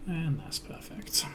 And that's perfect.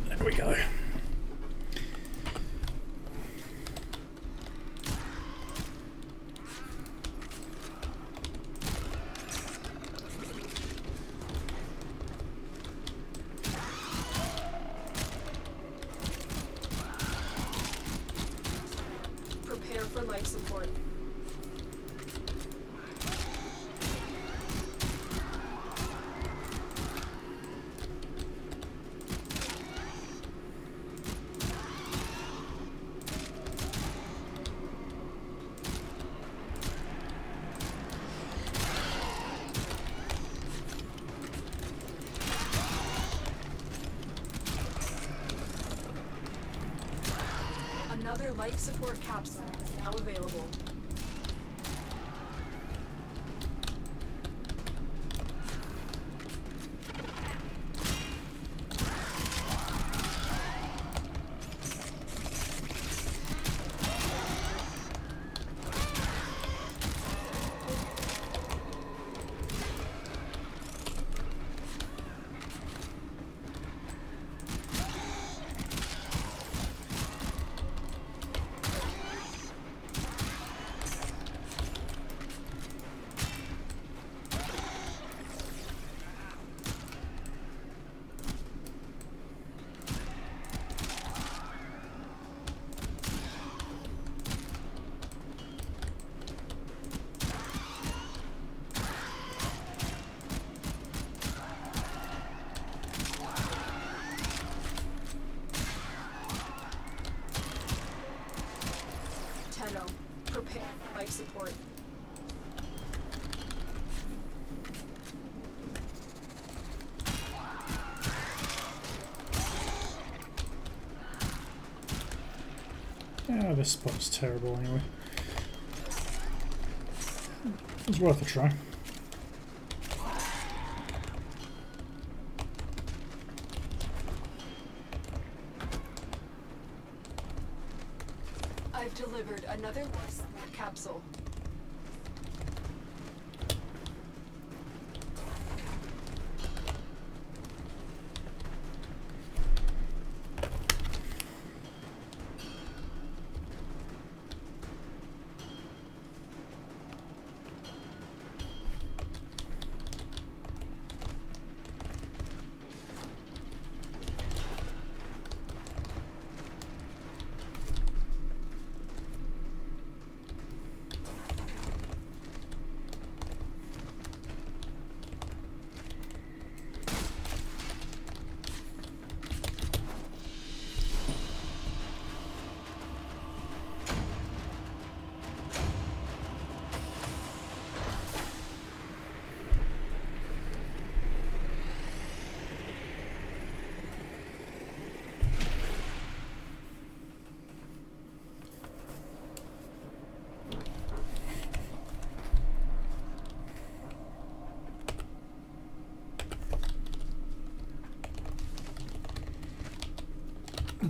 There we go. Prepare for life support. Another life support capsule is now available. Prepare life support. Yeah, this spot's terrible anyway. It's worth a try. I've delivered another capsule.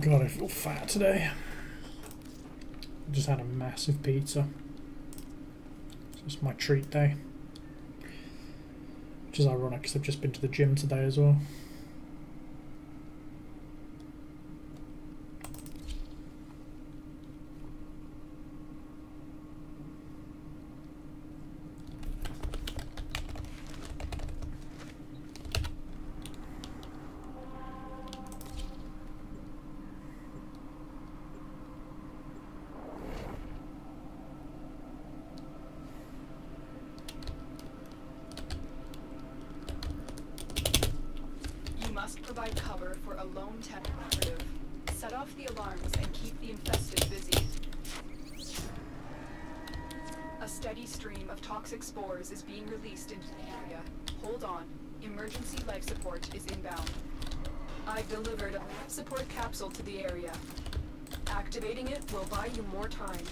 God, I feel fat today. I just had a massive pizza. It's my treat day. Which is ironic because I've just been to the gym today as well. must provide cover for a lone tech operative. Set off the alarms and keep the infested busy. A steady stream of toxic spores is being released into the area. Hold on. Emergency life support is inbound. I've delivered a life support capsule to the area. Activating it will buy you more time.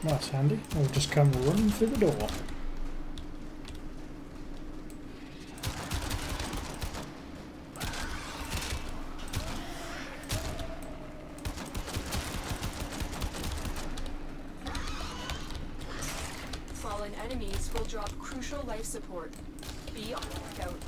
That's handy. I'll just come running through the door. Fallen enemies will drop crucial life support. Be on the lookout.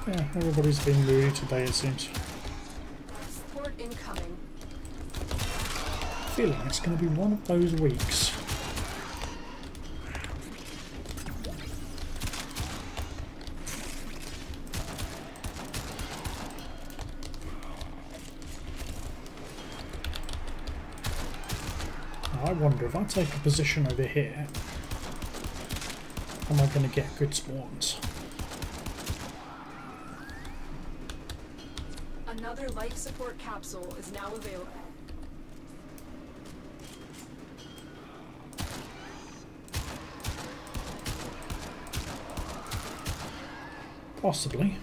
Yeah, everybody's been moody today, it seems. Support incoming. Feeling it's going to be one of those weeks. Now, I wonder if I take a position over here, am I going to get good spawns? Another life support capsule is now available. Possibly.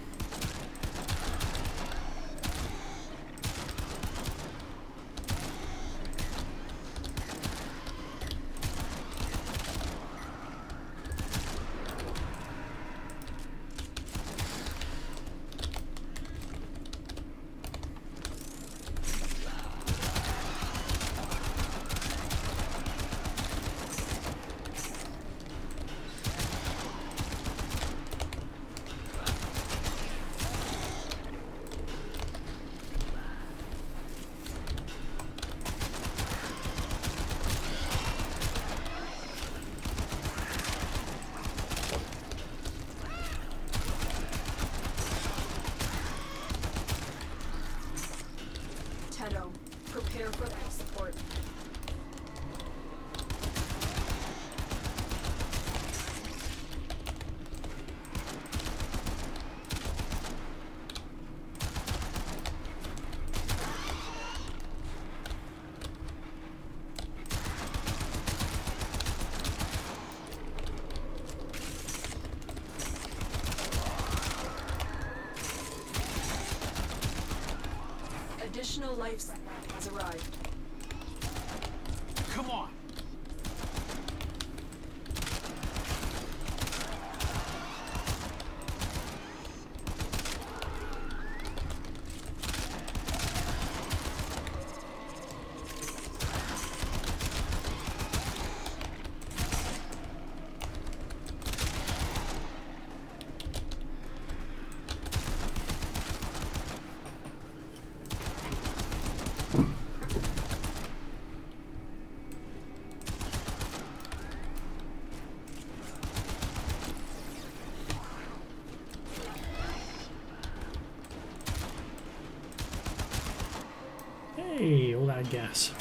Prepare for life support. Additional life support has arrived. Come on. Hey, all that gas.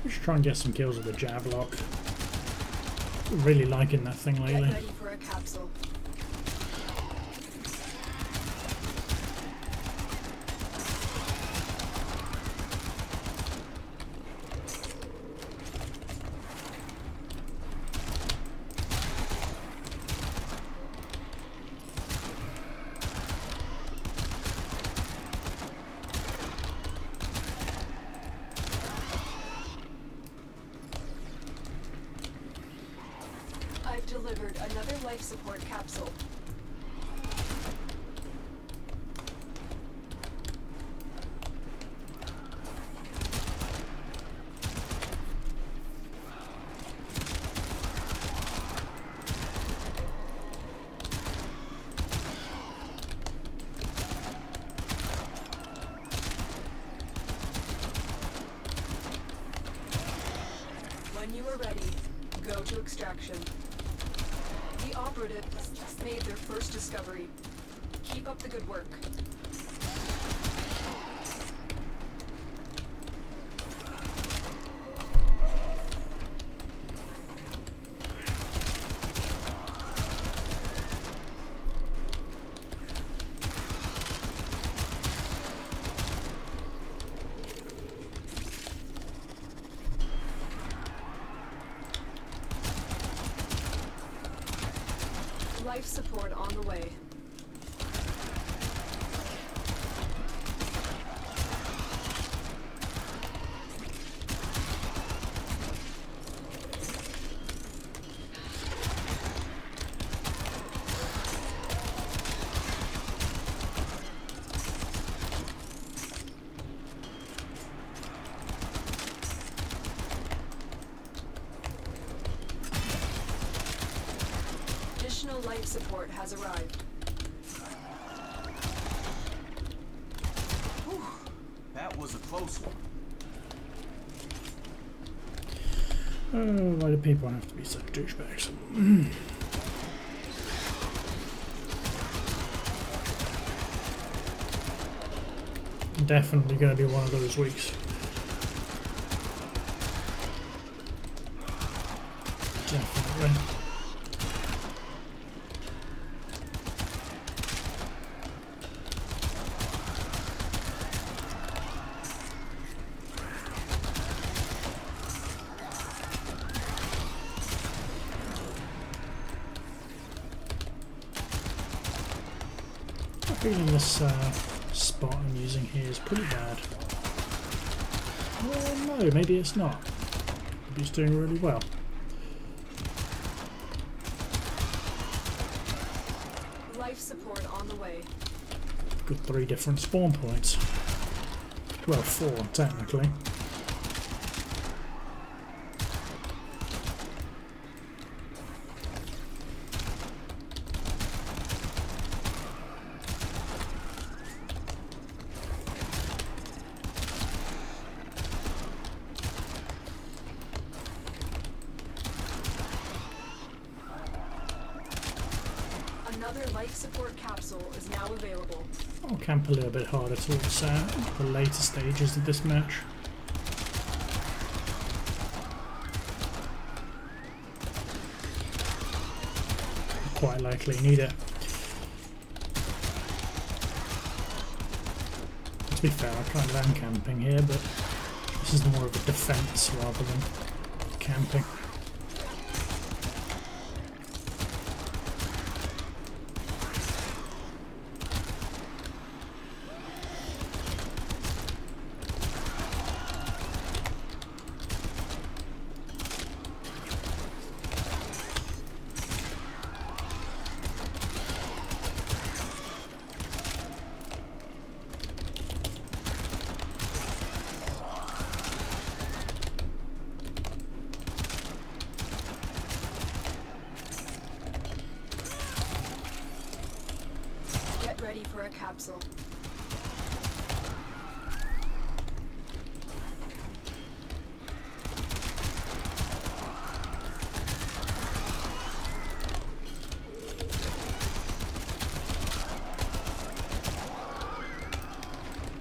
We should try and get some kills with the Javlock. Really liking that thing Get lately. ready for a capsule. I've delivered another life support capsule. extraction. The operatives just made their first discovery. Keep up the good work. Life support on the way. Additional life support has arrived. Whew, that was a close one. Why do people have to be such douchebags? Definitely going to be one of those weeks. Definitely. I'm feeling this spot I'm using here is pretty bad. Well, no, maybe it's not. Maybe it's doing really well. Life support on the way. Got 3 different spawn points. Well, 4 technically. Another life support capsule is now available. I'll camp a little bit harder towards the later stages of this match. Quite likely need it. To be fair, I kind of am camping here, but this is more of a defense rather than camping. Ready for a capsule.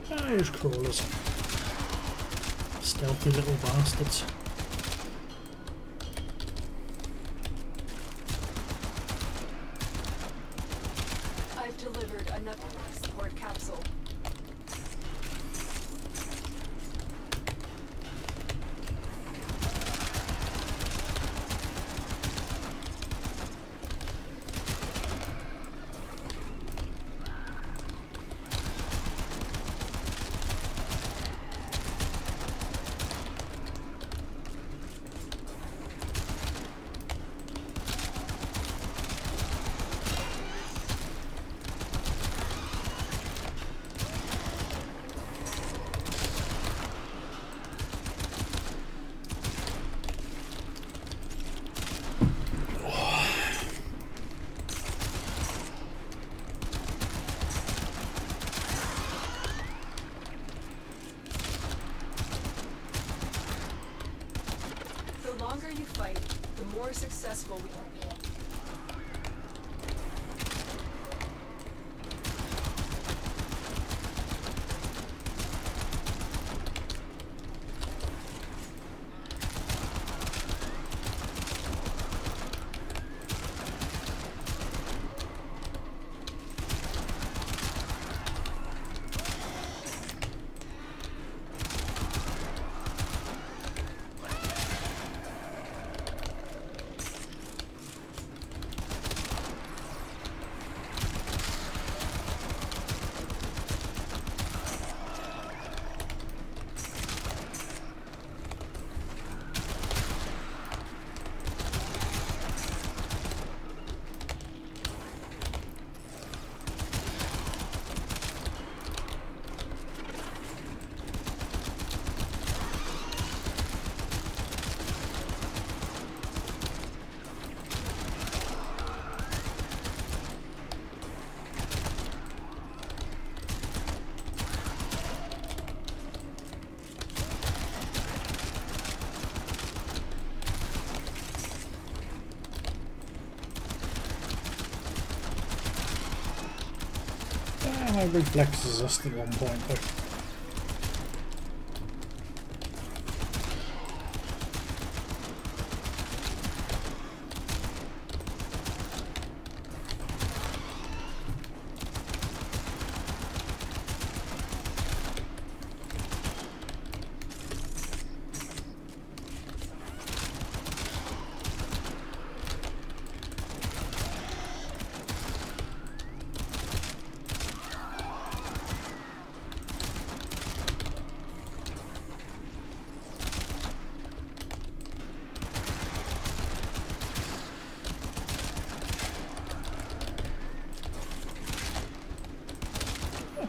Those crawlers. Stealthy little bastards. I've delivered another support capsule. more successful we my reflexes are still on point though.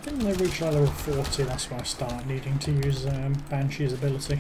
When they reach level 40, that's when I start needing to use Banshee's ability.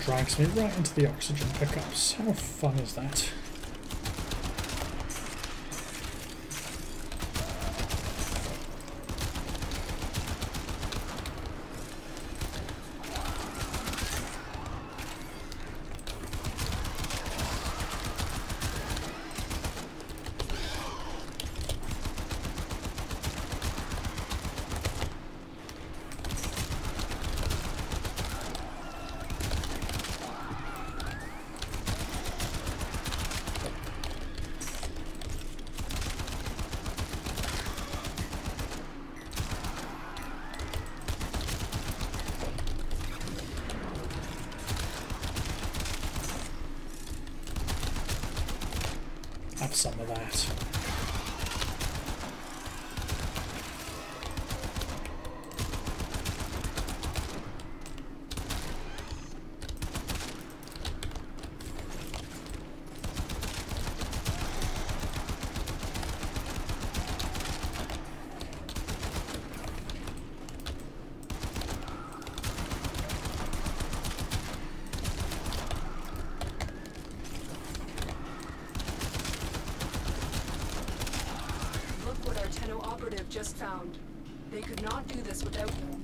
Drags me right into the oxygen pickups. How fun is that? Have some of that. inbound. They could not do this without you.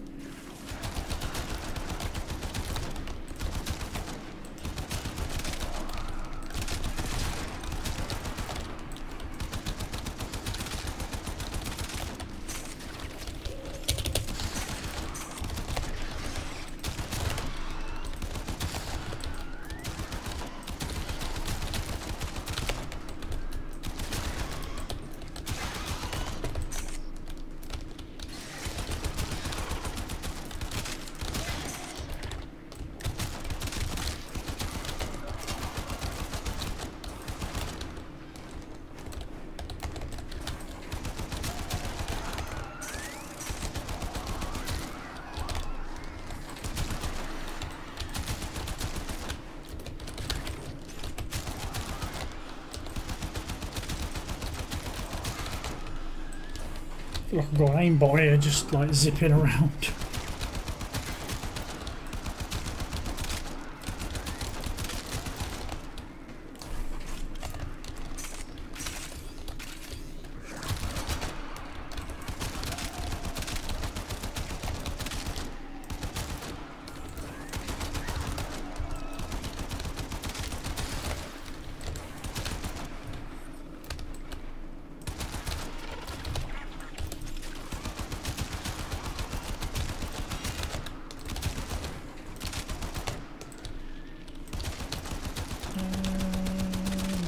I feel like I've got an aimbot here, just like zipping around.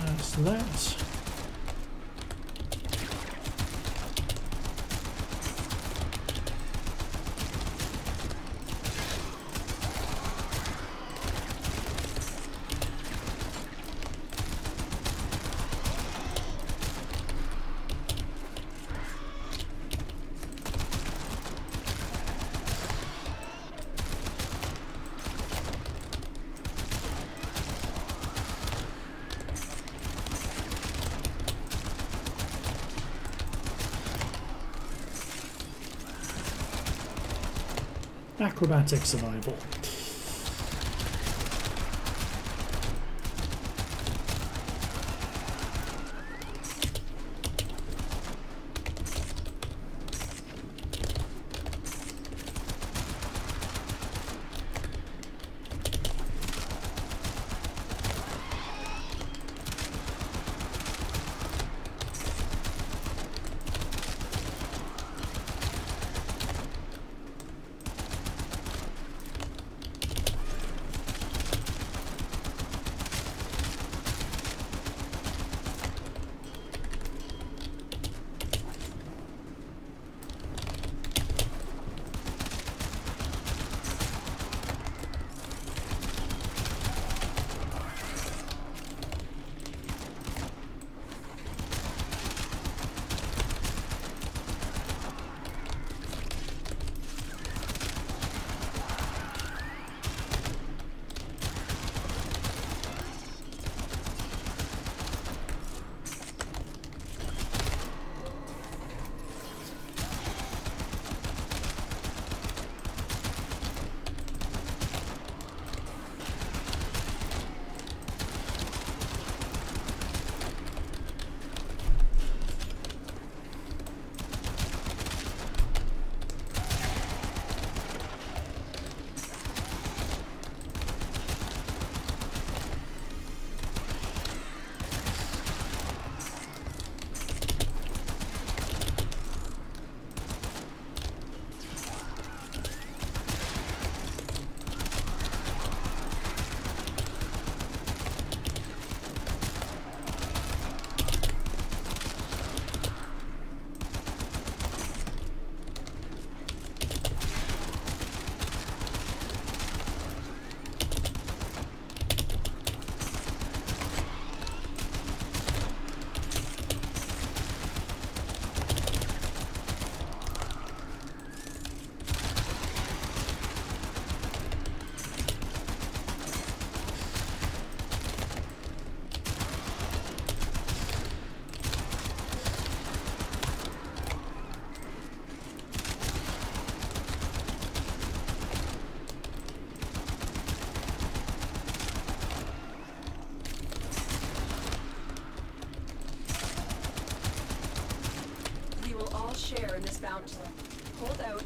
That's acrobatic survival.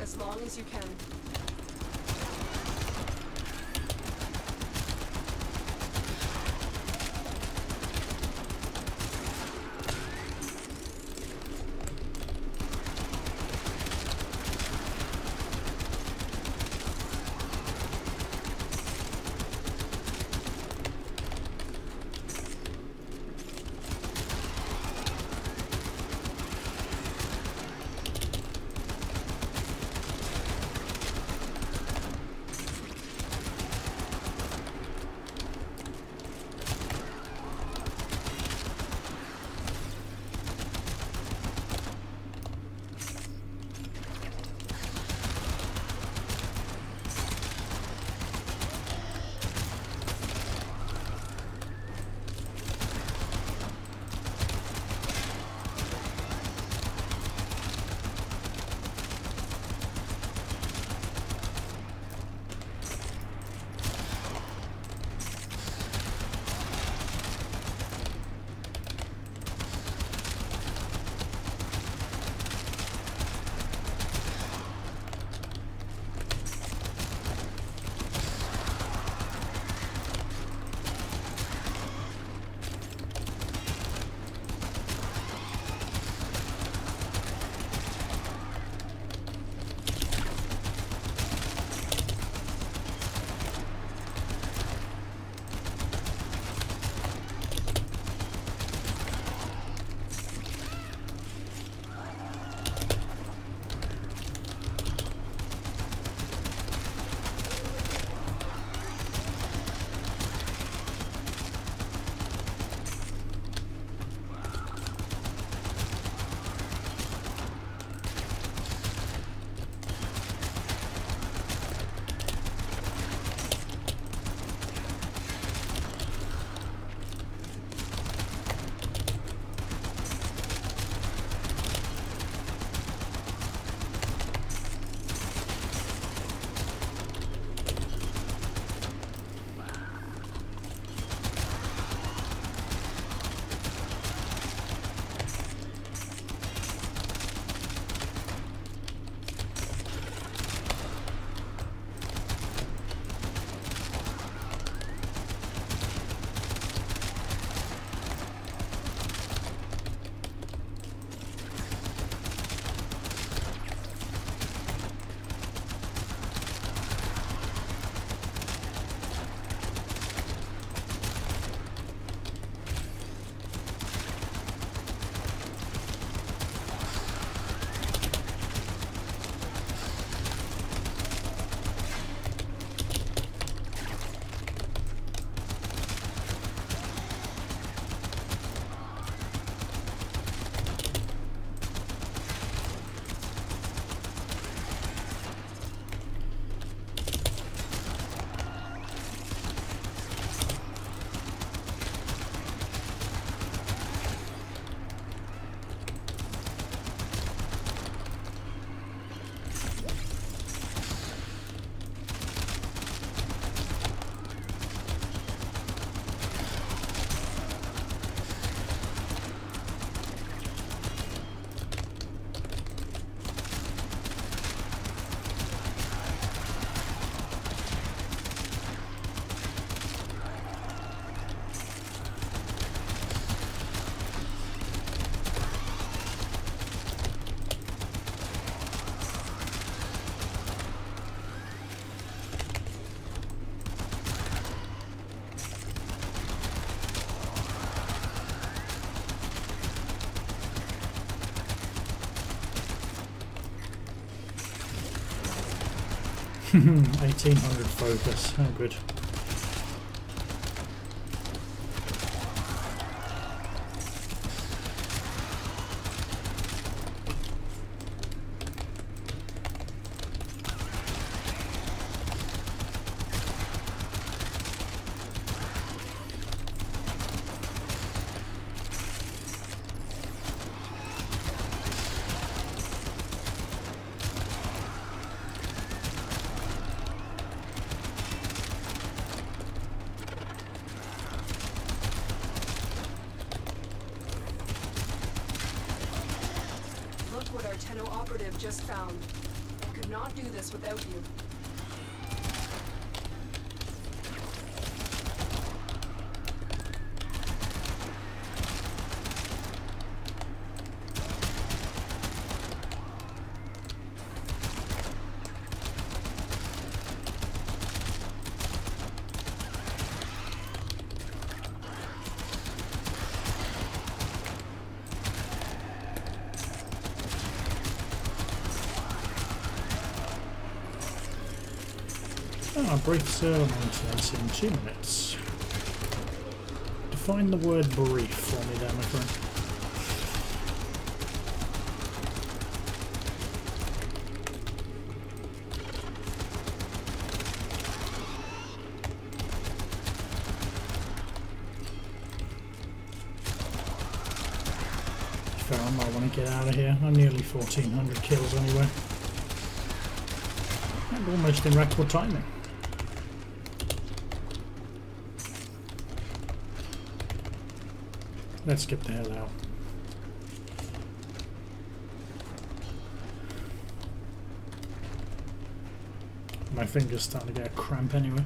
As long as you can. Hmm, 1800 focus, how good. Just found. could not do this without you. Brief server maintenance in 2 minutes. Define the word brief for me there, my friend. Fair, I might want to get out of here. I'm nearly 1400 kills anyway. And almost in record timing. Let's get the hell out. My finger's starting to get a cramp anyway.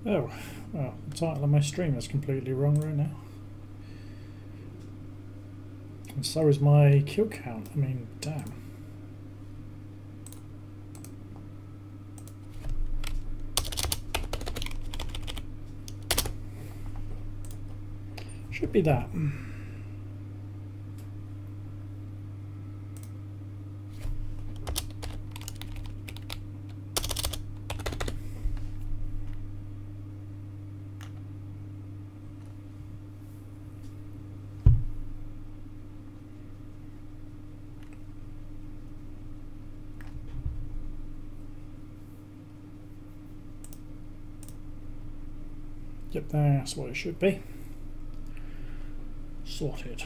Oh, well, the title of my stream is completely wrong right now. And so is my kill count. I mean, damn. Should be that. Yep, that's what it should be. Sorted.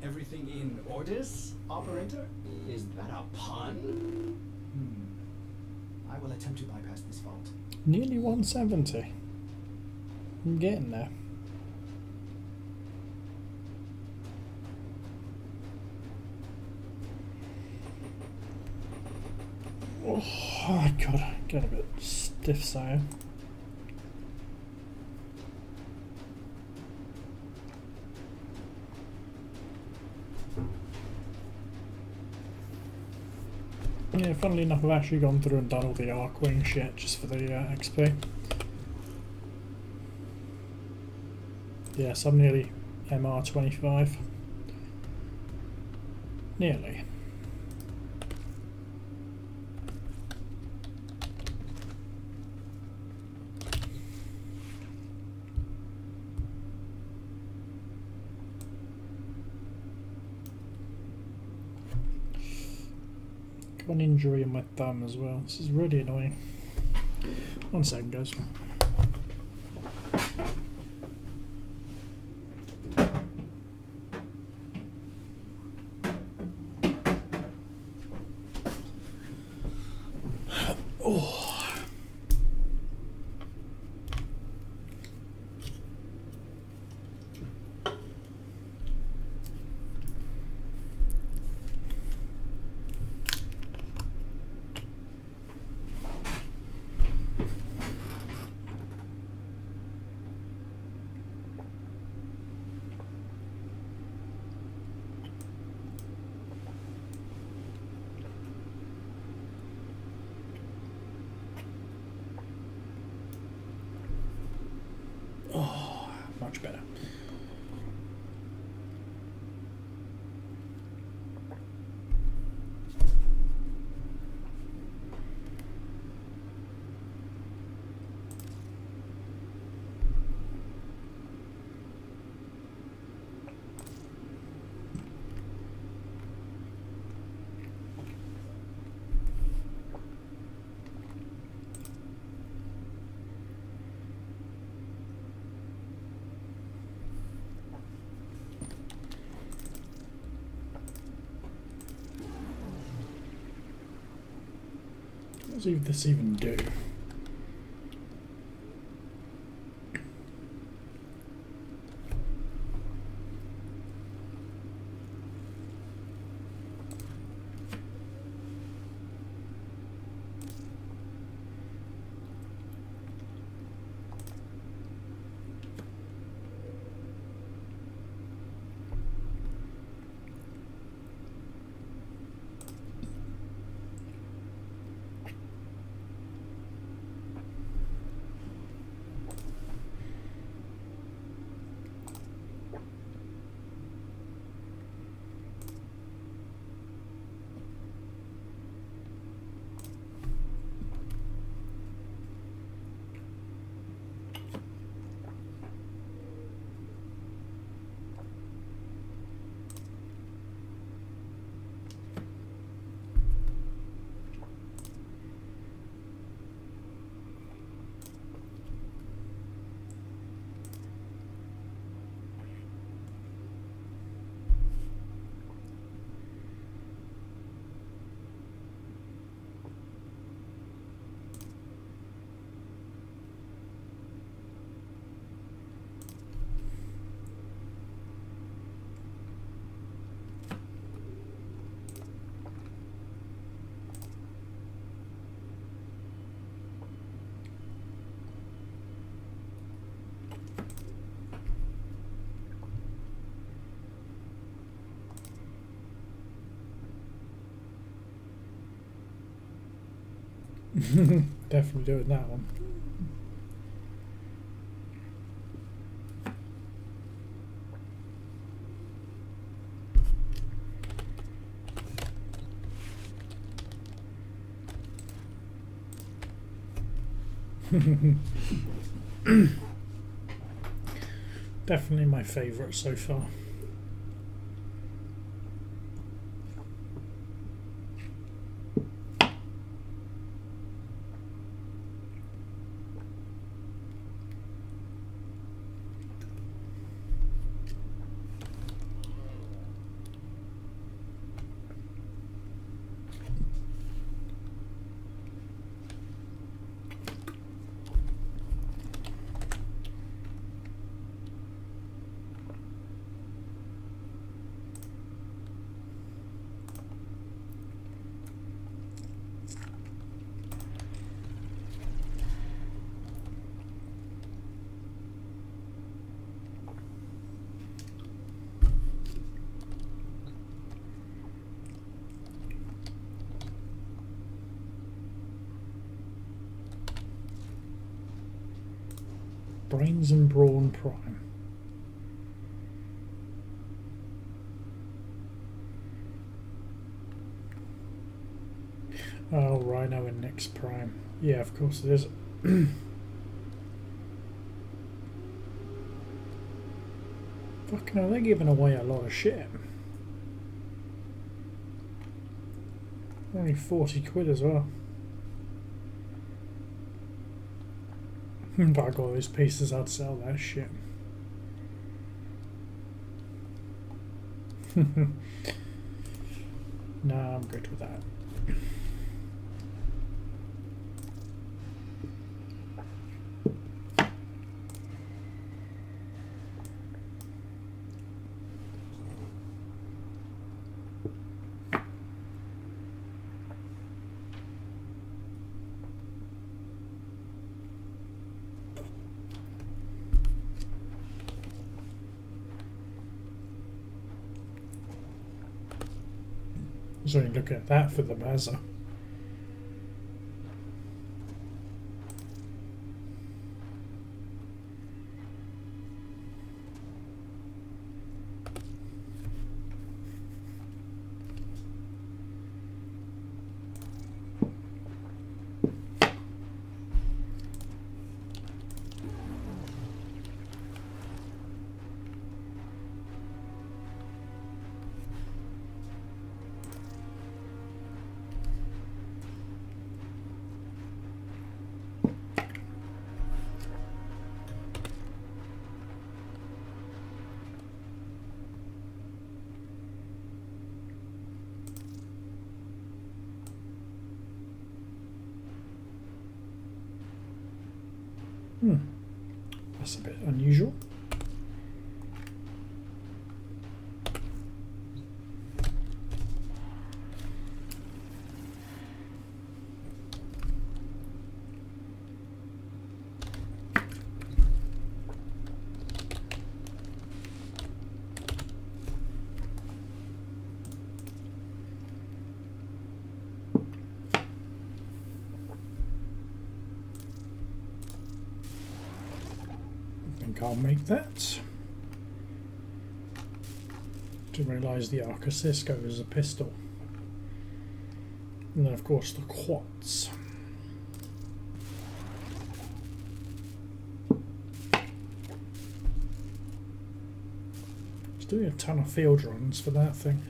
Everything in orders, operator? Is that a pun? I will attempt to bypass this fault. Nearly 170. I'm getting there. Oh, I gotta get a bit stiff side. Yeah, funnily enough, I've actually gone through and done all the Arcwing shit just for the XP. Yes, I'm nearly MR25. Nearly. Got an injury in my thumb as well. This is really annoying. 1 second, guys. What does this even do? Definitely doing that one. Definitely my favourite so far. Brains and Brawn Prime. Oh, Rhino and Nyx Prime. Yeah, of course it is. Fucking hell, they're giving away a lot of shit. Only 40 quid as well. If I got all these pieces, I'd sell that shit. Nah, I'm good with that. So you look at that for the Mazza. That's a bit unusual. I'll make that. Didn't realise the Arca Cisco is a pistol. And then of course the quads. It's doing a ton of field runs for that thing.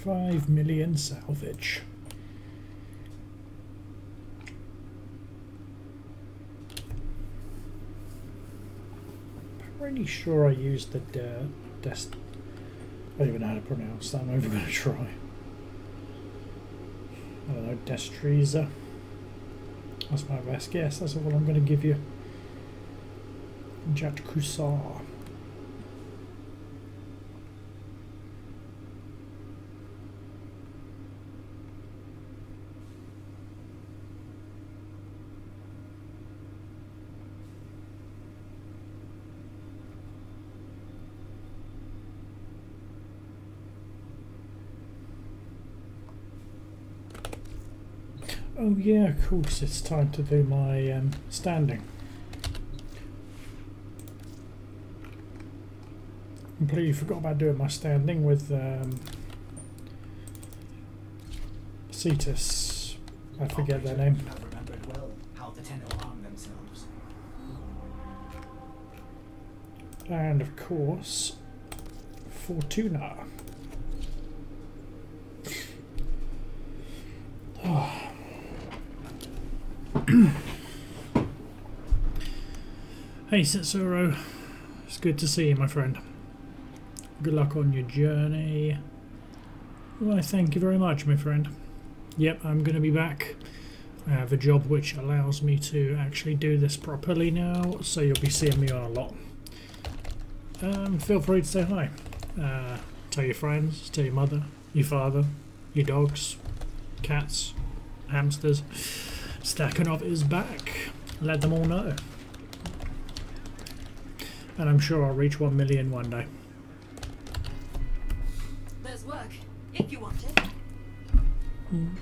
$5 million salvage. Pretty sure I used the I don't even know how to pronounce that. I'm not even going to try. I don't know, Destreza. That's my best guess. That's all I'm going to give you. Jat Kusar. Oh yeah, of course, it's time to do my standing. Completely forgot about doing my standing with Cetus. I forget their name. You have remembered well how the Tenno arm themselves. And of course, Fortuna. Oh. Hey Setsuro, it's good to see you, my friend. Good luck on your journey. Why, thank you very much, my friend. Yep, I'm going to be back. I have a job which allows me to actually do this properly now, so you'll be seeing me on a lot. Feel free to say hi. Tell your friends, tell your mother, your father, your dogs, cats, hamsters. Stakhanov is back. Let them all know. And I'm sure I'll reach 1 million one day. There's work, if you want it. Moving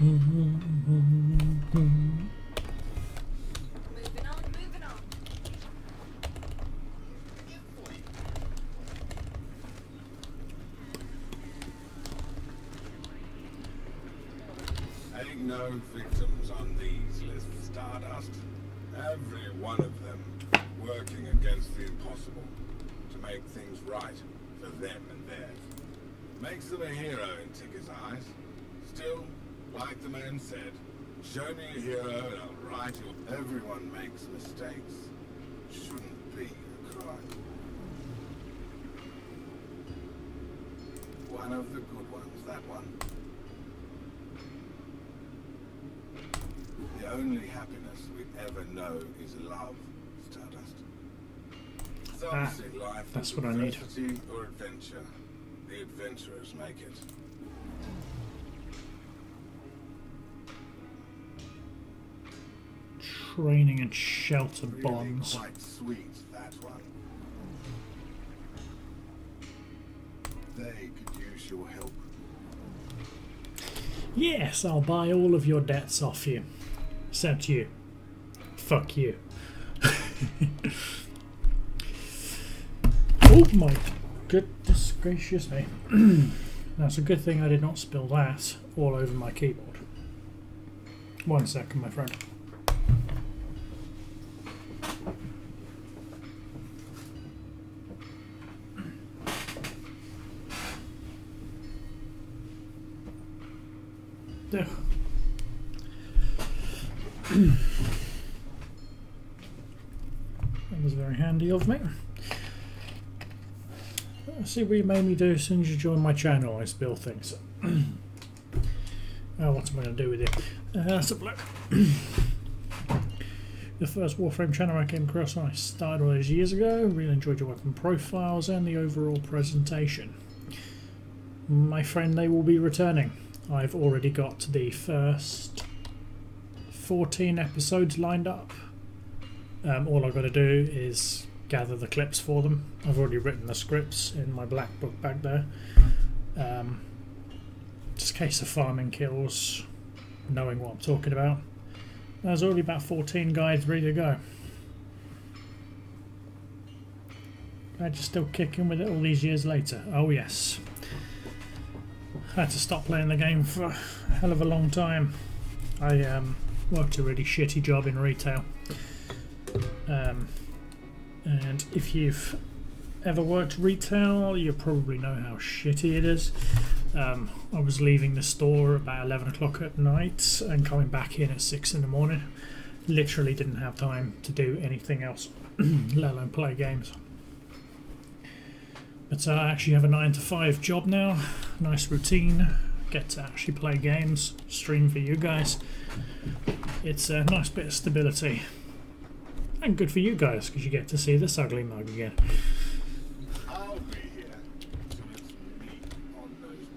on, moving on. Ain't no victims on these lists, Stardust. Every one of them working against the impossible to make things right for them and theirs. Makes them a hero in Ticker's eyes. Still, like the man said, show me a hero and I'll write you. Everyone makes mistakes. Shouldn't be a crime. One of the good ones, that one. The only happiness we ever know is love, Stardust. Some see life that's as what I need. adversity or adventure. The adventurers make it. Training and shelter Really bonds. quite sweet, that one. They could use your help. Yes, I'll buy all of your debts off you. Except you. Fuck you. Oh my goodness gracious me. That's a good thing I did not spill that all over my keyboard. 1 second, my friend. There. That was very handy of me. Let's see what you made me do as soon as you joined my channel. I spill things. Oh, what am I going to do with it? Let's have a look. The first WarFrame channel I came across when I started all those years ago. Really enjoyed your weapon profiles and the overall presentation. My friend, they will be returning. I've already got the first 14 episodes lined up. All I've got to do is gather the clips for them. I've already written the scripts in my black book back there. Just a case of farming kills, knowing what I'm talking about. There's already about 14 guides ready to go. Glad you're still kicking with it all these years later. Oh yes. I had to stop playing the game for a hell of a long time. I worked a really shitty job in retail. And if you've ever worked retail, you probably know how shitty it is. I was leaving the store about 11 o'clock at night and coming back in at 6 in the morning. Literally didn't have time to do anything else, let alone play games. But I actually have a 9 to 5 job now. Nice routine. Get to actually play games, stream for you guys. It's a nice bit of stability. And good for you guys, because you get to see this ugly mug again. I'll be here. So let's meet on those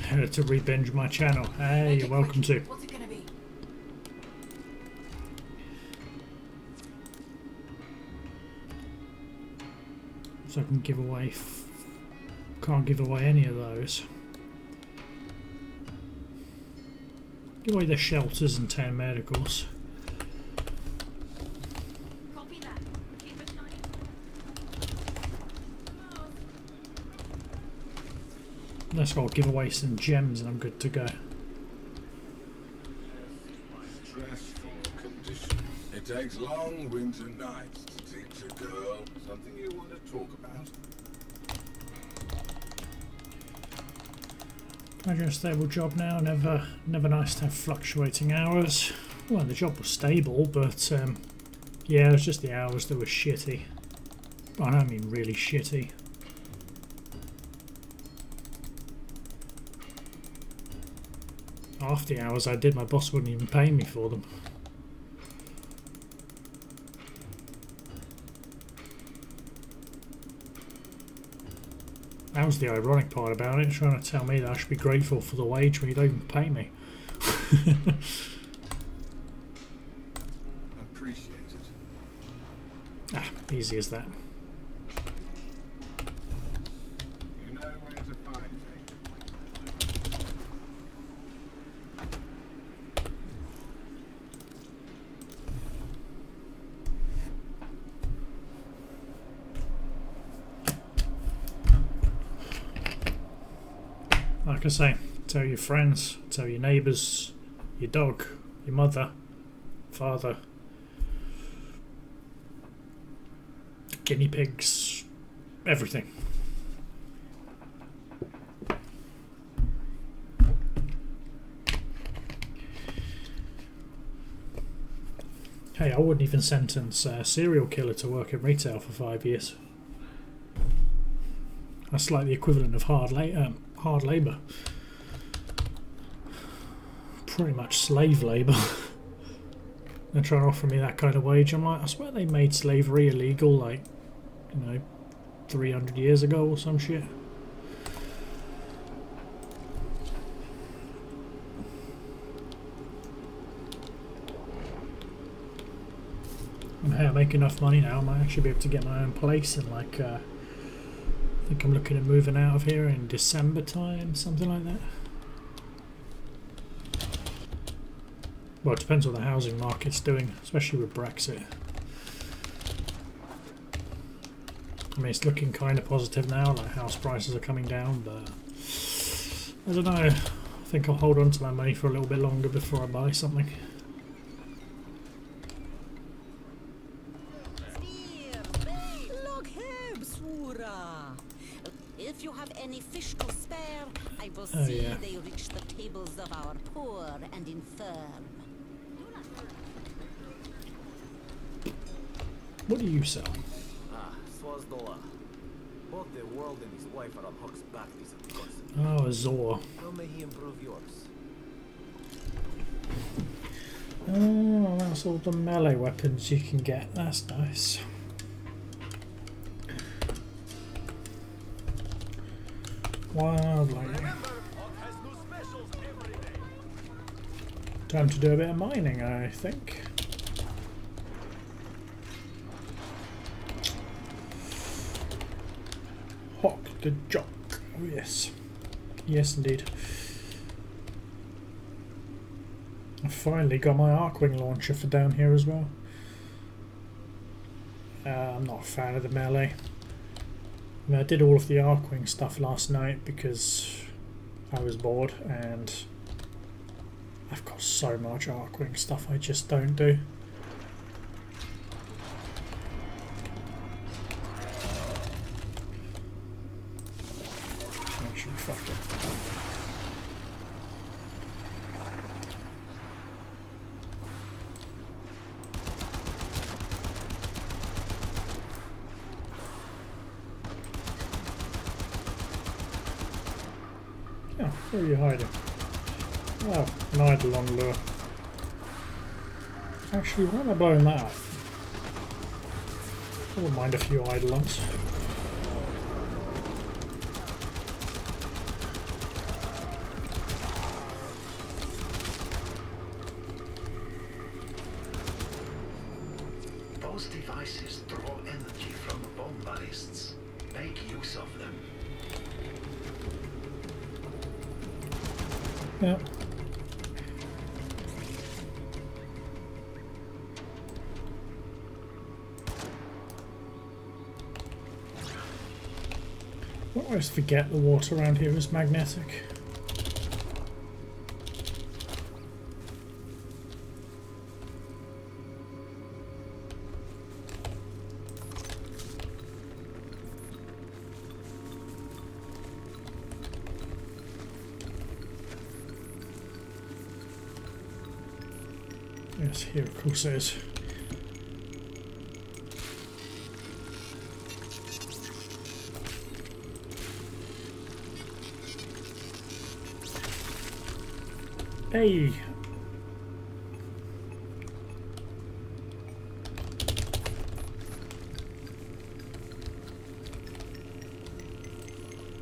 documents. To re-binge my channel. Hey, you're welcome to. What's it gonna be? So I can give away... can't give away any of those. Give away the shelters and 10 medicals. Copy that. Keep it shiny. Let's go give away some gems and I'm good to go. Stressful condition. It takes long winter nights to teach a girl something you want to talk about. I got a stable job now, never nice to have fluctuating hours. Well, the job was stable, but yeah, it was just the hours that were shitty. I don't mean really shitty. Half the hours I did, my boss wouldn't even pay me for them. That was the ironic part about it, trying to tell me that I should be grateful for the wage when you don't even pay me. Appreciate it. Ah, easy as that. You know where to find me. Like I say, tell your friends, tell your neighbours, your dog, your mother, father, guinea pigs, everything. Hey, I wouldn't even sentence a serial killer to work in retail for 5 years. That's like the equivalent of hard labour. Pretty much slave labour. They're trying to offer me that kind of wage. I'm like, I swear they made slavery illegal like, 300 years ago or some shit. And hey, I make enough money now, I might actually be able to get my own place in like I think I'm looking at moving out of here in December time, something like that. Well, it depends what the housing market's doing, especially with Brexit. I mean, it's looking kind of positive now, like house prices are coming down, but I don't know. I think I'll hold on to my money for a little bit longer before I buy something. If you have any fish to spare, I will Oh, see yeah. they reach the tables of our poor and infirm. What do you sell? Ah, Swazdola. Both the world and his wife are on Huck's back list, of course. Oh, a Zor. How may he improve yours? Oh, that's all the melee weapons you can get. That's nice. Wildlife. Time to do a bit of mining, I think. Hawk the Jock. Oh yes. Yes indeed. I finally got my Arcwing launcher for down here as well. I'm not a fan of the melee. I mean, I did all of the Arcwing stuff last night because I was bored, and I've got so much Arcwing stuff I just don't do. Actually, fuck it. Oh, where are you hiding? Oh, an Eidolon lure. Actually, why am I blowing that up? I wouldn't mind a few Eidolons. Those devices draw energy from bomb ballists. Make use of them. Yeah. I always forget the water around here is magnetic. Yes, here of course it is. Hey!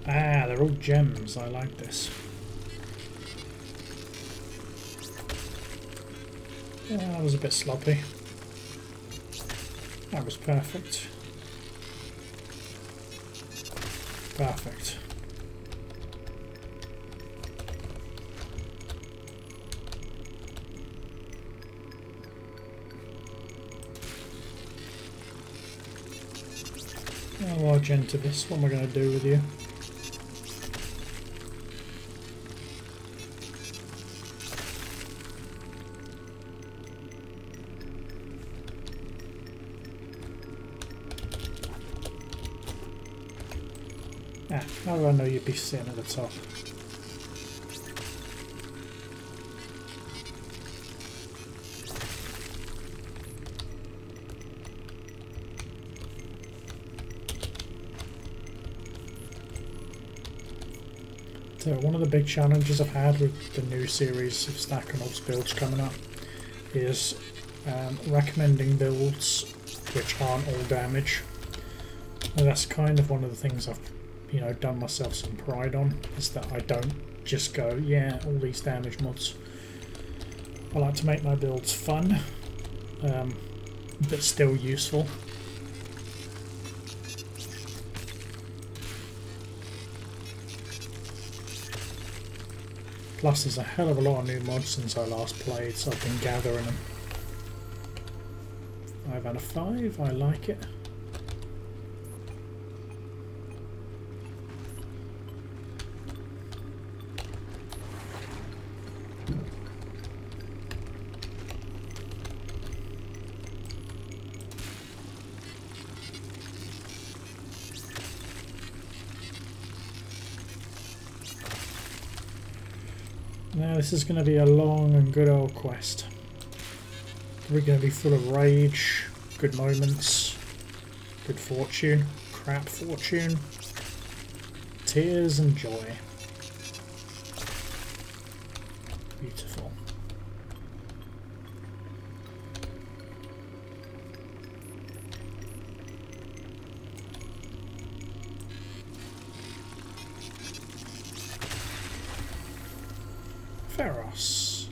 Ah, they're all gems. I like this. Yeah, that was a bit sloppy. That was perfect. Perfect. Oh, large into this. What am I going to do with you? Ah, how do I know you'd be sitting at the top? So one of the big challenges I've had with the new series of Stakhanov's builds coming up is recommending builds which aren't all damage. And that's kind of one of the things I've done myself some pride on, is that I don't just go, yeah, all these damage mods. I like to make my builds fun, but still useful. Plus there's a hell of a lot of new mods since I last played, so I've been gathering them. 5 out of 5, I like it. Now this is going to be a long and good old quest. We're going to be full of rage, good moments, good fortune, crap fortune, tears and joy. Beautiful. Feros.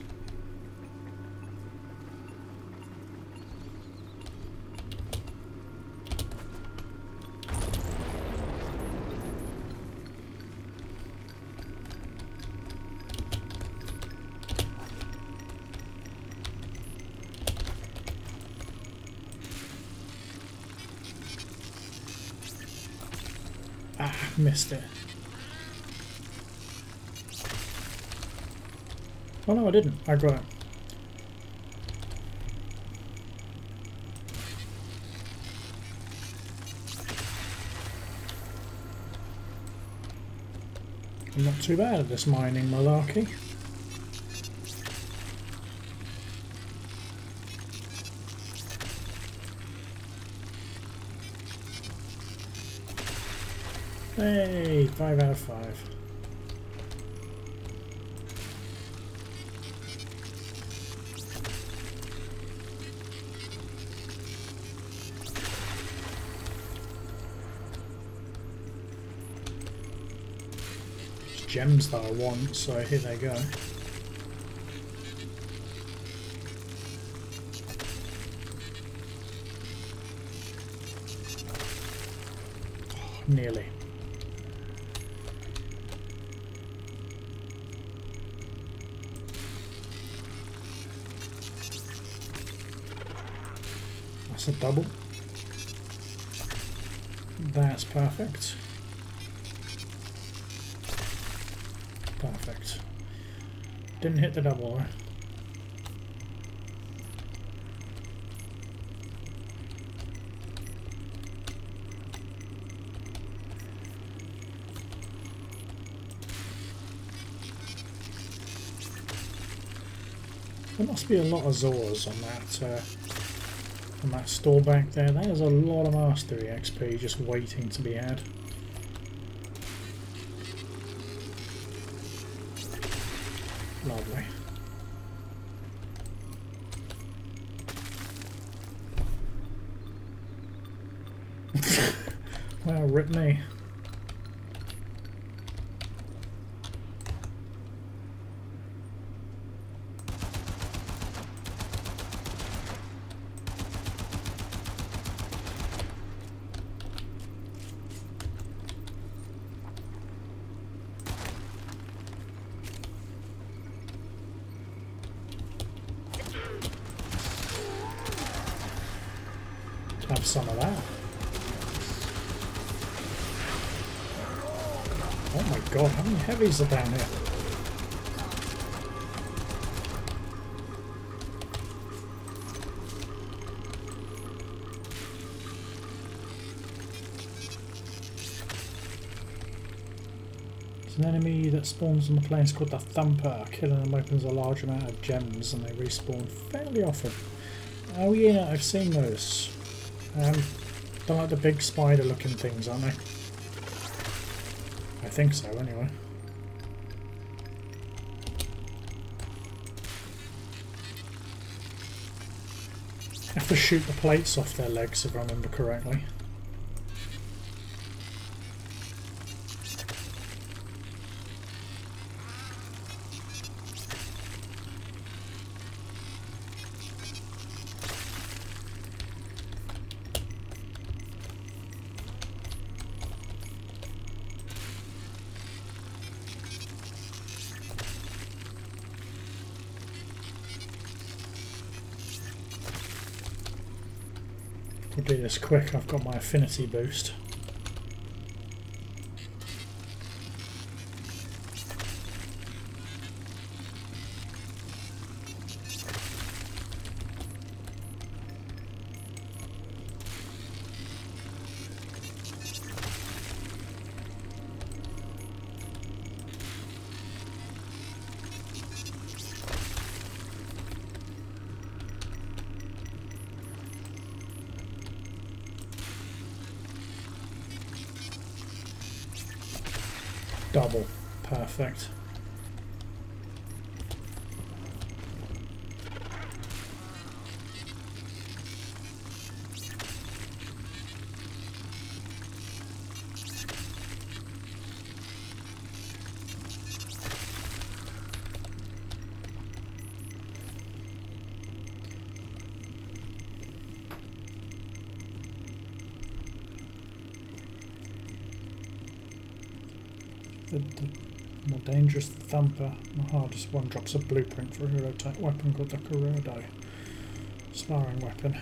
Ah, missed it. Oh no, I didn't. I got it. I'm not too bad at this mining malarkey. Hey, 5 out of 5. It's gems that I want, so here they go. Oh, nearly. That's a double. That's perfect. Perfect. Didn't hit the double though. There must be a lot of Zors on that store back there. That is a lot of mastery XP just waiting to be had. Lovely. Wow, rip me. Have some of that. Oh my god, how many heavies are down here? There's an enemy that spawns on the plains called the Thumper. Killing them opens a large amount of gems and they respawn fairly often. Oh yeah, I've seen those. They're like the big spider looking things, aren't they? I think so, anyway. Have to shoot the plates off their legs if I remember correctly. We'll do this quick, I've got my affinity boost. Double. Perfect. The more dangerous the thumper, the hardest one drops a blueprint for a hero type weapon called the Kurodo. Sparring weapon.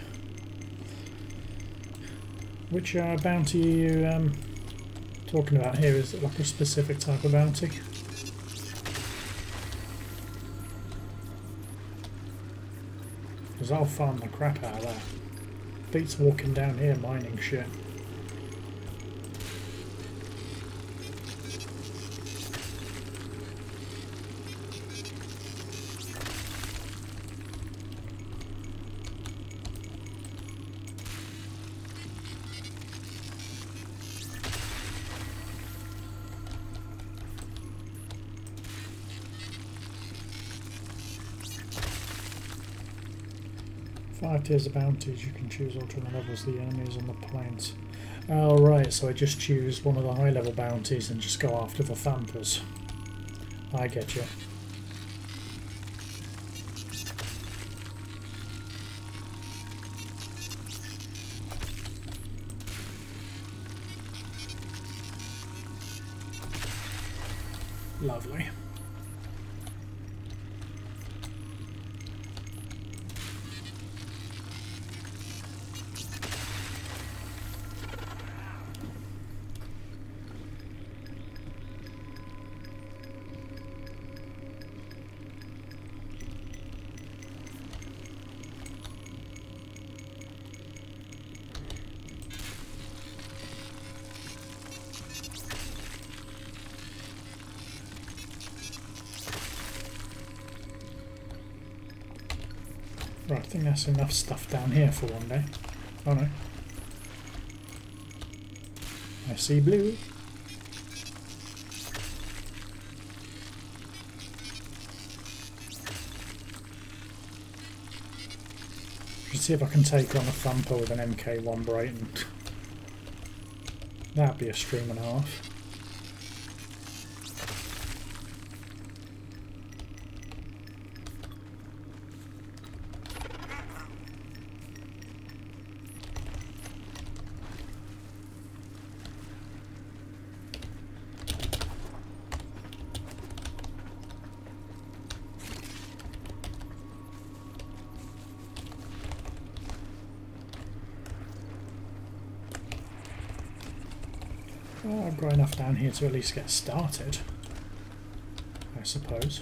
Which bounty are you talking about here? Is it like a specific type of bounty? Because I'll farm the crap out of that. Beats walking down here mining shit. Five tiers of bounties, you can choose alternate levels of the enemies on the plains. Oh right, so I just choose one of the high level bounties and just go after the thumpers. I get you. Lovely. Right, I think that's enough stuff down here for one day. Oh no. I see blue. Let's see if I can take on a thumper with an MK1 Braton. That'd be a stream and a half. Well, I've got enough down here to at least get started, I suppose.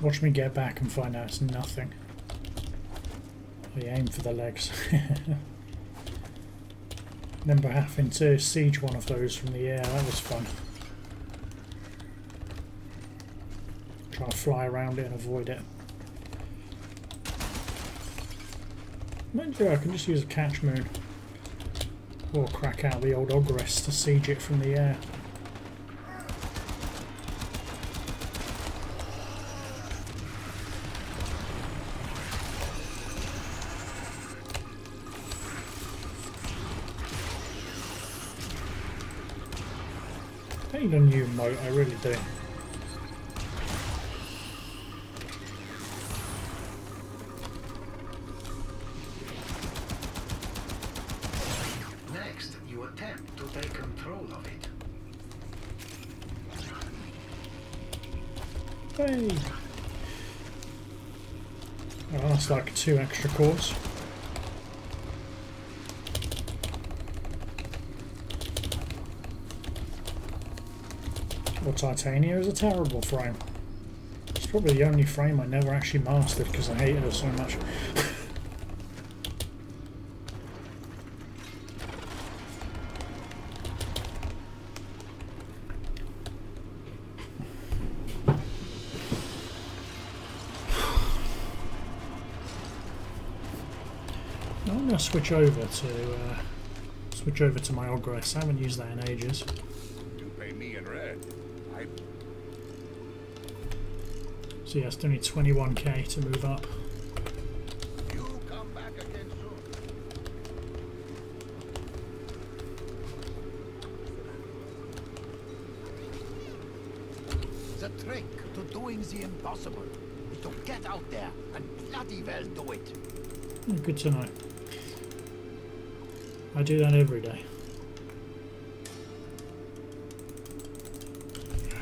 Watch me get back and find out it's nothing. I aim for the legs. Remember having to siege one of those from the air, that was fun. Try to fly around it and avoid it. Mind you, I can just use a catch moon. Or crack out the old Ogress to siege it from the air. I need a new moat, I really do. Attempt to take control of it. Hey! Oh, that's like 2 extra cores. Well, Titania is a terrible frame. It's probably the only frame I never actually mastered because I hated it so much. I'm going to switch over to my Ogress. I haven't used that in ages. To me in red. So yeah, still need 21k to move up. You come back again soon. The trick to doing the impossible is to get out there and bloody well do it. Oh, good to know. I do that every day.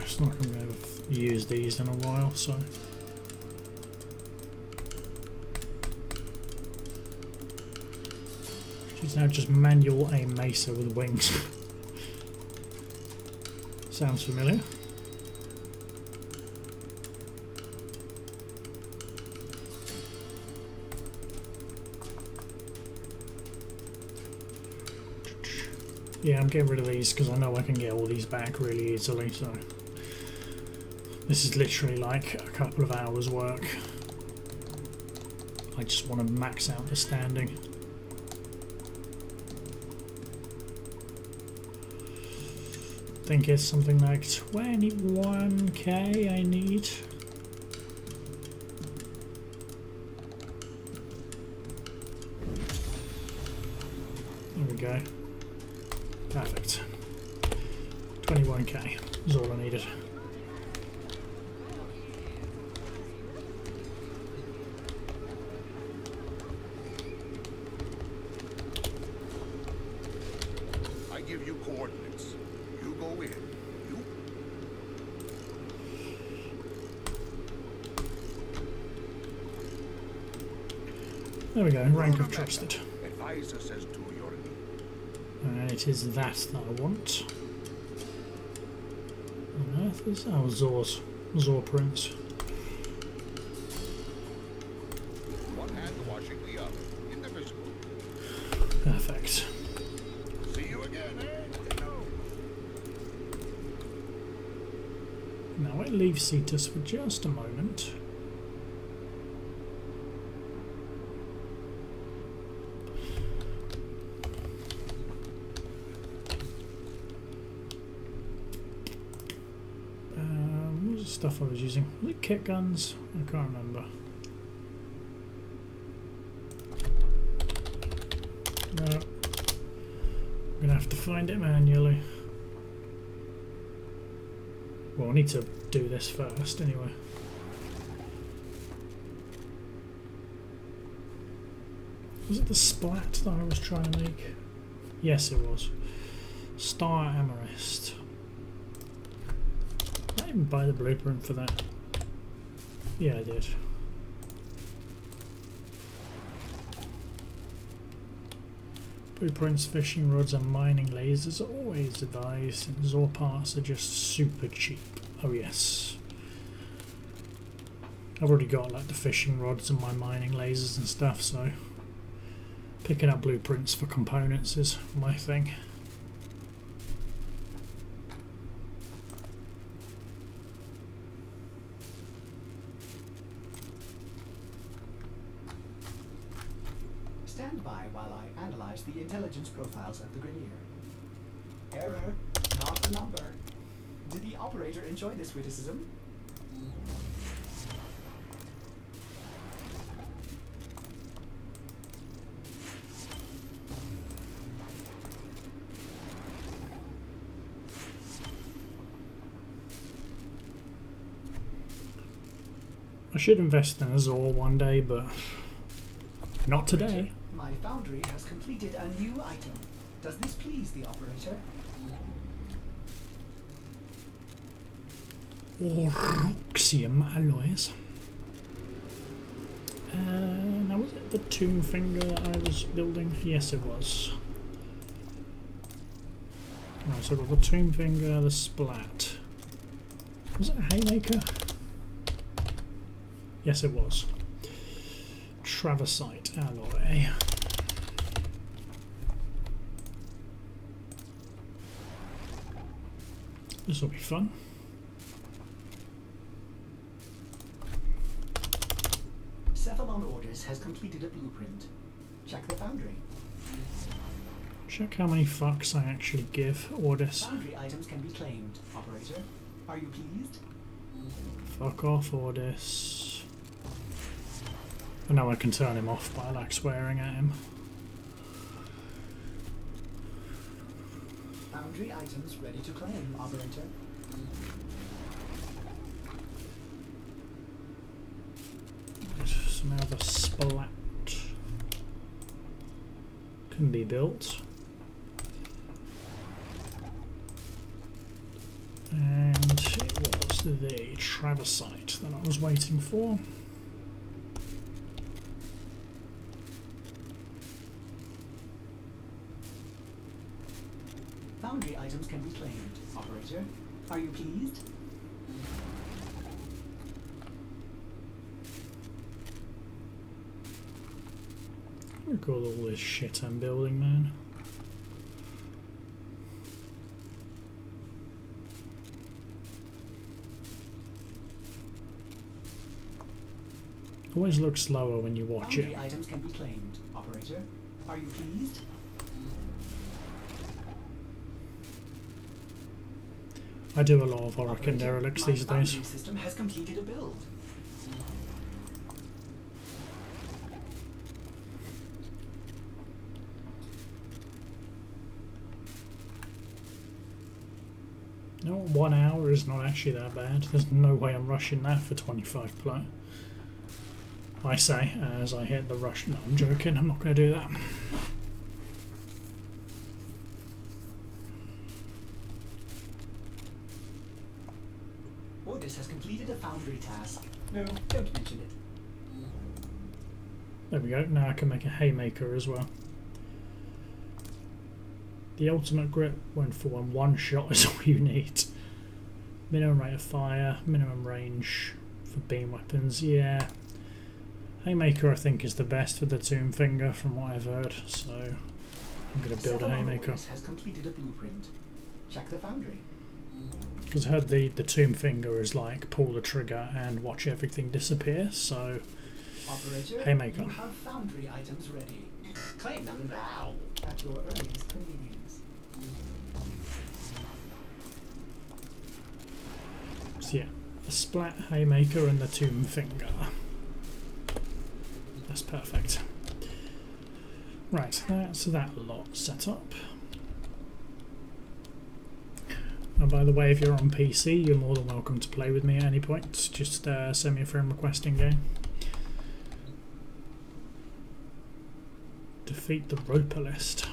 It's not going to have used these in a while, so. She's now just manual aim Mesa with wings. Sounds familiar. Yeah, I'm getting rid of these because I know I can get all these back really easily, so this is literally like a couple of hours work. I just want to max out the standing. I think it's something like 21k I need. There we go. Perfect. 21k is all I needed. I give you coordinates. You go in. You. There we go, rank of trusted. Advisor says to your knee. And it is that I want. On earth is Zor prints. One hand washing the other. Indivisible. Perfect. See you again, eh? Now I leave Cetus for just a moment. What was the stuff I was using? Was it kit guns? I can't remember. No. I'm gonna have to find it manually. Well, I need to do this first anyway. Was it the splat that I was trying to make? Yes, it was. Star Amethyst. Did I even buy the blueprint for that? Yeah, I did. Blueprints, fishing rods and mining lasers are always advised, and Zor parts are just super cheap. Oh yes. I've already got like the fishing rods and my mining lasers and stuff, so picking up blueprints for components is my thing. Stand by while I analyze the intelligence profiles of the Grenier. Error, not a number. Did the operator enjoy this witticism? I should invest in a Zor one day, but not today. My foundry has completed a new item. Does this please the operator? Auroxium alloys. Now was it the tomb finger that I was building? Yes, it was. Right, so I've got the tomb finger, the splat. Was it a haymaker? Yes, it was. Traversite alloy. This will be fun. Cephalon Orders has completed a blueprint. Check the foundry. Check how many fucks I actually give orders. Foundry items can be claimed, operator. Are you pleased? Fuck off, orders. I know I can turn him off by like swearing at him. Foundry items ready to claim, operator. So now the splat can be built. And it was the Traversite that I was waiting for. Foundry items can be claimed, operator. Are you pleased? Look at all this shit I'm building, man. Always looks slower when you watch Foundry it. items can be claimed, operator. Are you pleased? I do a lot of Auric and Operator, Derelicts my these days. foundry system has completed a build. No, 1 hour is not actually that bad. There's no way I'm rushing that for 25 play. I say as I hit the rush. No, I'm joking. I'm not going to do that. Ordis has completed a foundry task. No, don't mention it. There we go. Now I can make a haymaker as well. The ultimate grip went for one shot is all you need. Minimum rate of fire, minimum range for beam weapons, yeah. Haymaker I think is the best for the tomb finger from what I've heard, so I'm going to build a haymaker. Ordis has completed a blueprint. Check the foundry. Because I heard the tomb finger is like pull the trigger and watch everything disappear, so Operator, haymaker. you have foundry items ready. Claim them now at your earliest convenience. So yeah, the splat haymaker and the tomb finger. That's perfect. Right, that's that lot set up. And by the way, if you're on PC, you're more than welcome to play with me at any point. Just send me a friend request in game. Defeat the Roper list.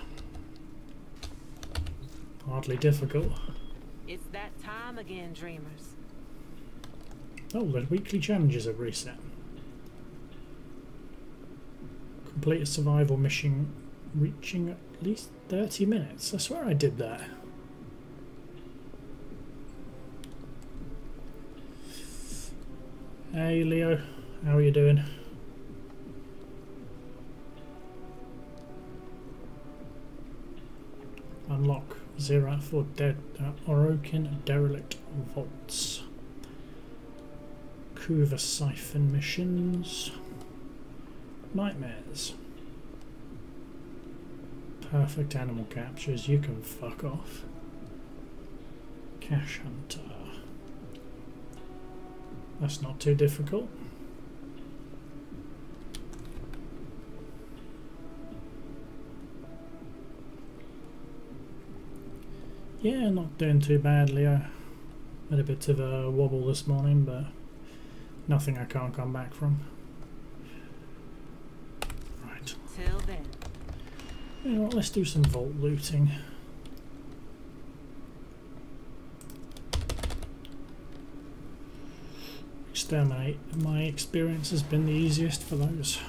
Hardly difficult. It's that time again, dreamers. Oh, the weekly challenges have reset. Complete a survival mission reaching at least 30 minutes. I swear I did that. Hey Leo, how are you doing? Unlock 0 out of 4 Orokin Derelict Vaults. Kuva Siphon missions. Nightmares. Perfect animal captures, you can fuck off. Cash Hunter. That's not too difficult. Yeah, not doing too bad, Leo. Had a bit of a wobble this morning, but nothing I can't come back from. Right. Till then. You know what, let's do some vault looting. Exterminate. My experience has been the easiest for those.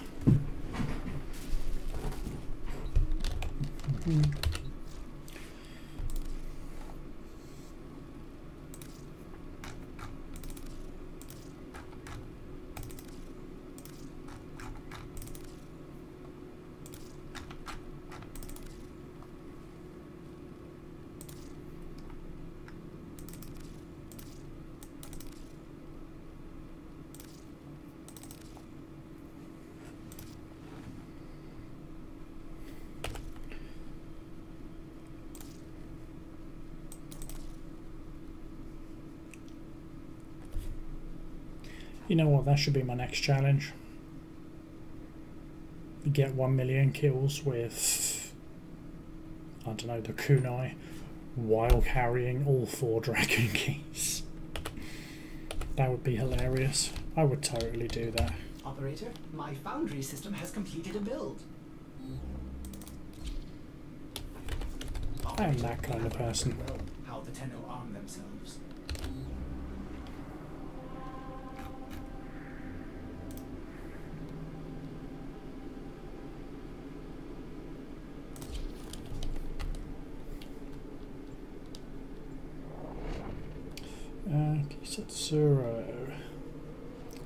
You know what, that should be my next challenge. Get 1 million kills with, I don't know, the kunai, while carrying all 4 dragon keys. That would be hilarious. I would totally do that. Operator, my foundry system has completed a build. I am that kind of person. Well, how the Tenno arm themselves. Kisetsuro.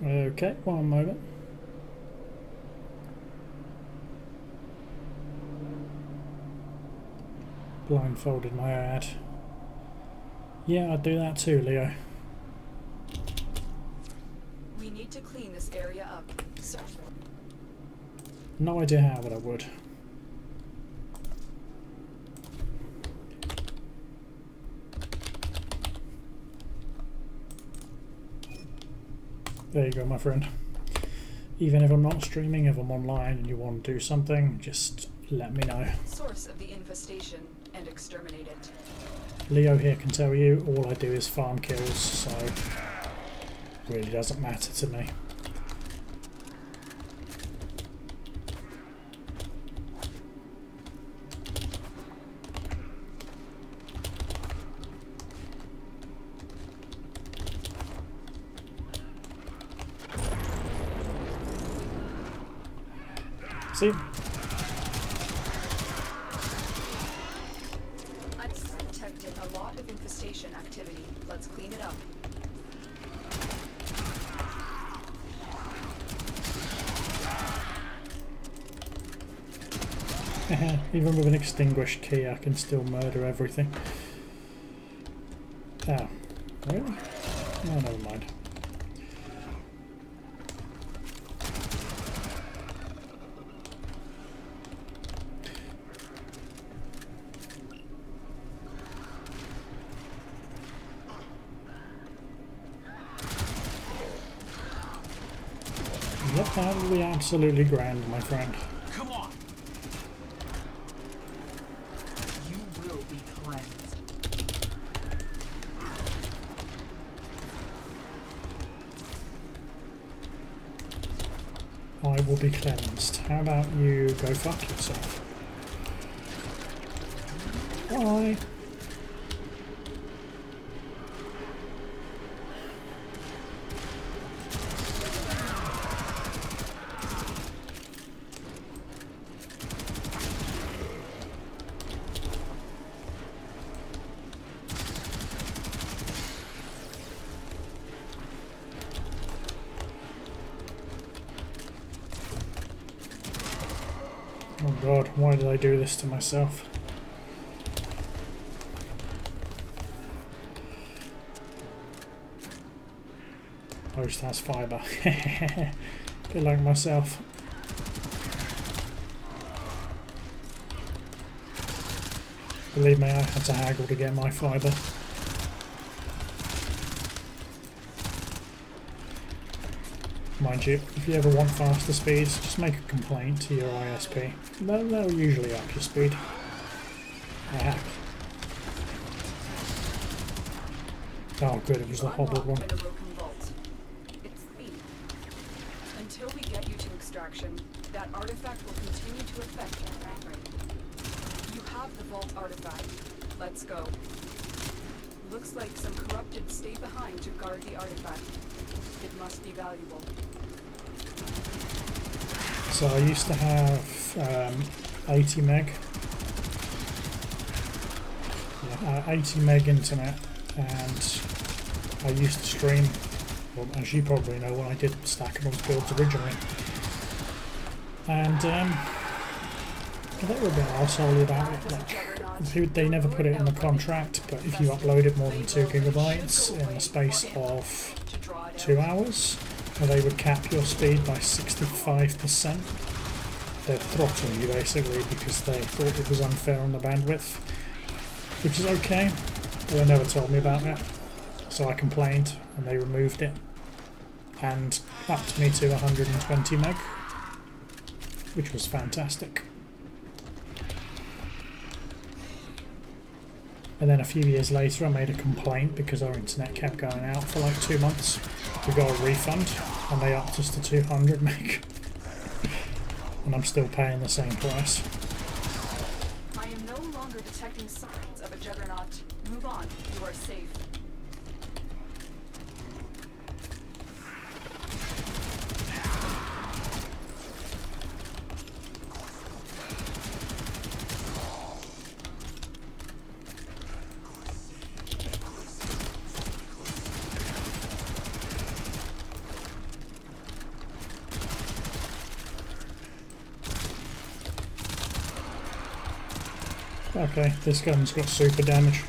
Okay, one moment. Blindfolded my ad. Yeah, I'd do that too, Leo. We need to clean this area up. So No idea how, but I would. There you go, my friend. Even if I'm not streaming, if I'm online and you want to do something, just let me know. source of the infestation and exterminate it. Leo here can tell you all I do is farm kills, so really doesn't matter to me. See? I've detected a lot of infestation activity. Let's clean it up. Even with an extinguished key I can still murder everything. Oh, really? No, never mind. Yep, that will be absolutely grand, my friend. Come on! You will be cleansed. I will be cleansed. How about you go fuck yourself? Bye. Oh god, why did I do this to myself? Host has fibre. Bit like myself. Believe me, I had to haggle to get my fibre. Mind you, if you ever want faster speeds, just make a complaint to your ISP. They'll usually up your speed. Ah. Oh good, it was the hobbled one. It's speed. Until we get you to extraction, that artifact will continue to affect your frame rate. You have the vault artifact. Let's go. Looks like some corrupted stay behind to guard the artifact. It must be valuable. So I used to have 80 meg. Yeah, 80 meg internet, and I used to stream, well, as you probably know, when I did Stakhanov builds originally. And they were a bit arsehole about it. Like, they never put it in the contract, but if you uploaded more than 2 gigabytes in the space of 2 hours, they would cap your speed by 65%. They'd throttle you basically because they thought it was unfair on the bandwidth, which is okay, but they never told me about that. So I complained and they removed it. and upped me to 120 meg, which was fantastic. And then a few years later I made a complaint because our internet kept going out for like 2 months. We got a refund and they upped us to 200 meg. And I'm still paying the same price. I am no longer detecting signs of a juggernaut. Move on. You are safe. Okay, this gun's got super damage.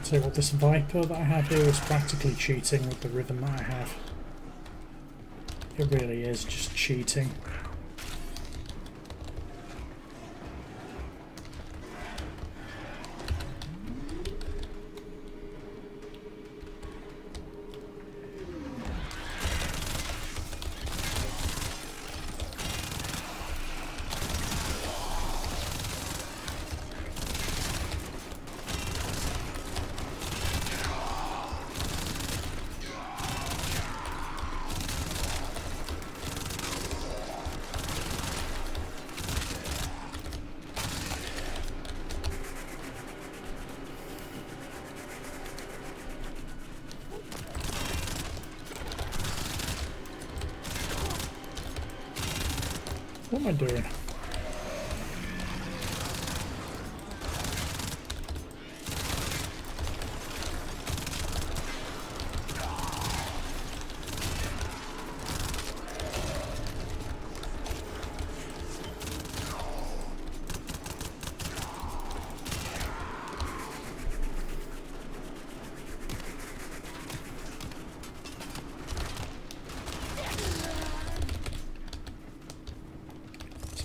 So what, this Viper that I have here is practically cheating with the rhythm that I have. It really is just cheating. What am I doing?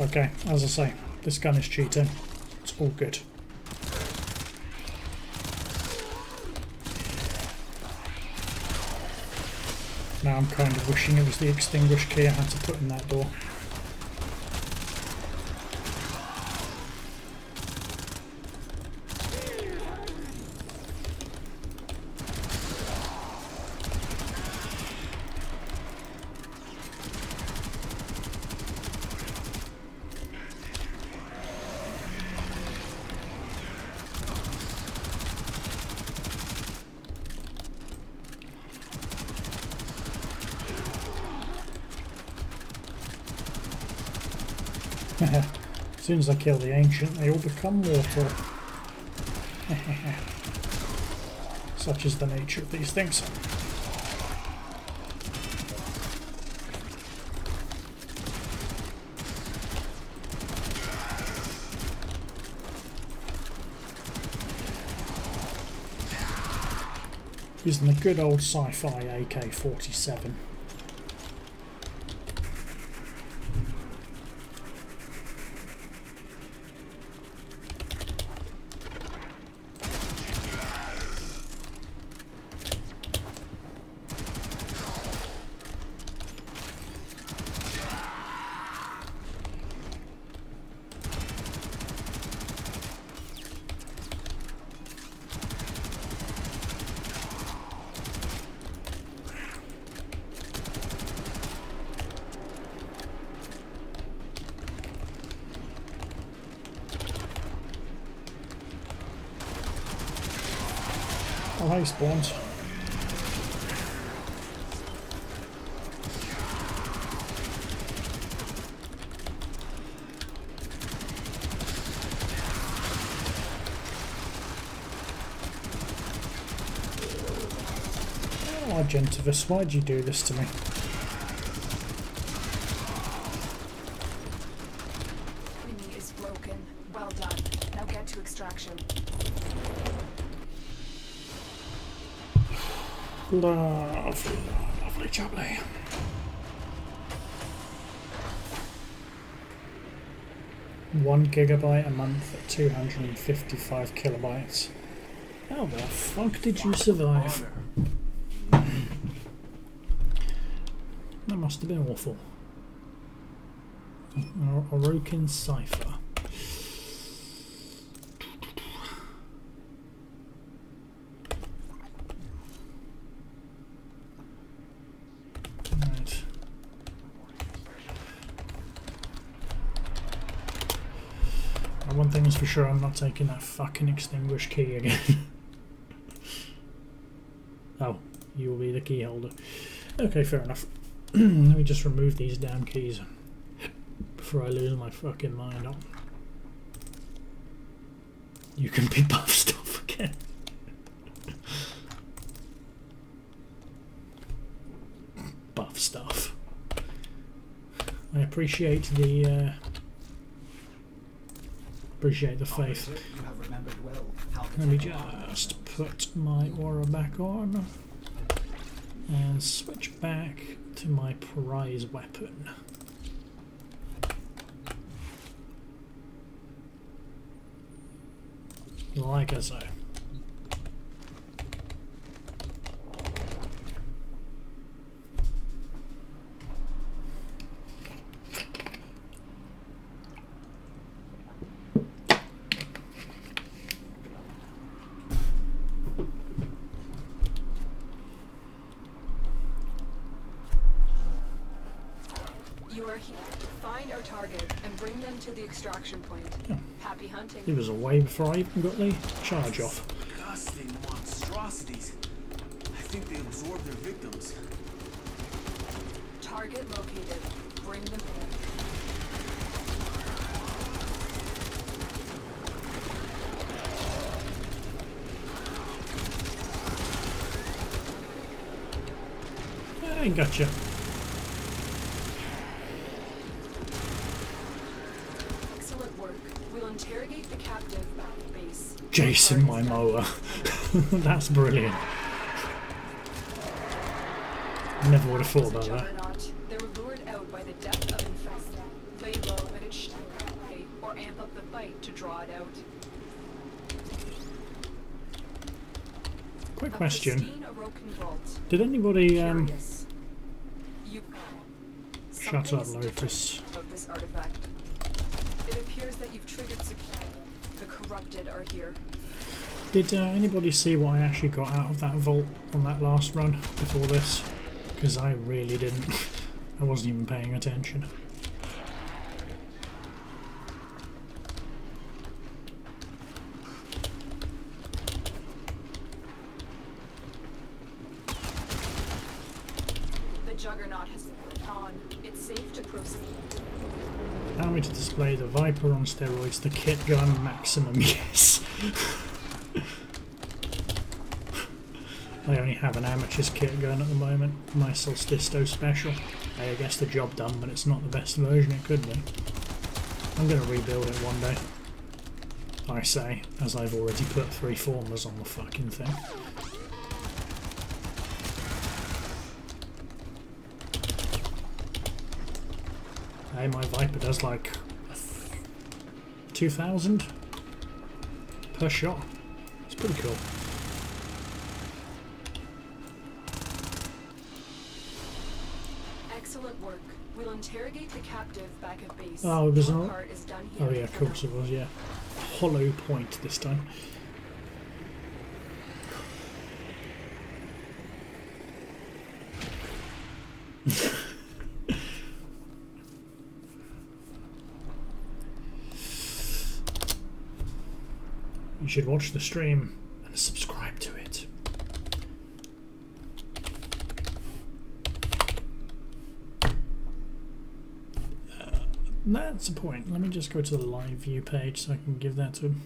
Okay, as I say, this gun is cheating. It's all good. Now I'm kind of wishing it was the extinguish key I had to put in that door. As soon as I kill the ancient, they all become mortal. Such is the nature of these things. Using the good old sci-fi AK-47. Oh, hey, spawns. Oh, Argentivus, why'd you do this to me? Enemy is broken. Lovely, lovely jubbly. £1 GB a month at 255 kilobytes. How the fuck did you survive? That must have been awful. Orokin Cipher. Right. One thing is for sure, I'm not taking that fucking extinguish key again. Oh, you will be the key holder. Okay, fair enough. Let me just remove these damn keys before I lose my fucking mind. Oh. You can be buff stuff again. Buff stuff. I appreciate the faith. You have remembered well how Let me just put my aura back on and switch back to my prize weapon. Like I say. You are here. Find our target and bring them to the extraction point. Yeah. Happy hunting. He was away before I even got the charge off. Disgusting monstrosities. I think they absorb their victims. Target located. Bring them in. I gotcha. Excellent work. We'll interrogate the captive back at base. Jason Momoa. That's brilliant. Never would have thought about that. Juggernaut. They were lured out by the depth of infested. Lay low and it should or amp up the fight to draw it out. Quick A question. pristine Orokin vault. Did anybody Curious. You shut up, something is Lotus? different about this artifact. It appears that you've triggered security. The corrupted are here. Did anybody see what I actually got out of that vault on that last run before this? Because I really didn't. I wasn't even paying attention. The Juggernaut has been on. It's safe to proceed. Allow me to display the Viper on steroids, the kit gun maximum, yes. I only have an amateur's kit gun at the moment, my Solstisto special. I guess the job done, but it's not the best version it could be. I'm going to rebuild it one day. I say, as I've already put 3 formers on the fucking thing. Hey, my Viper does like 2,000 per shot. It's pretty cool. Excellent work. We'll interrogate the captive back at base. Oh, it was Your not. part is done here. Oh yeah, of course it was. Yeah, hollow point this time. You should watch the stream and subscribe to it. That's the point. Let me just go to the live view page so I can give that to him.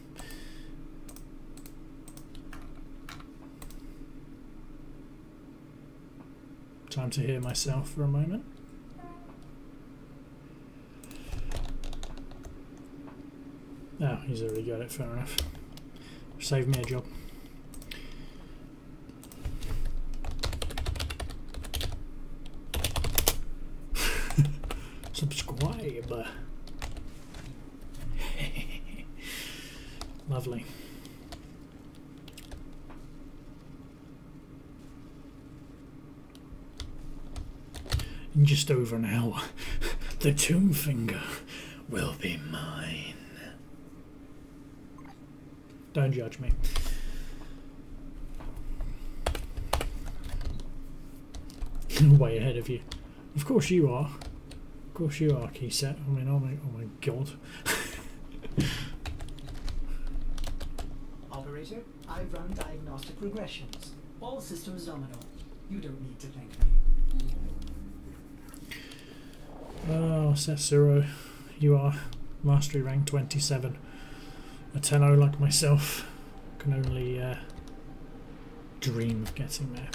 Time to hear myself for a moment. Oh, he's already got it, fair enough. Saved me a job. Lovely. In just over an hour, the tomb finger will be mine. Don't judge me. Way ahead of you. Of course you are. Of course you are, Keyset. I mean, oh my god. Operator, I've run diagnostic regressions. All systems nominal. You don't need to thank me. Oh, Setsuro, you are mastery rank 27. A Tenno like myself can only dream of getting there.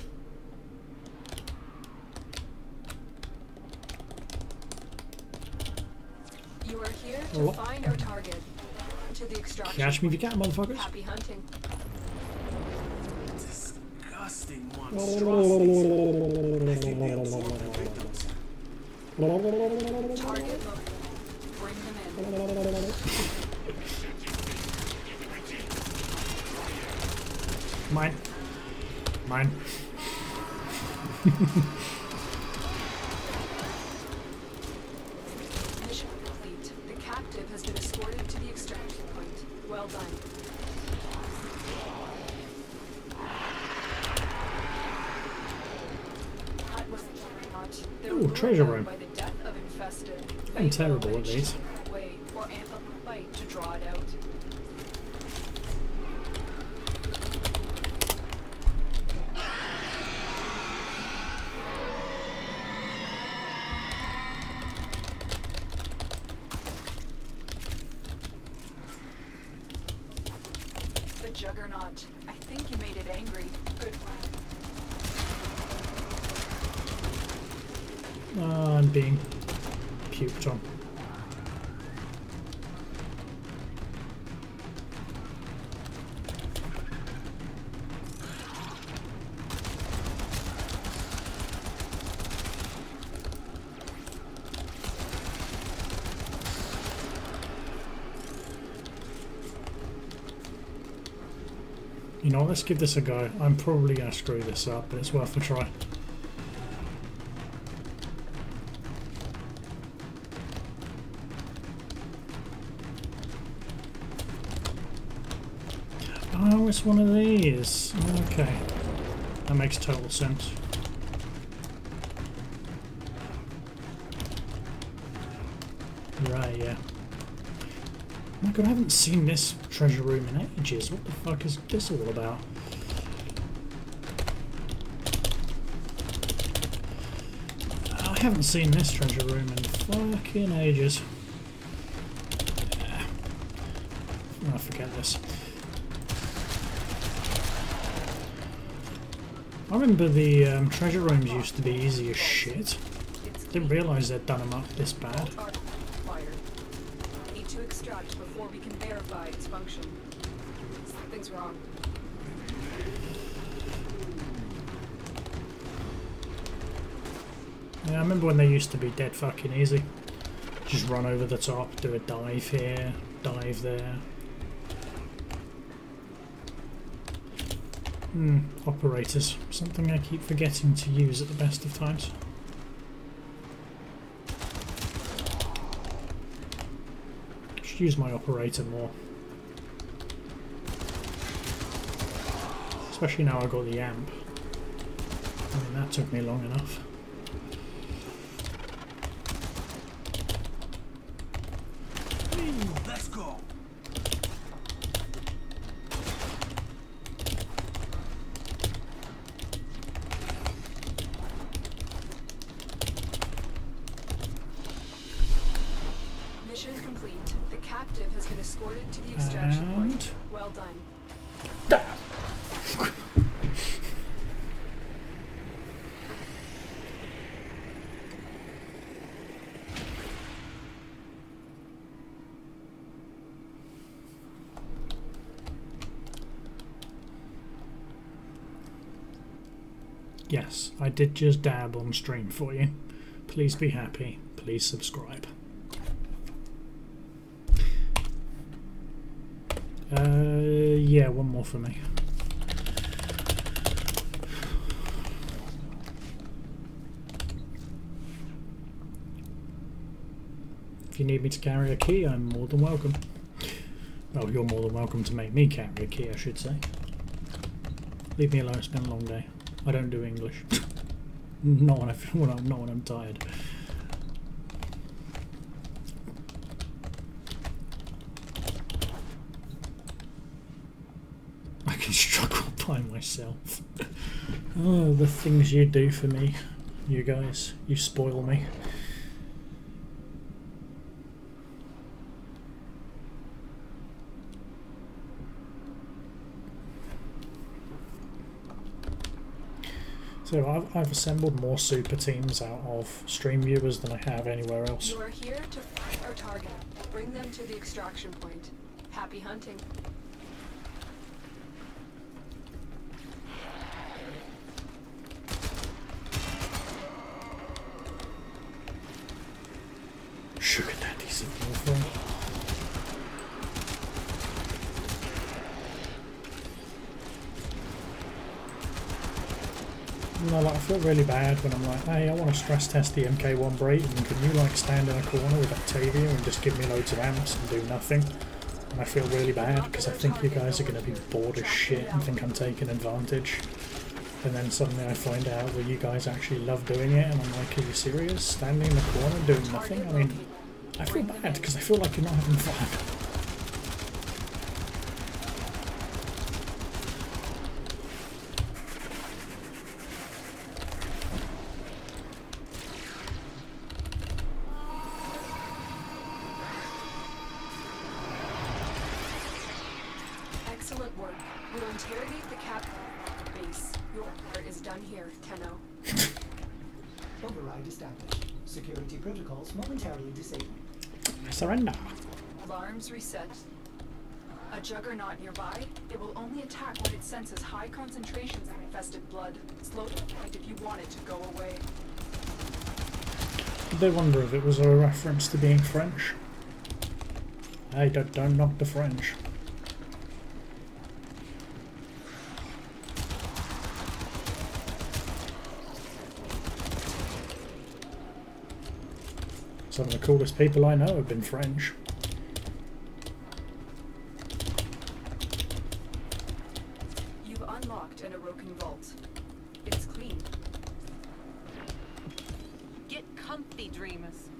You are here to find our target. To the extraction. Catch me if you can, motherfuckers. Happy hunting. Disgusting monstrosities. I think they absorb their victims. Target low. Bring them in. Mine. Mine. Mission complete. The captive has been escorted to the extraction point. Well done. That was not. Ooh, treasure room. By the death of infested. I'm terrible at these. Way or amp up the fight to draw it out. The Juggernaut. I think you made it angry. Good one. I'm being puked on. You know, let's give this a go. I'm probably going to screw this up, but it's worth a try. Oh, it's one of these. Okay. That makes total sense. Right, yeah. Oh my god, I haven't seen this treasure room in ages. What the fuck is this all about? I haven't seen this treasure room in fucking ages. Oh, forget this. I remember the treasure rooms used to be easy as shit. Didn't realise they'd done them up this bad. Need to extract before we can verify its function. Something's wrong. Yeah, I remember when they used to be dead fucking easy. Just run over the top, do a dive here, dive there. Operators. Something I keep forgetting to use at the best of times. Should use my operator more. Especially now I've got the amp. I mean, that took me long enough. Let's go. Mission complete. The captive has been escorted to the extraction point. Well done. Yes, I did just dab on stream for you. Please be happy. Please subscribe. Yeah, one more for me. If you need me to carry a key, I'm more than welcome. Well, you're more than welcome to make me carry a key, I should say. Leave me alone, it's been a long day. I don't do English. Not when I'm tired. I can struggle by myself. Oh, the things you do for me, you guys. You spoil me. So I've assembled more super teams out of stream viewers than I have anywhere else. You are here to find our target. Bring them to the extraction point. Happy hunting. Sugar daddies of WarFrame. No, like, I feel really bad when I'm like, hey, I want to stress test the MK1 Braton, can you like stand in a corner with Octavia and just give me loads of amps and do nothing? And I feel really bad because I think you guys are going to be bored as shit and think I'm taking advantage. And then suddenly I find out that you guys actually love doing it and I'm like, are you serious? Standing in the corner doing nothing? I mean, I feel bad because I feel like you're not having fun. Excellent work. We'll interrogate the captain base. Your part is done here, Tenno. Override established. Security protocols momentarily disabled. Surrender. Alarms reset. A juggernaut nearby. It will only attack when it senses high concentrations of infested blood. Slow it if you want it to go away. Did they wonder if it was a reference to being French? Hey, don't knock the French. Some of the coolest people I know have been French. You've unlocked an Orokin vault. It's clean. Get comfy, dreamers.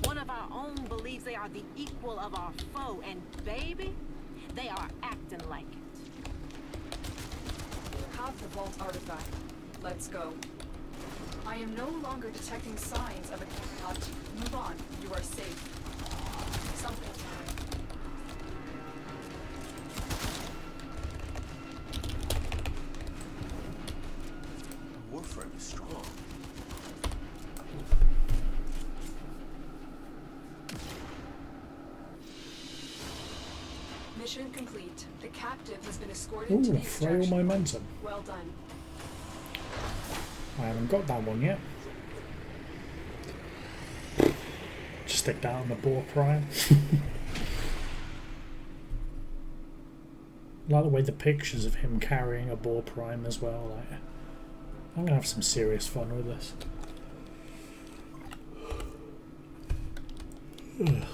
One of our own believes they are the equal of our foe, and baby, they are acting like it. Have the vault artifact. Let's go. I am no longer detecting signs of a cut. Move on. You are safe. Something. WarFrame is strong. Mission complete. The captive has been escorted to Ooh, the frail extraction point. momentum. Well done. I haven't got that one yet. Just stick that on the bore prime. I like the way the pictures of him carrying a bore prime as well. Like, I'm gonna have some serious fun with this. Ugh.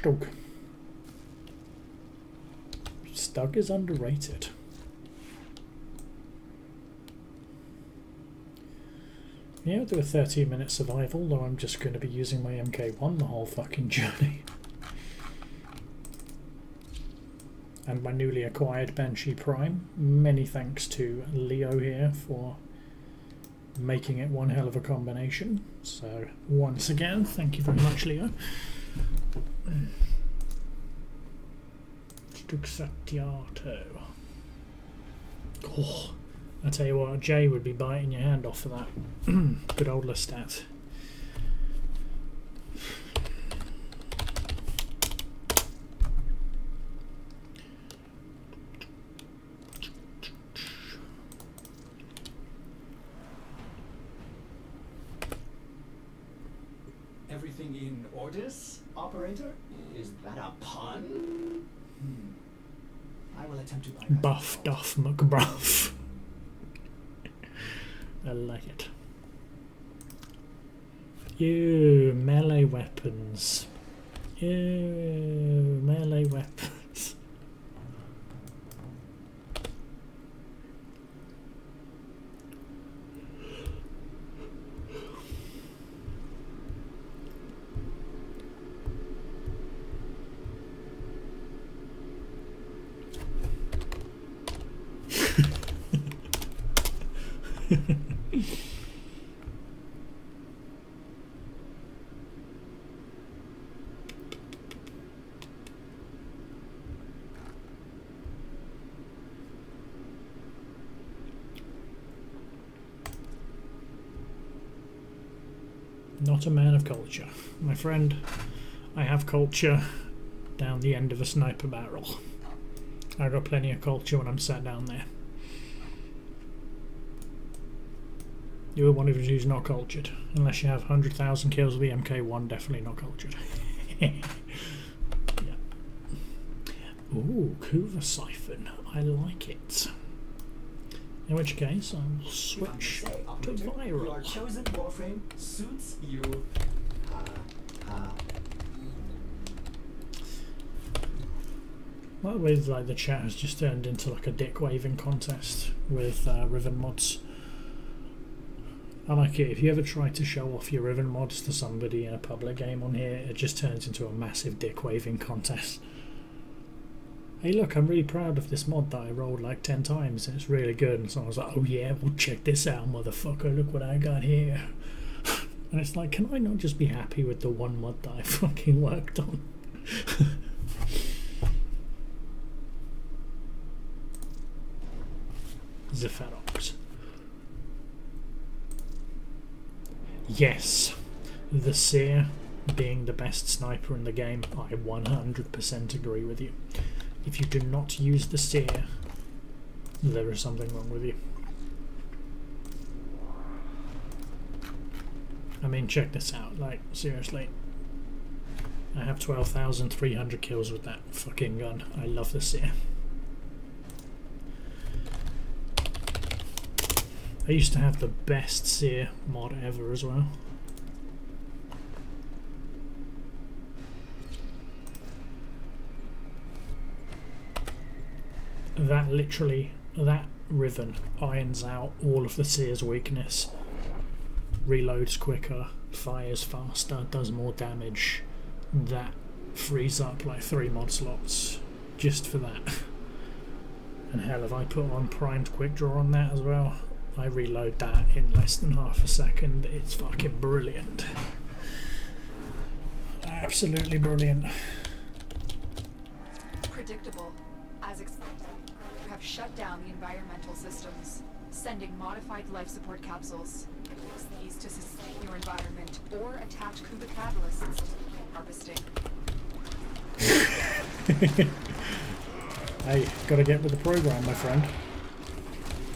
Stug. Stug is underrated. Yeah, I'll do a 13-minute survival, though I'm just going to be using my MK1 the whole fucking journey. And my newly acquired Banshee Prime. Many thanks to Leo here for making it one hell of a combination. So, once again, thank you very much, Leo. Stuxatiato. Oh, I tell you what, Jay would be biting your hand off for that. Good old Lestat. everything in orders, operator? Is that a pun? I will attempt to bypass Buff Duff McBruff. I like it. You melee weapons. You melee weapons. Not a man of culture. My friend, I have culture down the end of a sniper barrel. I got plenty of culture when I'm sat down there. You're one of you who's not cultured. Unless you have 100,000 kills with the MK1, definitely not cultured. Yeah. Ooh, Kuva Siphon. I like it. In which case, I'll switch to viral. Your chosen WarFrame suits you. Well, with like the chat has just turned into like a dick waving contest with Riven mods. I like it. If you ever try to show off your Riven mods to somebody in a public game on here, it just turns into a massive dick waving contest. Hey look, I'm really proud of this mod that I rolled like 10 times and it's really good. And someone was like, oh yeah, well check this out motherfucker, look what I got here. And it's like, can I not just be happy with the one mod that I fucking worked on? Zephyrox. Yes, the Seer being the best sniper in the game, I 100% agree with you. If you do not use the Seer, there is something wrong with you. I mean, check this out, like, seriously. I have 12,300 kills with that fucking gun. I love the Seer. I used to have the best Seer mod ever as well. That literally, that Riven irons out all of the Seer's weakness. Reloads quicker, fires faster, does more damage. That frees up like 3 mod slots just for that. And hell, if I put on primed quick draw on that as well, I reload that in less than half a second. It's fucking brilliant. Absolutely brilliant. Predictable. As expected, you have shut down the environmental systems, sending modified life support capsules. Use these to sustain your environment or attach Kuba catalysts harvesting. Hey, gotta get with the program, my friend.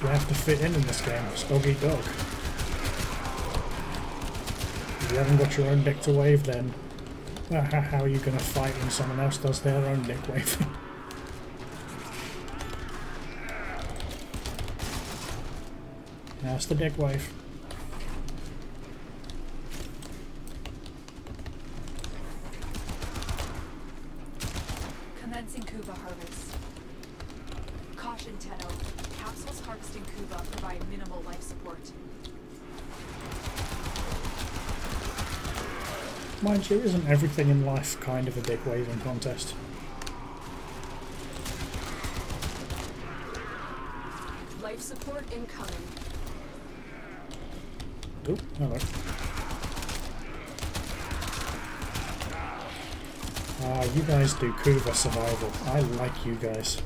You have to fit in this game. It's dog eat dog. If you haven't got your own dick to wave, then how are you gonna fight when someone else does their own dick waving? That's the dick wave. Commencing Kuba harvest. Caution, Tenno. Capsules harvesting Kuba provide minimal life support. Mind you, isn't everything in life kind of a dick waving contest? Life support incoming. Oh, hello. You guys do Kuva survival. I like you guys.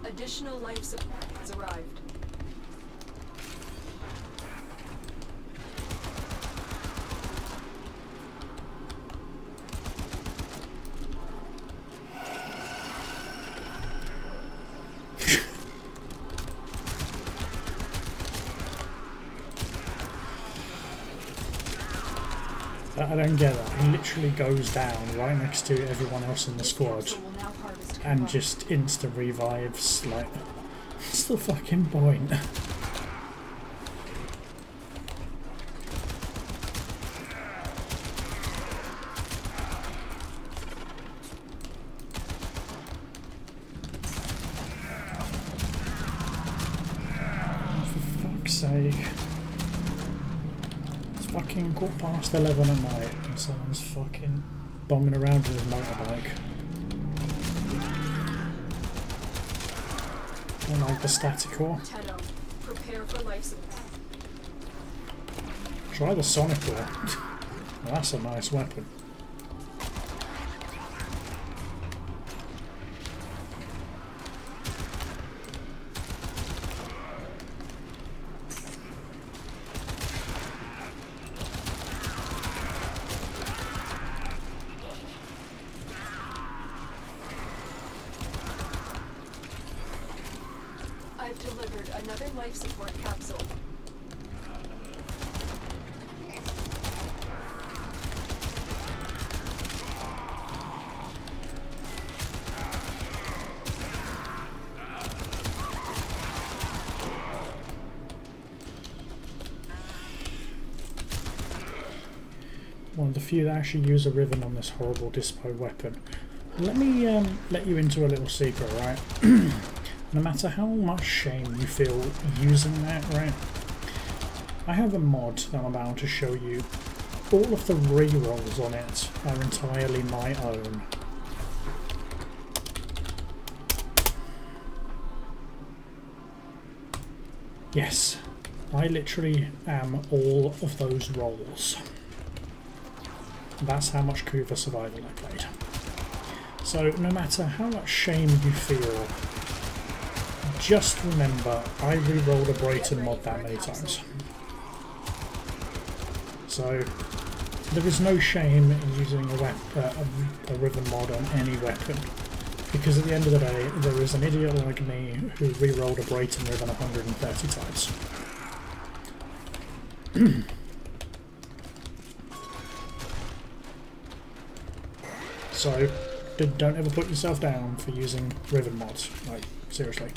Additional life support has arrived. I don't get that. He literally goes down right next to everyone else in the squad Capsule will now harvest and Kuba. just insta revives. Like, what's the fucking point? For fuck's sake. It's fucking 11:15 at night and someone's fucking bombing around with his motorbike. I like the static core. Teto, prepare for life support. Try the sonic core. Well, that's a nice weapon. I've delivered another life support capsule. One of the few that actually use a ribbon on this horrible dispo weapon. Let me let you into a little secret, right? No matter how much shame you feel using that, right? I have a mod that I'm about to show you. All of the re-rolls on it are entirely my own. Yes, I literally am all of those rolls. That's how much Kuva Survival I played. So no matter how much shame you feel, just remember I re-rolled a Braton mod that many times. So there is no shame in using a Riven mod on any weapon, because at the end of the day there is an idiot like me who re-rolled a Braton Riven 130 times. So don't ever put yourself down for using Riven mods, like seriously.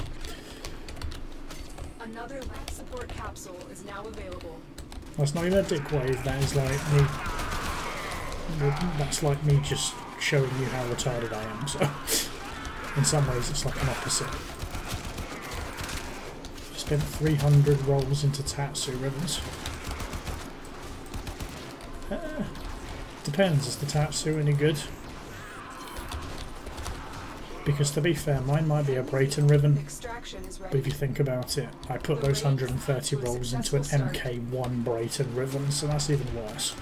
Another life support capsule is now available. That's not even a dick wave, that is like me. That's like me just showing you how retarded I am, so in some ways it's like an opposite. Spent 300 rolls into Tatsu ribbons. Depends, is the Tatsu any good? Because to be fair, mine might be a Braton ribbon, Extraction is but ready. if you think about it, I put those 130 rolls into an MK1 Braton ribbon, so that's even worse.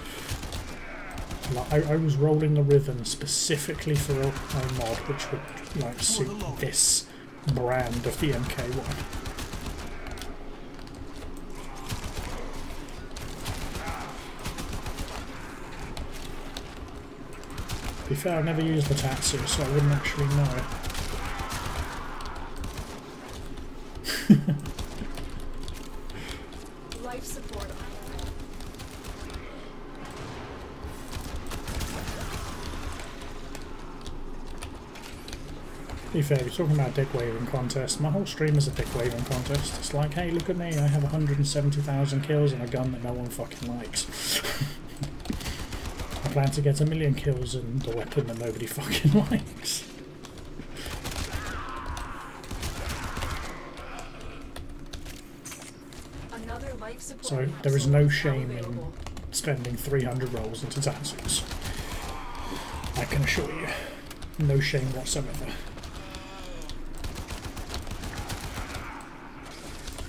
Like, I was rolling the ribbon specifically for a mod which would like suit this brand of the MK1. To be fair, I've never used the Tatsu, so I wouldn't actually know it. Life support. To be fair, you're talking about dick waving contest. My whole stream is a dick waving contest. It's like, hey, look at me, I have 170,000 kills and a gun that no one fucking likes. I plan to get 1 million kills and the weapon that nobody fucking likes. Another life support So there is no capsule shame now in available. spending 300 rolls into Tatsus. I can assure you. No shame whatsoever.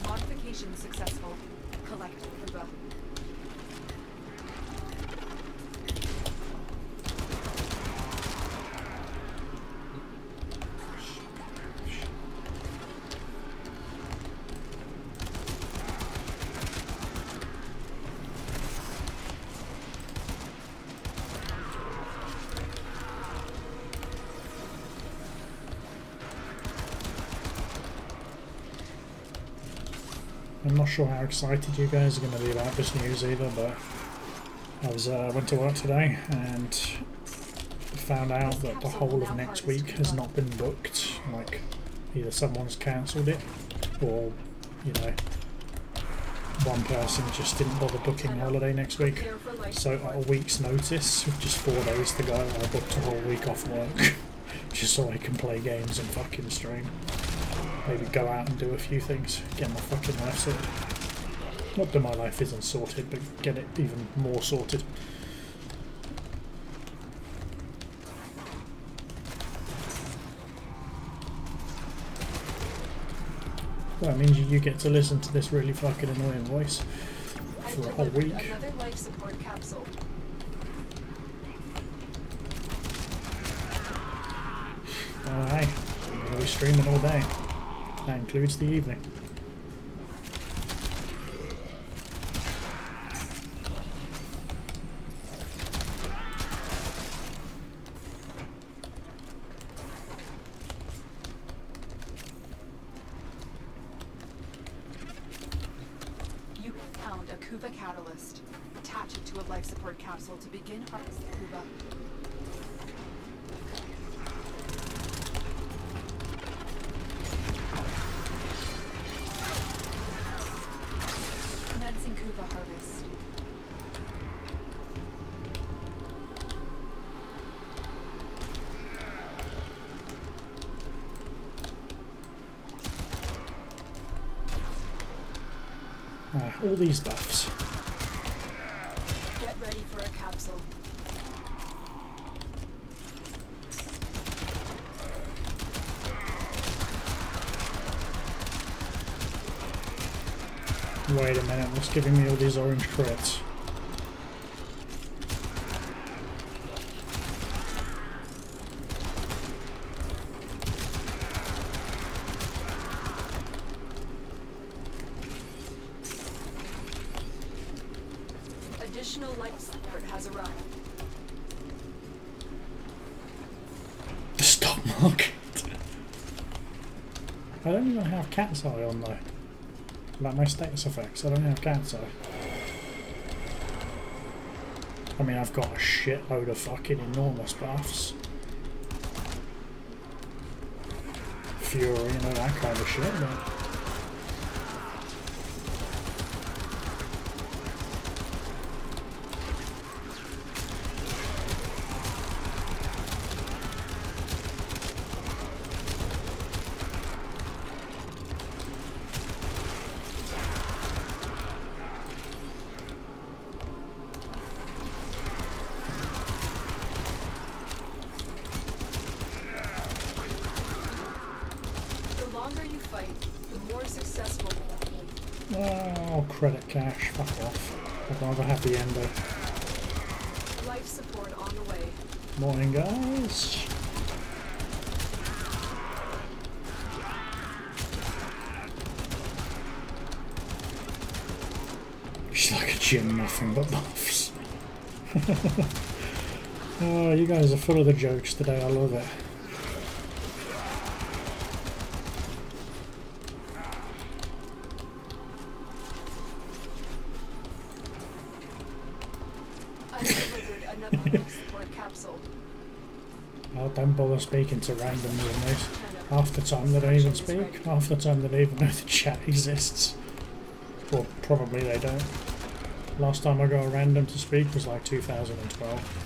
Modification successful. Collect Kuba. I'm not sure how excited you guys are going to be about this news either, but went to work today and found out that the whole of next week has not been booked. Like, either someone's cancelled it, or, you know, one person just didn't bother booking a holiday next week. So at a week's notice, with just 4 days to go, I booked a whole week off work, just so I can play games and fucking stream. Maybe go out and do a few things, get my fucking life sorted. Not that my life isn't sorted, but get it even more sorted. Well, it means you get to listen to this really fucking annoying voice for a whole week. Another life support capsule. Oh, hey, I'm going to be streaming all day. That includes the evening. You found a Kuba catalyst. Attach it to a life support capsule to begin harvesting Kuba. Commencing Kuba harvest. All these buffs. Get ready for a capsule. Wait a minute, what's giving me all these orange crits? Additional life support has arrived. The stock market. I don't even have cat's eye on though. Like my status effects, I don't have cat's eye. I mean, I've got a shitload of fucking enormous buffs. Fury, you know, that kind of shit, but... The longer you fight, the more successful. Oh, credit cash, fuck off. I'd rather have the endo. Life support on the way. Morning, guys. She's like a gym, nothing but buffs. Oh, you guys are full of the jokes today, I love it. I delivered another life support capsule. Oh, don't bother speaking to randoms in this. Half the time they don't even speak, half the time they don't even know the chat exists. Well, probably they don't. Last time I got a random to speak was like 2012.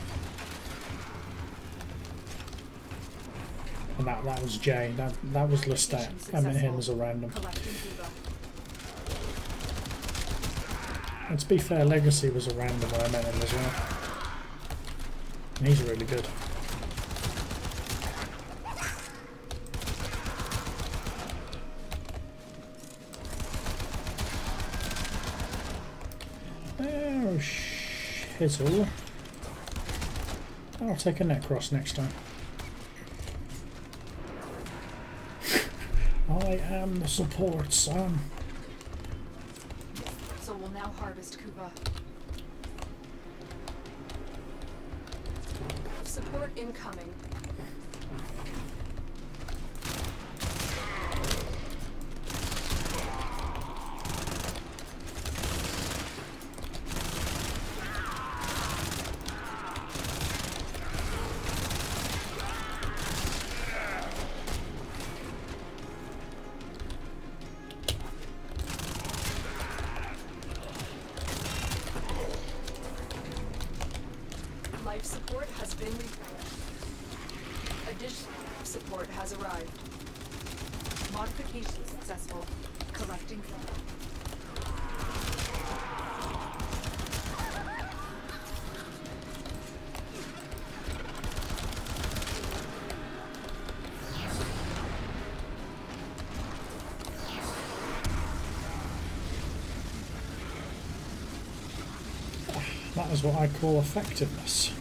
And that was Jay, that was Lestat. I met him as a random. Collecting Kuba. And to be fair, Legacy was a random when I met him as well. And he's really good. Oh, shizzle. I'll take a Necros next time. I am the support, son. So we'll now harvest Kuba. Support incoming. Life support has been additional support has arrived. Modification successful. Collecting. That is what I call effectiveness.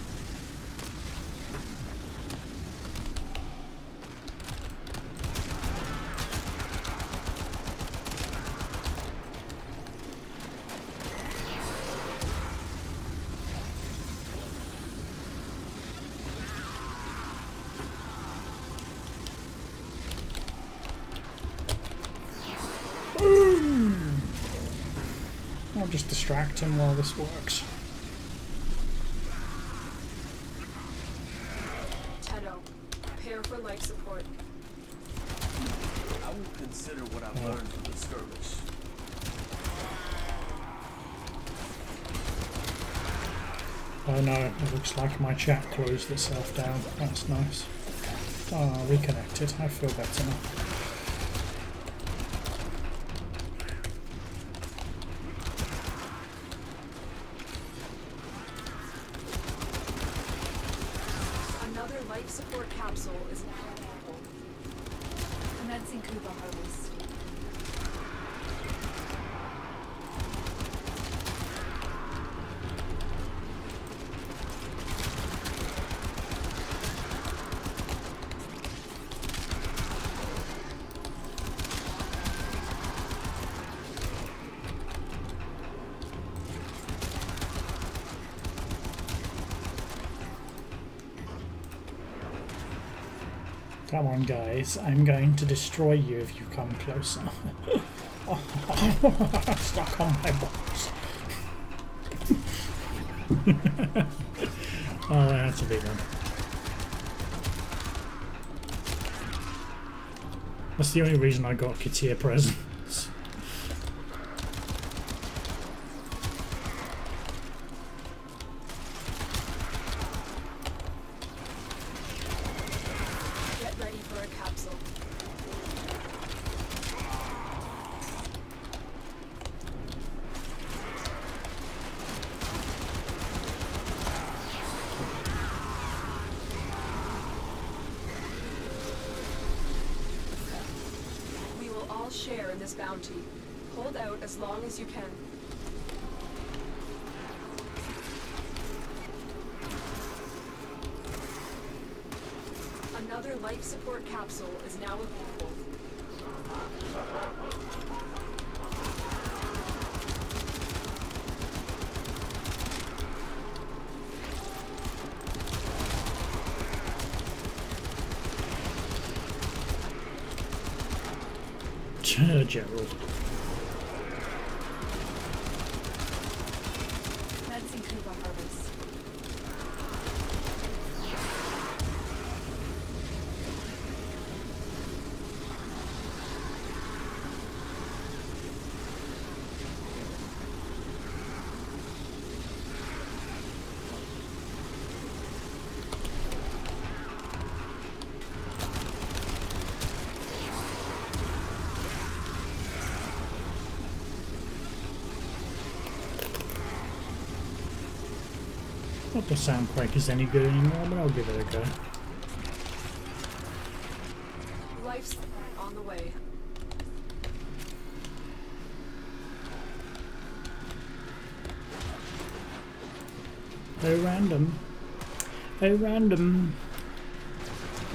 I'll just distract him while this works. Prepare for life support. I will consider what I've learned from the skirmish. Oh no, it looks like my chat closed itself down. That's nice. Ah, reconnected. I feel better now. Another life support capsule is now available. Commencing Kuba harvest. Come on guys, I'm going to destroy you if you come closer. Stuck on my box. Oh, that's a big one. That's the only reason I got Katia presents. Share in this bounty. Hold out as long as you can. Another life support capsule is now available. Gerald. Commencing Kuba harvest. Not the soundquake is any good anymore, but I'll give it a go. Life support on the way. Oh random. Oh random.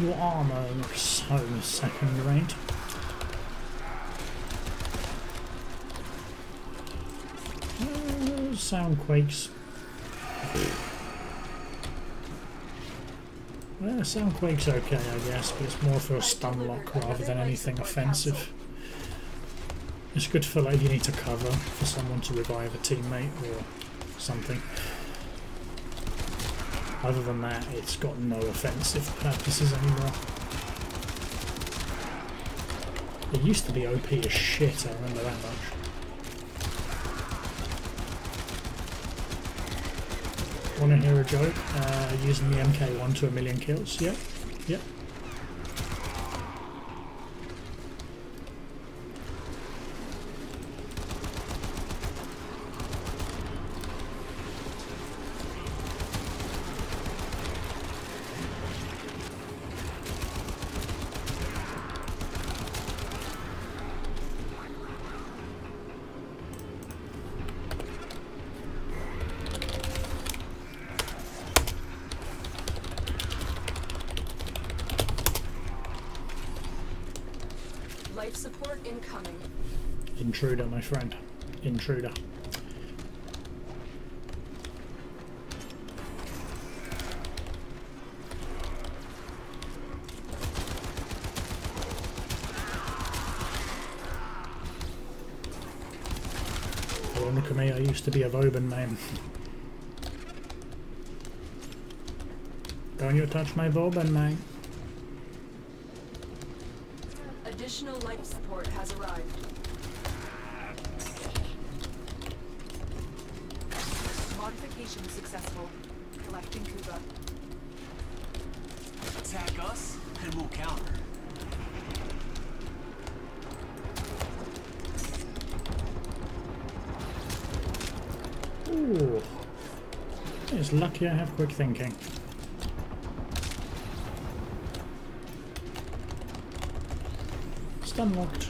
Your armour is so second rate. Soundquakes. Well, Soundquake's okay, I guess, but it's more for a stun lock rather than anything offensive. It's good for like you need to cover for someone to revive a teammate or something. Other than that, it's got no offensive purposes anymore. It used to be OP as shit, I remember that much. Want to hear a joke? Using the MK1 to 1,000,000 kills. Yep. Yep. Life support incoming. Intruder, my friend. Intruder. Oh, look at me, I used to be a Vauban man. Don't you touch my Vauban, man. Additional life support has arrived. Modification successful. Collecting Kuba. Attack us, and we'll counter. Ooh. It's lucky I have quick thinking. It's unlocked.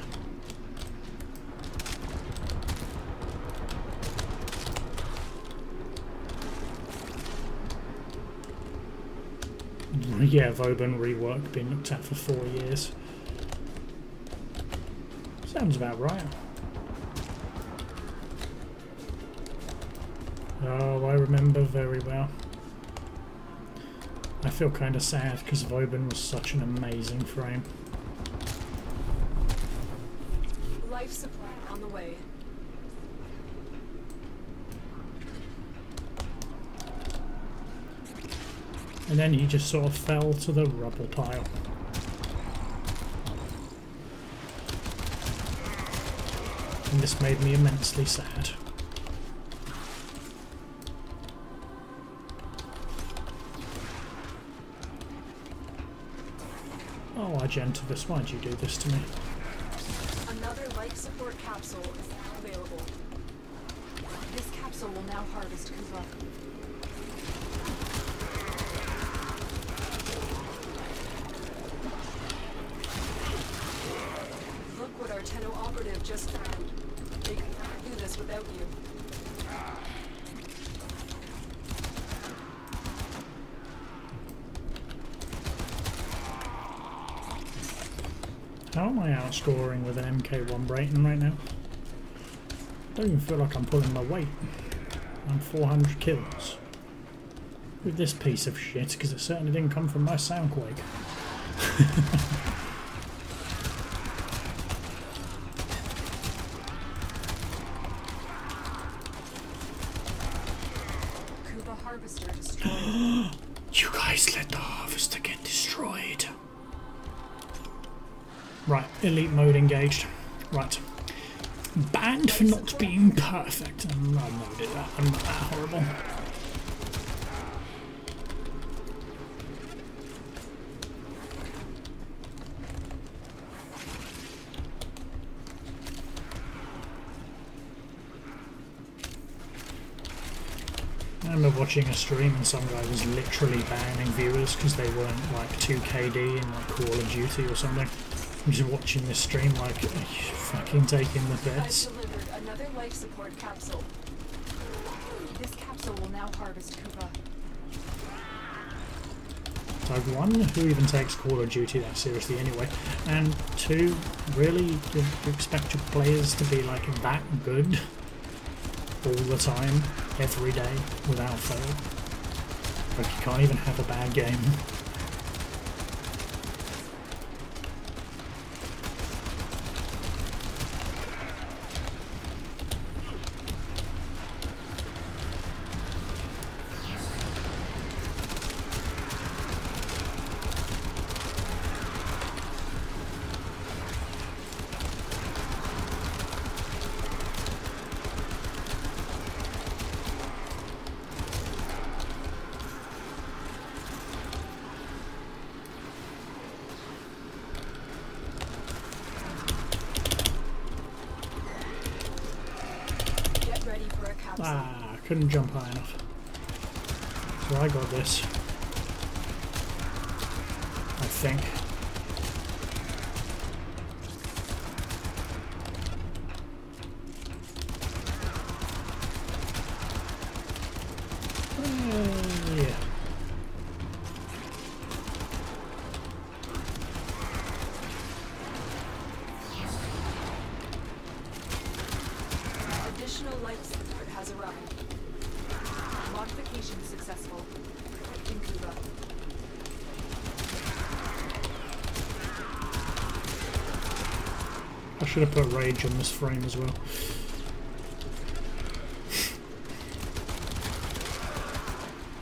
Yeah, Vauban rework been looked at for 4 years. Sounds about right. Oh, I remember very well. I feel kind of sad because Vauban was such an amazing frame. Life supply on the way. And then he just sort of fell to the rubble pile. And this made me immensely sad. Oh, Argentivus, why'd you do this to me? Another life support capsule is now available. This capsule will now harvest Kuba. Look what our Tenno operative just found. They can't do this without you. How am I outscoring with an MK1 Braton right now? I don't even feel like I'm pulling my weight. I'm 400 kills. With this piece of shit, because it certainly didn't come from my Soundquake. Kuba harvester destroyed. You guys let the harvester get destroyed. Right, elite mode engaged. Right. Banned for not being perfect. I'm not that. I'm not that horrible. I remember watching a stream and some guy was literally banning viewers because they weren't like 2KD in like Call of Duty or something. I'm just watching this stream like, are you fucking taking the piss? I've delivered another life support capsule. This capsule will now harvest Kuba. So one, who even takes Call of Duty that seriously anyway? And two, really, you expect your players to be like that good all the time, every day, without fail? Like you can't even have a bad game. Couldn't jump high enough. So I got this. I think. Yeah. Additional life support has arrived. Modification successful. Incuba. I should have put rage on this frame as well.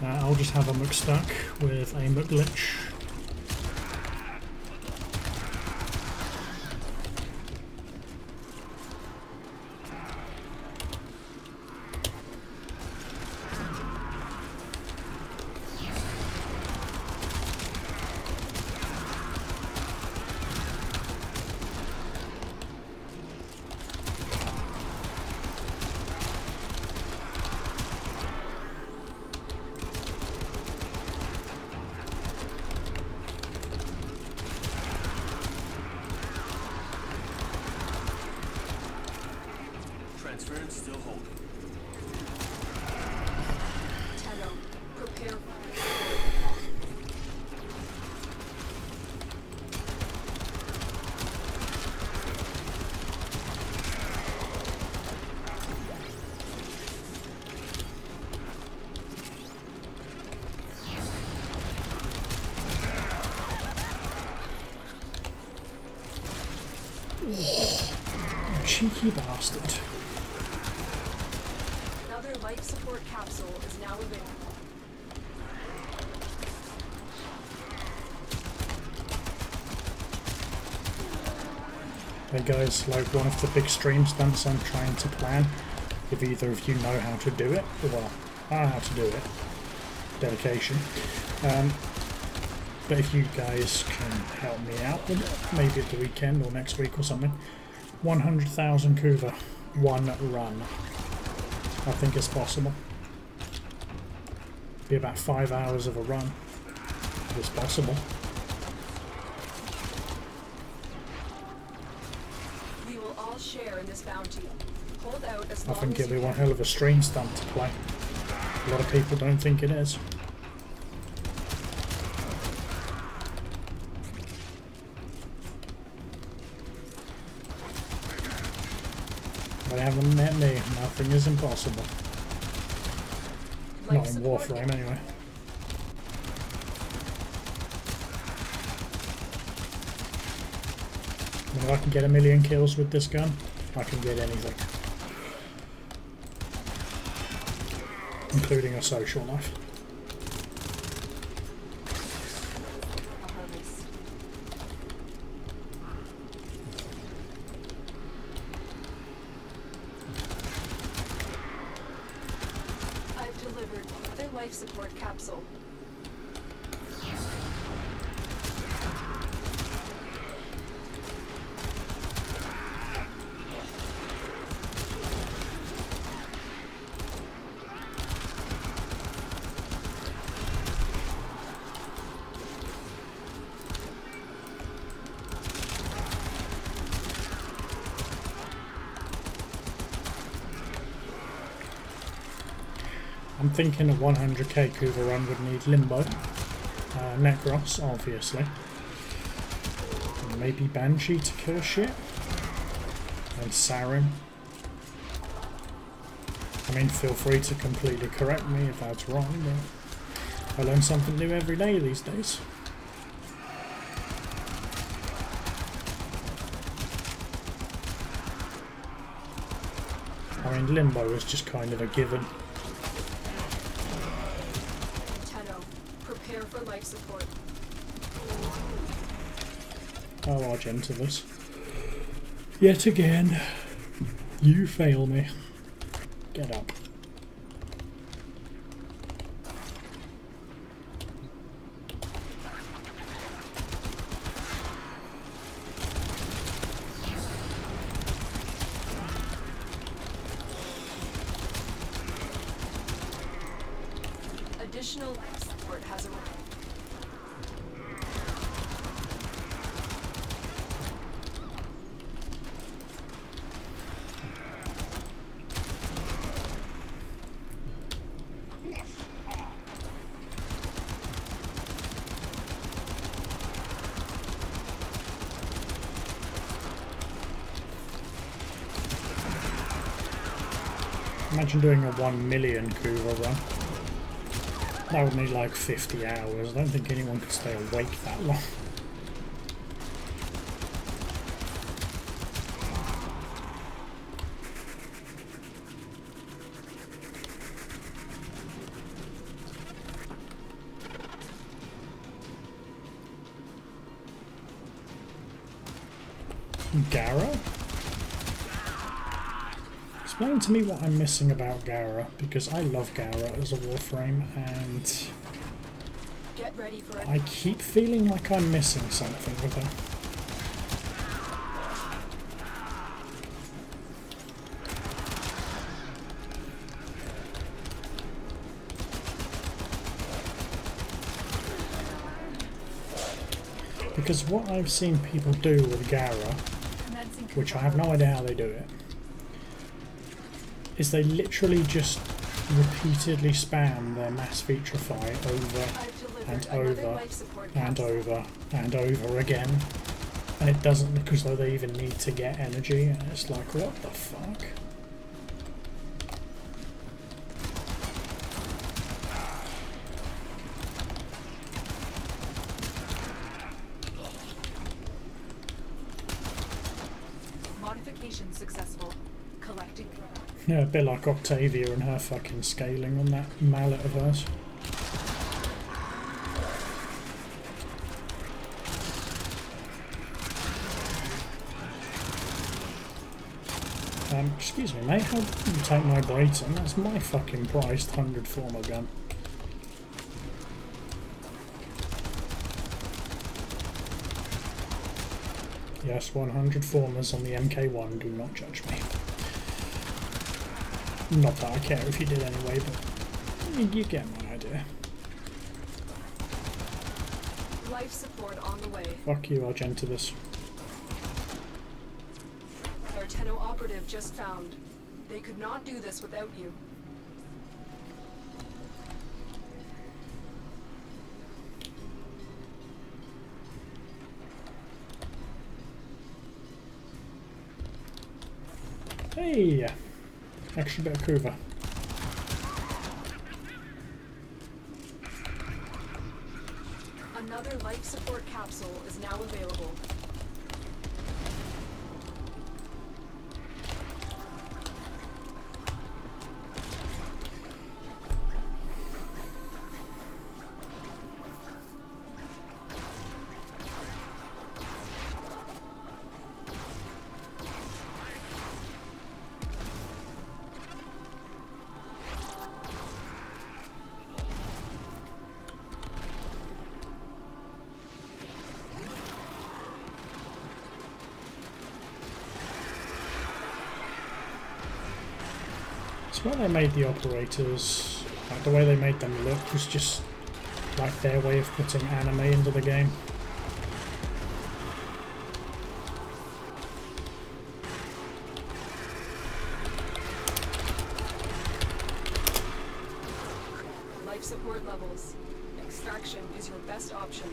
I'll just have a McStuck with a McGlitch. Transference still holding. Tenno, prepare. Cheeky bastard. Another life support capsule is now available. Hey guys, like one of the big stream stunts I'm trying to plan, if either of you know how to do it, well, I know how to do it, dedication, but if you guys can help me out with it, maybe at the weekend or next week or something, 100,000 Kuva, one run. I think it's possible. Be about 5 hours of a run. It's possible. We will all share in this bounty. Hold out as I long think as it'll be you one can. hell of a stream stunt to play. A lot of people don't think it is. They haven't met me. Nothing is impossible. Life Not in support WarFrame anyway. I mean, if I can get 1,000,000 kills with this gun, I can get anything. Including a social life. a harvest. I've delivered another life support capsule. I'm thinking a 100k Kuva run would need Limbo, Necros, obviously, and maybe Banshee to kill shit, and Sarin. I mean, feel free to completely correct me if that's wrong, but I learn something new every day these days. I mean, Limbo is just kind of a given. Tenno, prepare for life support. Oh, Argentivus. Yet again, you fail me. Get up. Additional life support has arrived. Imagine doing a 1 million Kuva run. That would need like 50 hours. I don't think anyone could stay awake that long. Gara? Explain to me what I'm missing about Gara, because I love Gara as a Warframe and Get ready for it. I keep feeling like I'm missing something with her. Because what I've seen people do with Gara, which I have no idea how they do it, is they literally just repeatedly spam their mass vitrify over and over and over and over again, and it doesn't look as though they even need to get energy, and it's like, what the fuck? Modification successful. Collecting. Yeah, a bit like Octavia and her fucking scaling on that mallet of hers. Excuse me, mate, how did you take my Braton? That's my fucking priced 100 former gun. Yes, 100 formers on the MK1, do not judge me. Not that I care if you did anyway, but you get my idea. Life support on the way. Fuck you, Argentivus. Arteno operative just found. They could not do this without you. Hey! Extra bit of Kuva. Another life support capsule is now available. So when they made the operators, like the way they made them look was just like their way of putting anime into the game. Life support levels. Extraction is your best option.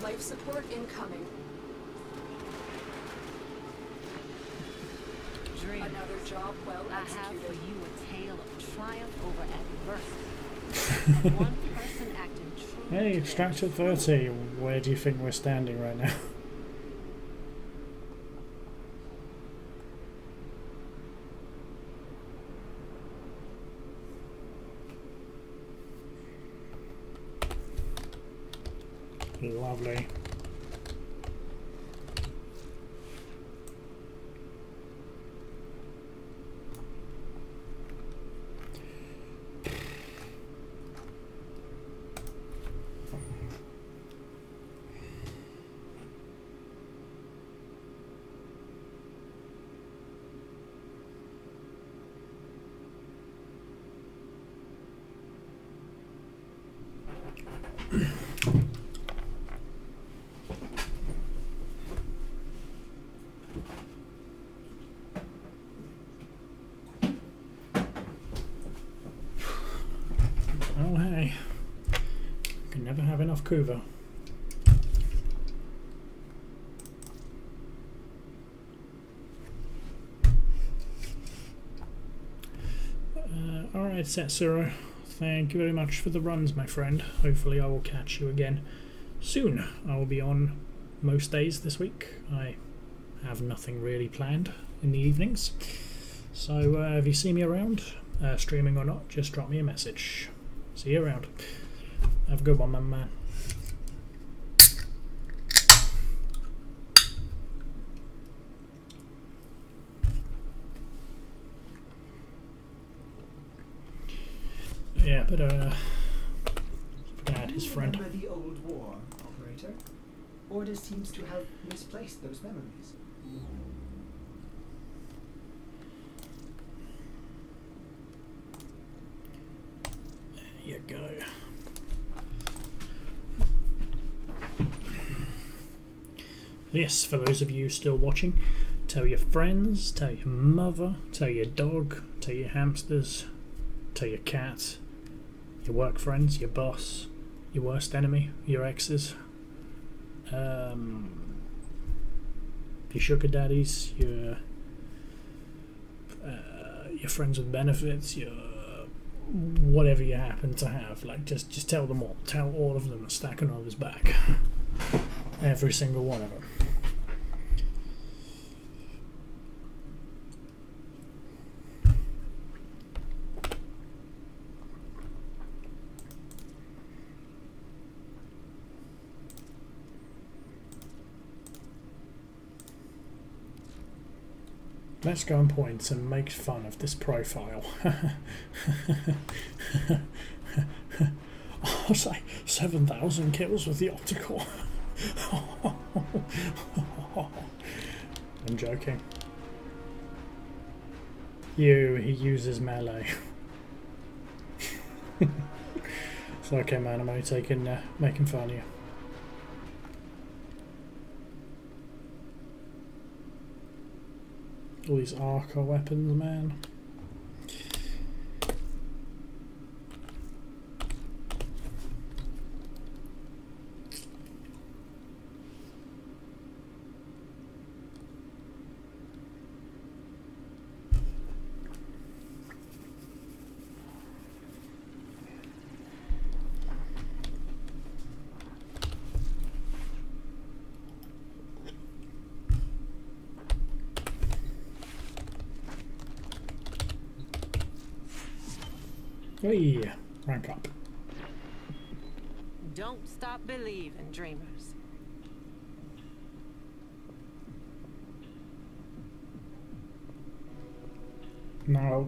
Life support incoming. Another job well I executed. have for you a tale of triumph over adversity. One person acting true. Hey, extractor 30, where do you think we're standing right now? Lovely. Oh hey, can never have enough Kuva. Alright, Setsuro, thank you very much for the runs, my friend. Hopefully I will catch you again soon. I will be on most days this week. I have nothing really planned in the evenings. So if you see me around, streaming or not, just drop me a message. See you around. Have a good one, my man. Yeah, but his friend. Remember the old war, operator? Orders seems to have misplaced those memories. There you go. Yes, for those of you still watching, tell your friends, tell your mother, tell your dog, tell your hamsters, tell your cat, your work friends, your boss, your worst enemy, your exes, your sugar daddies, your friends with benefits, your whatever you happen to have. Like just tell them all. Tell all of them that Stakhanov is back. Every single one of them. Let's go on points and make fun of this profile. I'll say 7,000 kills with the optical. I'm joking. He uses melee. It's okay, man. I'm only making fun of you. All these Arca weapons, man. Hey, rank up. Don't stop believing, dreamers. Now,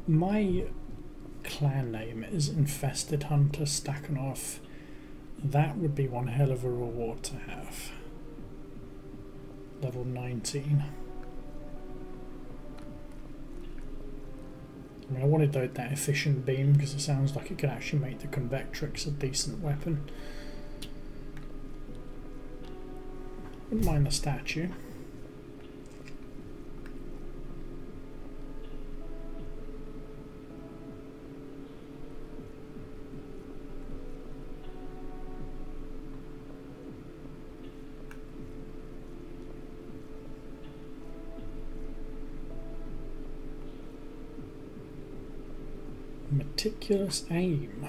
my clan name is Infested Hunter Stakhanov. That would be one hell of a reward to have. Level 19. I mean, I wanted that efficient beam because it sounds like it could actually make the Convectrix a decent weapon. Wouldn't mind the statue. Meticulous aim.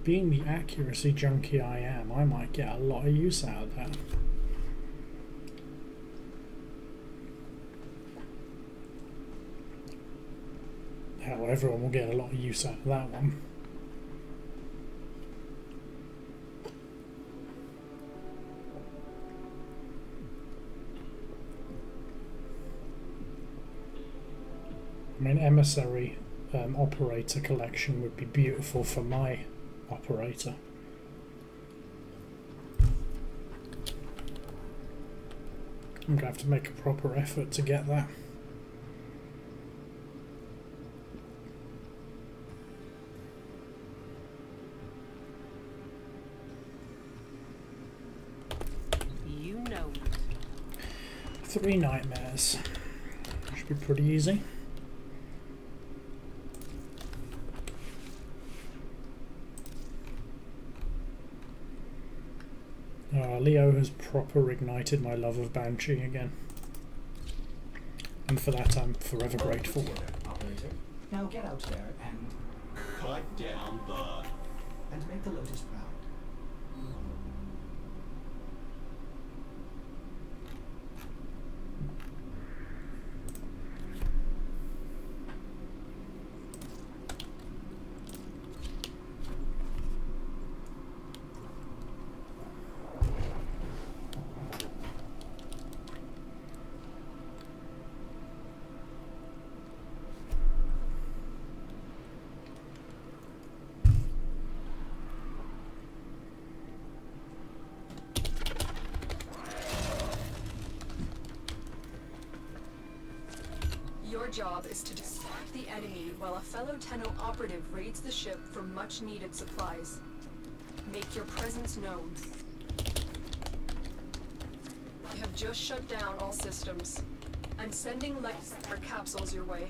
Being the accuracy junkie I am, I might get a lot of use out of that. Hell, everyone will get a lot of use out of that one. I mean, emissary operator collection would be beautiful for my operator. I'm going to have to make a proper effort to get that. 3 nightmares. Should be pretty easy. Leo has proper ignited my love of Banshee again. And for that I'm forever grateful. Operator. Now get out there and cut down the... and make the Lotus proud. Your job is to distract the enemy while a fellow Tenno operative raids the ship for much-needed supplies. Make your presence known. You have just shut down all systems. I'm sending life support capsules your way.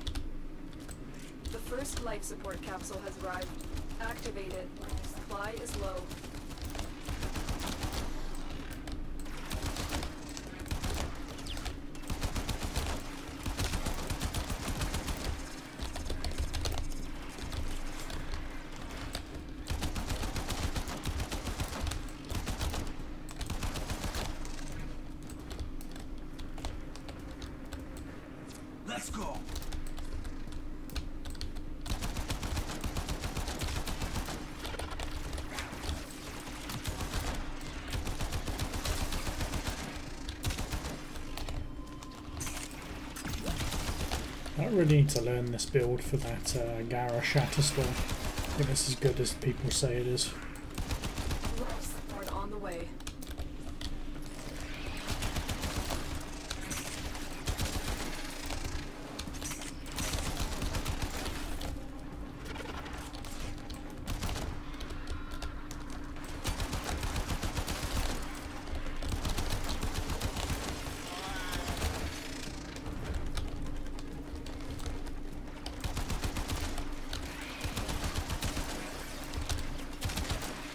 The first life support capsule has arrived. Activate it. Supply is low. Let's go. I really need to learn this build for that Gara Shatterstorm. I think it's as good as people say it is. Life support on the way.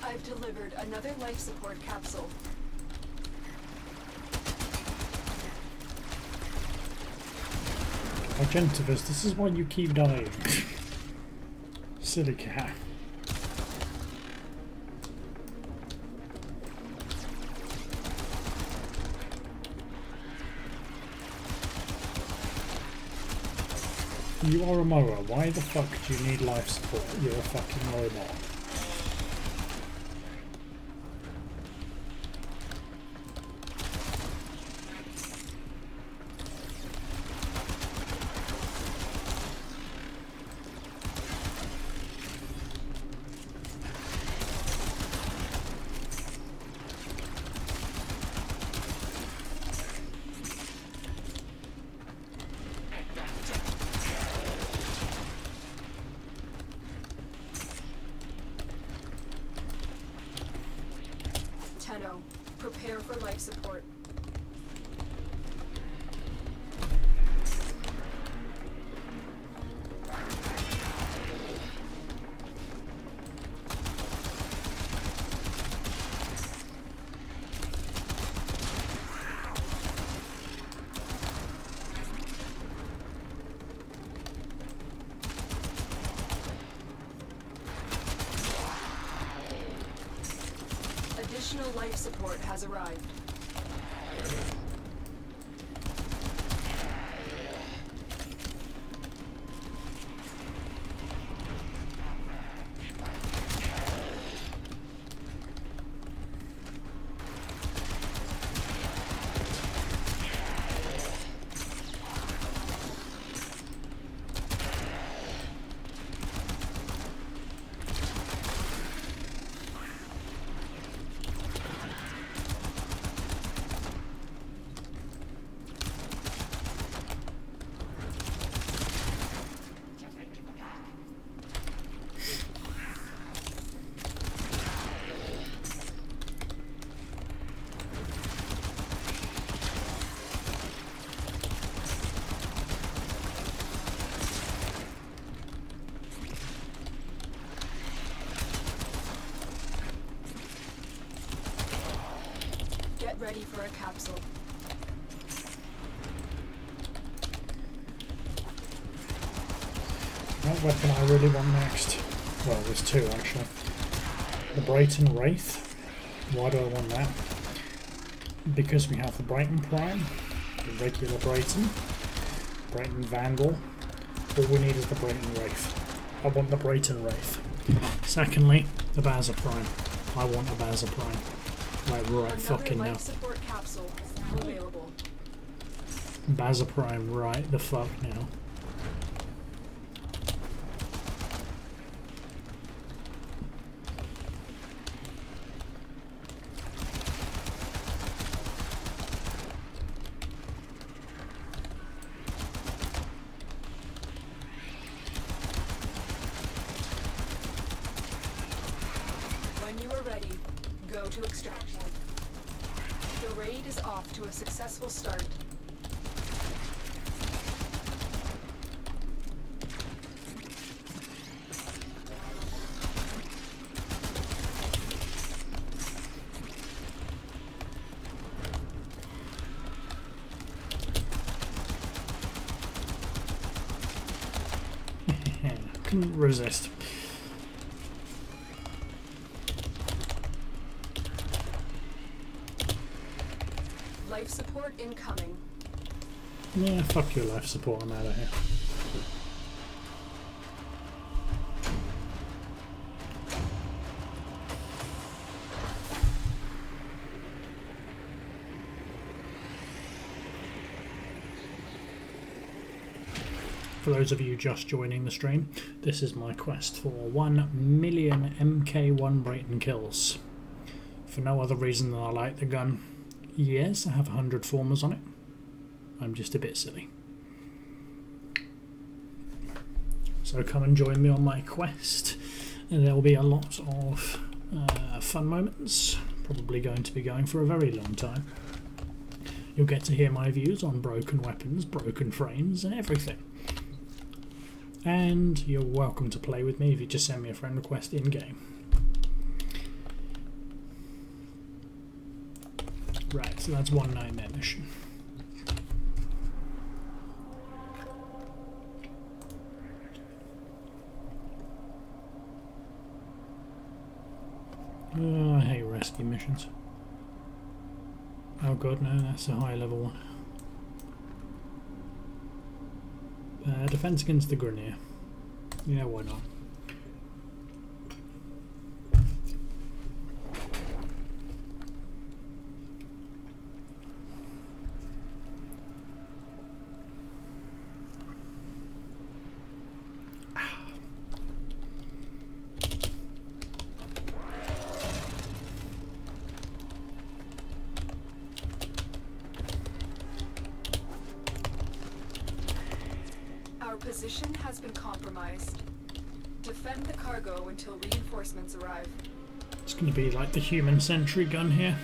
I've delivered another life support capsule. Argentavis, this is why you keep dying. Silly cat. You are a Moa. Why the fuck do you need life support? You're a fucking robot. Tenno, prepare for life support. Additional life support has arrived. ready for a capsule. What weapon I really want next? Well, there's two actually. The Braton Wraith. Why do I want that? Because we have the Braton Prime, the regular Braton, Braton Vandal. All we need is the Braton Wraith. I want the Braton Wraith. Secondly, the Baza Prime. I want the Baza Prime. Like right fucking now. Support capsule is now available. Baza Prime right the fuck now. When you are ready, go to extraction. The raid is off to a successful start. Couldn't resist. Life support incoming. Yeah, fuck your life support, I'm out of here. For those of you just joining the stream, this is my quest for 1 million MK1 Braton kills. For no other reason than I like the gun. Yes, I have 100 formers on it. I'm just a bit silly. So come and join me on my quest. And there will be a lot of fun moments. Probably going to be going for a very long time. You'll get to hear my views on broken weapons, broken frames, and everything. And you're welcome to play with me if you just send me a friend request in-game. Right, so that's one nightmare mission. Oh, I hate rescue missions. Oh god, no, that's a high level one. Defense against the Grenier. Yeah, why not? Our position has been compromised. Defend the cargo until reinforcements arrive. It's going to be like the human sentry gun here.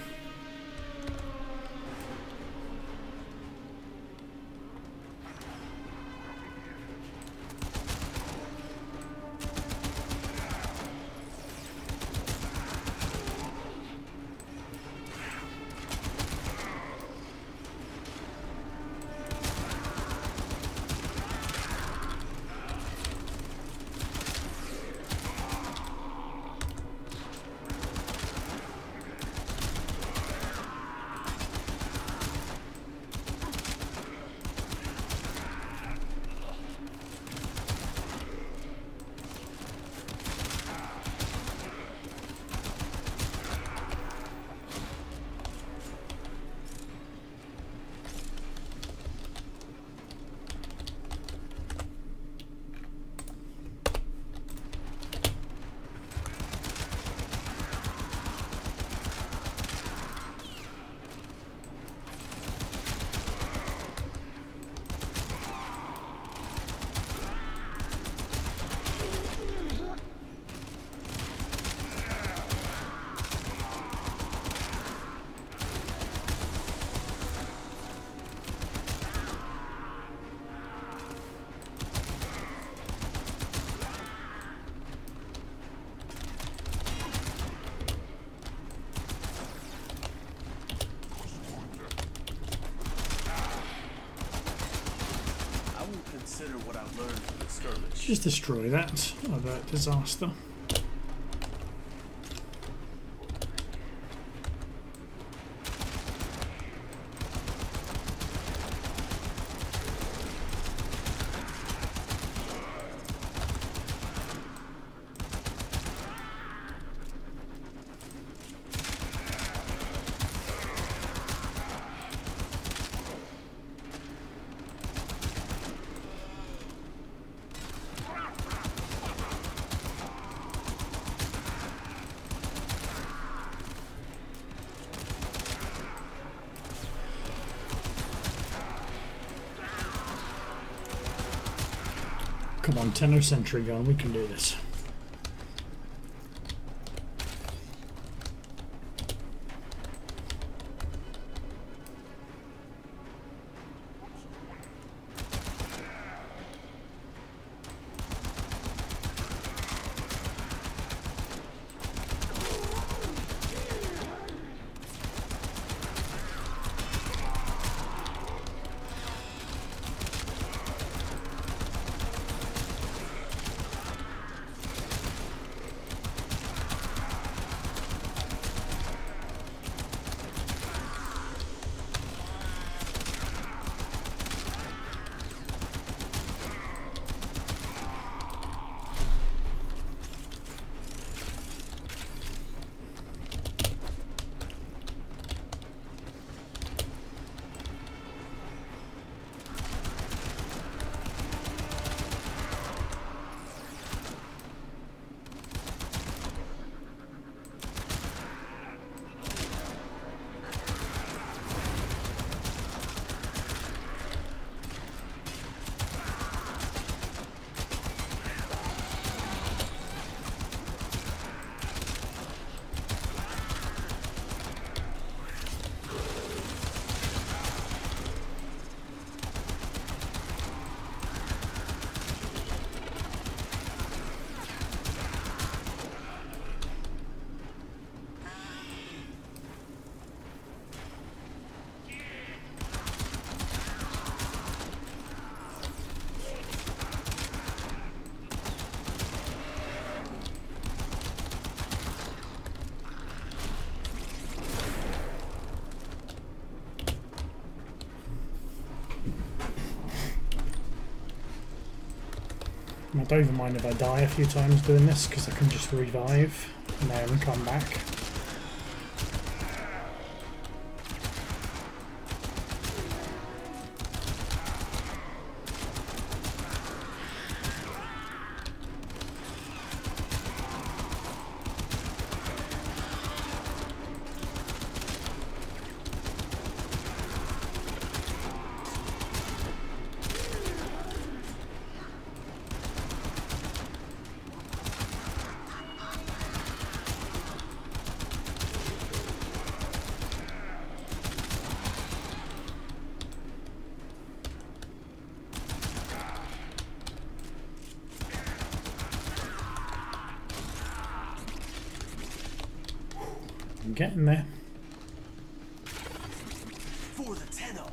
consider what I've learned from the skirmish. Just destroy that. Avert disaster. Come on, 10th century gun, we can do this. I don't even mind if I die a few times doing this, because I can just revive and then come back. I'm getting there. For the Tenno.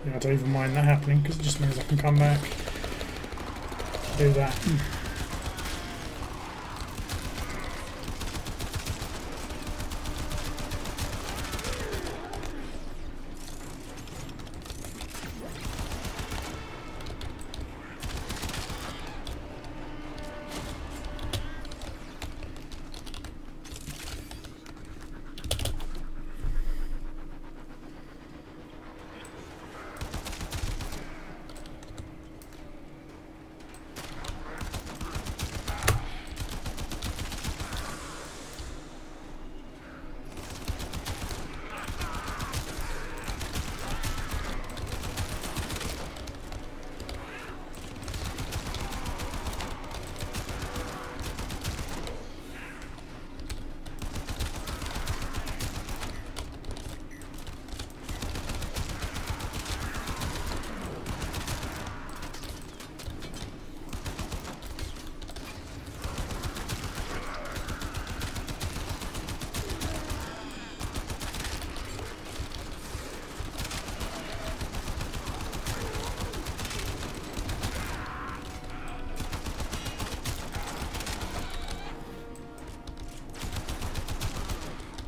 I don't even mind that happening, because it just means I can come back, do that.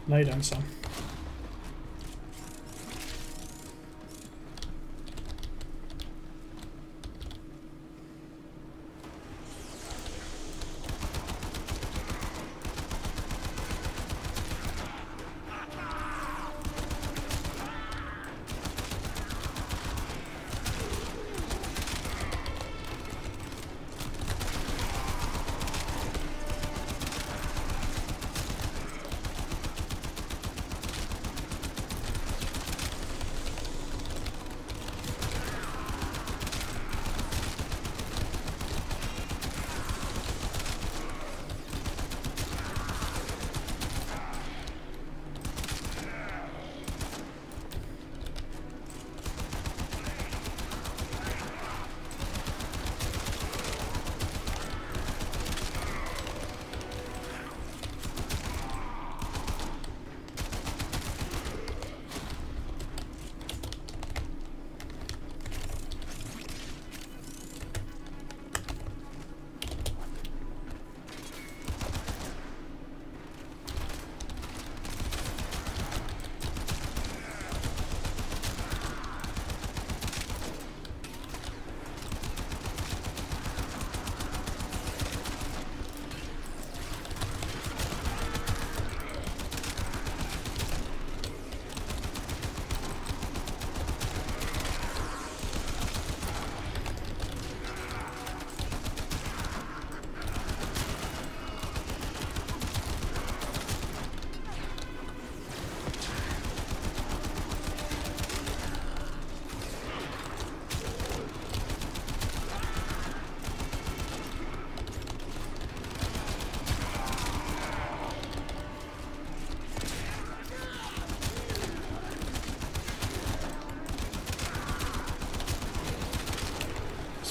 Lay down, son.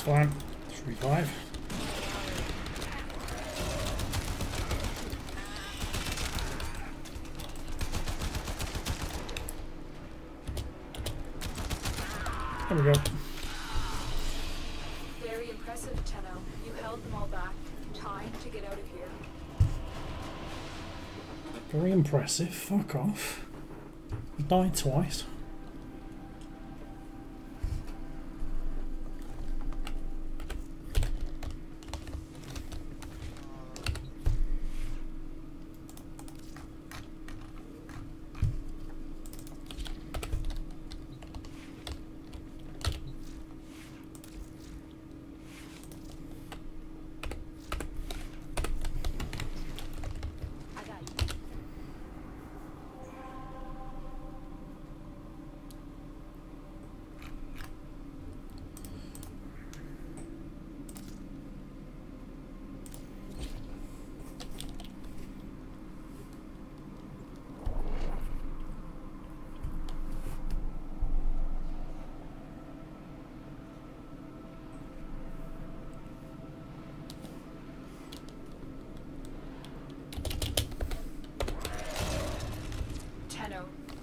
Fine. 3-5. There we go. Very impressive, Tenno. You held them all back. Time to get out of here. Very impressive. Fuck off. Died twice.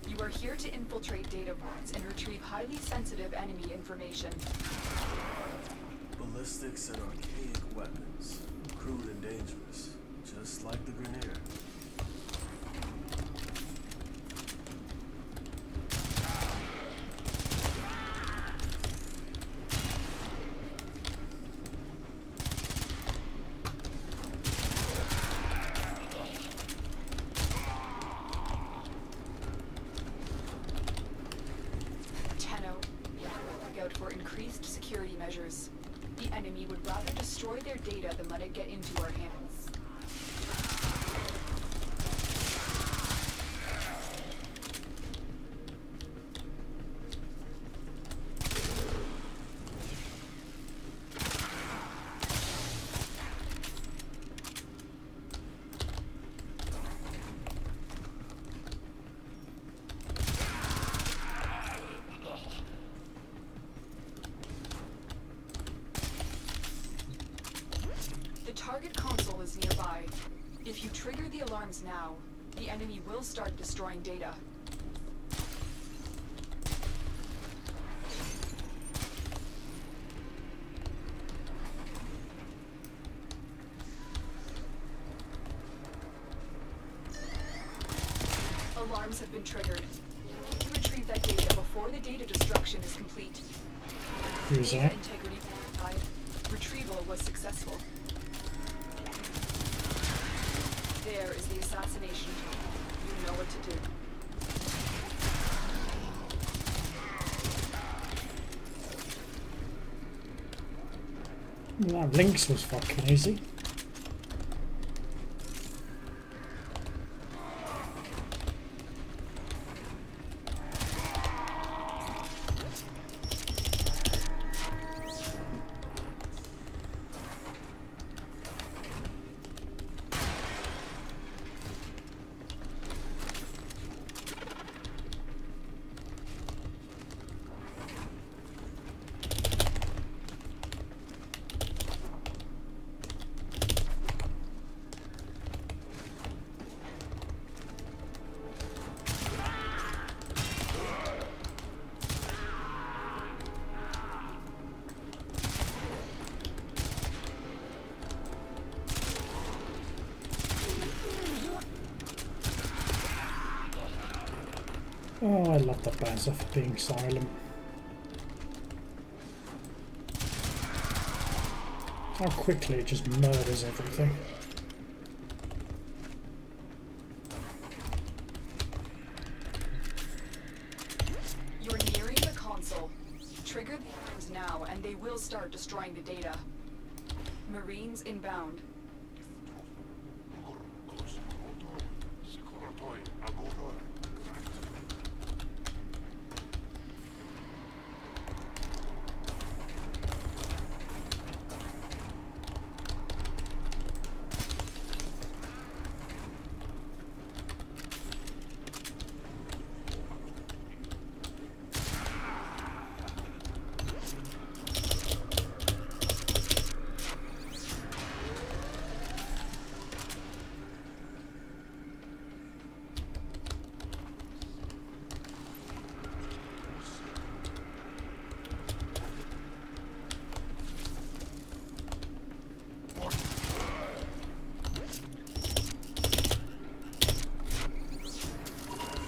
You are here to infiltrate data points and retrieve highly sensitive enemy information. Ballistics and archaic weapons. Crude and dangerous. Just like the Grenier. For increased security measures. The enemy would rather destroy their data than let it get into our hands. The target console is nearby. If you trigger the alarms now, the enemy will start destroying data. alarms have been triggered. Retrieve that data before the data destruction is complete. Who's Data that? integrity verified. Retrieval was successful. There is the assassination. You know what to do. Well, that Lynx was fucking easy. Oh, I love the Bazza for being silent. How quickly it just murders everything. You're nearing the console. Trigger the alarms now, and they will start destroying the data. Marines inbound.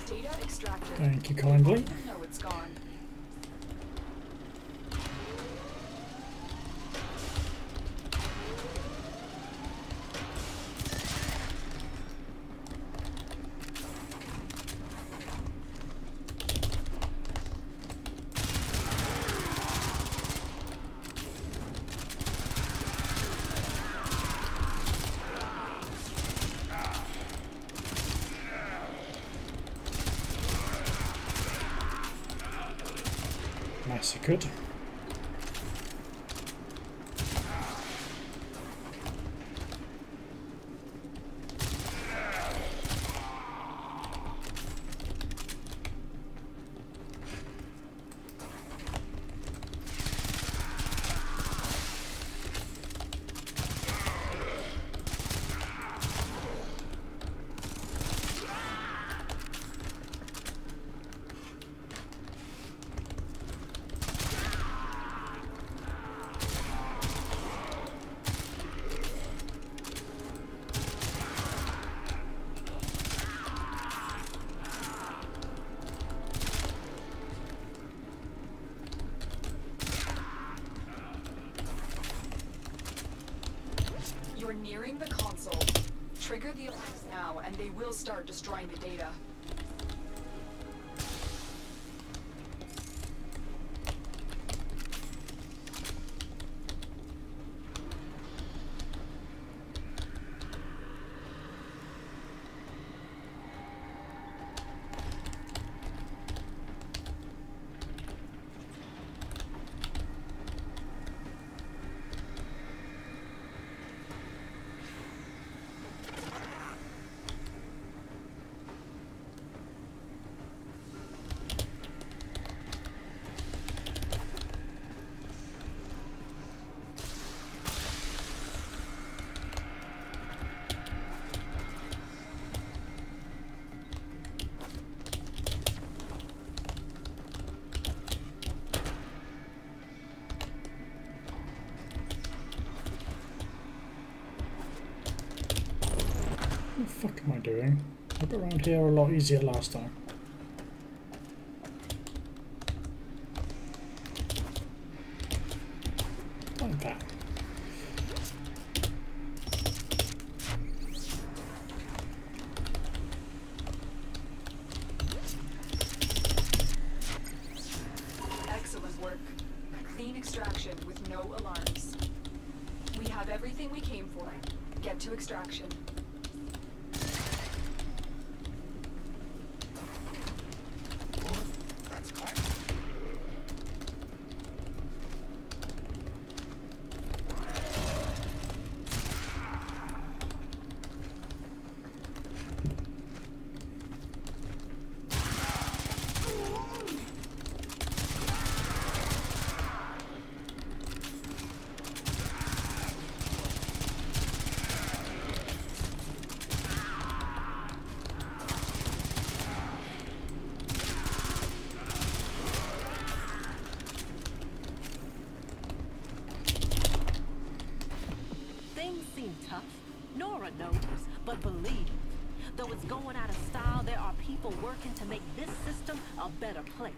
Data extracted. Thank you kindly. No, it's gone. Massacred. You're nearing the console. Trigger the alarms now, and they will start destroying the data. What the fuck am I doing? I got around here a lot easier last time. Like that. Excellent work. Clean extraction with no alarms. We have everything we came for. Get to extraction. Things seem tough. Nora knows, but believe, though it's going out of style, there are people working to make this system a better place.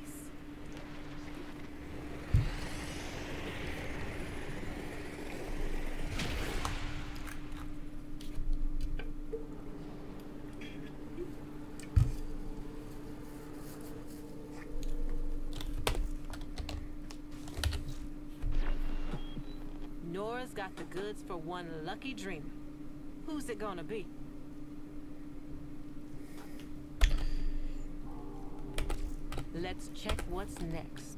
Nora's got the goods for one lucky dreamer. Who's it gonna be? Let's check what's next.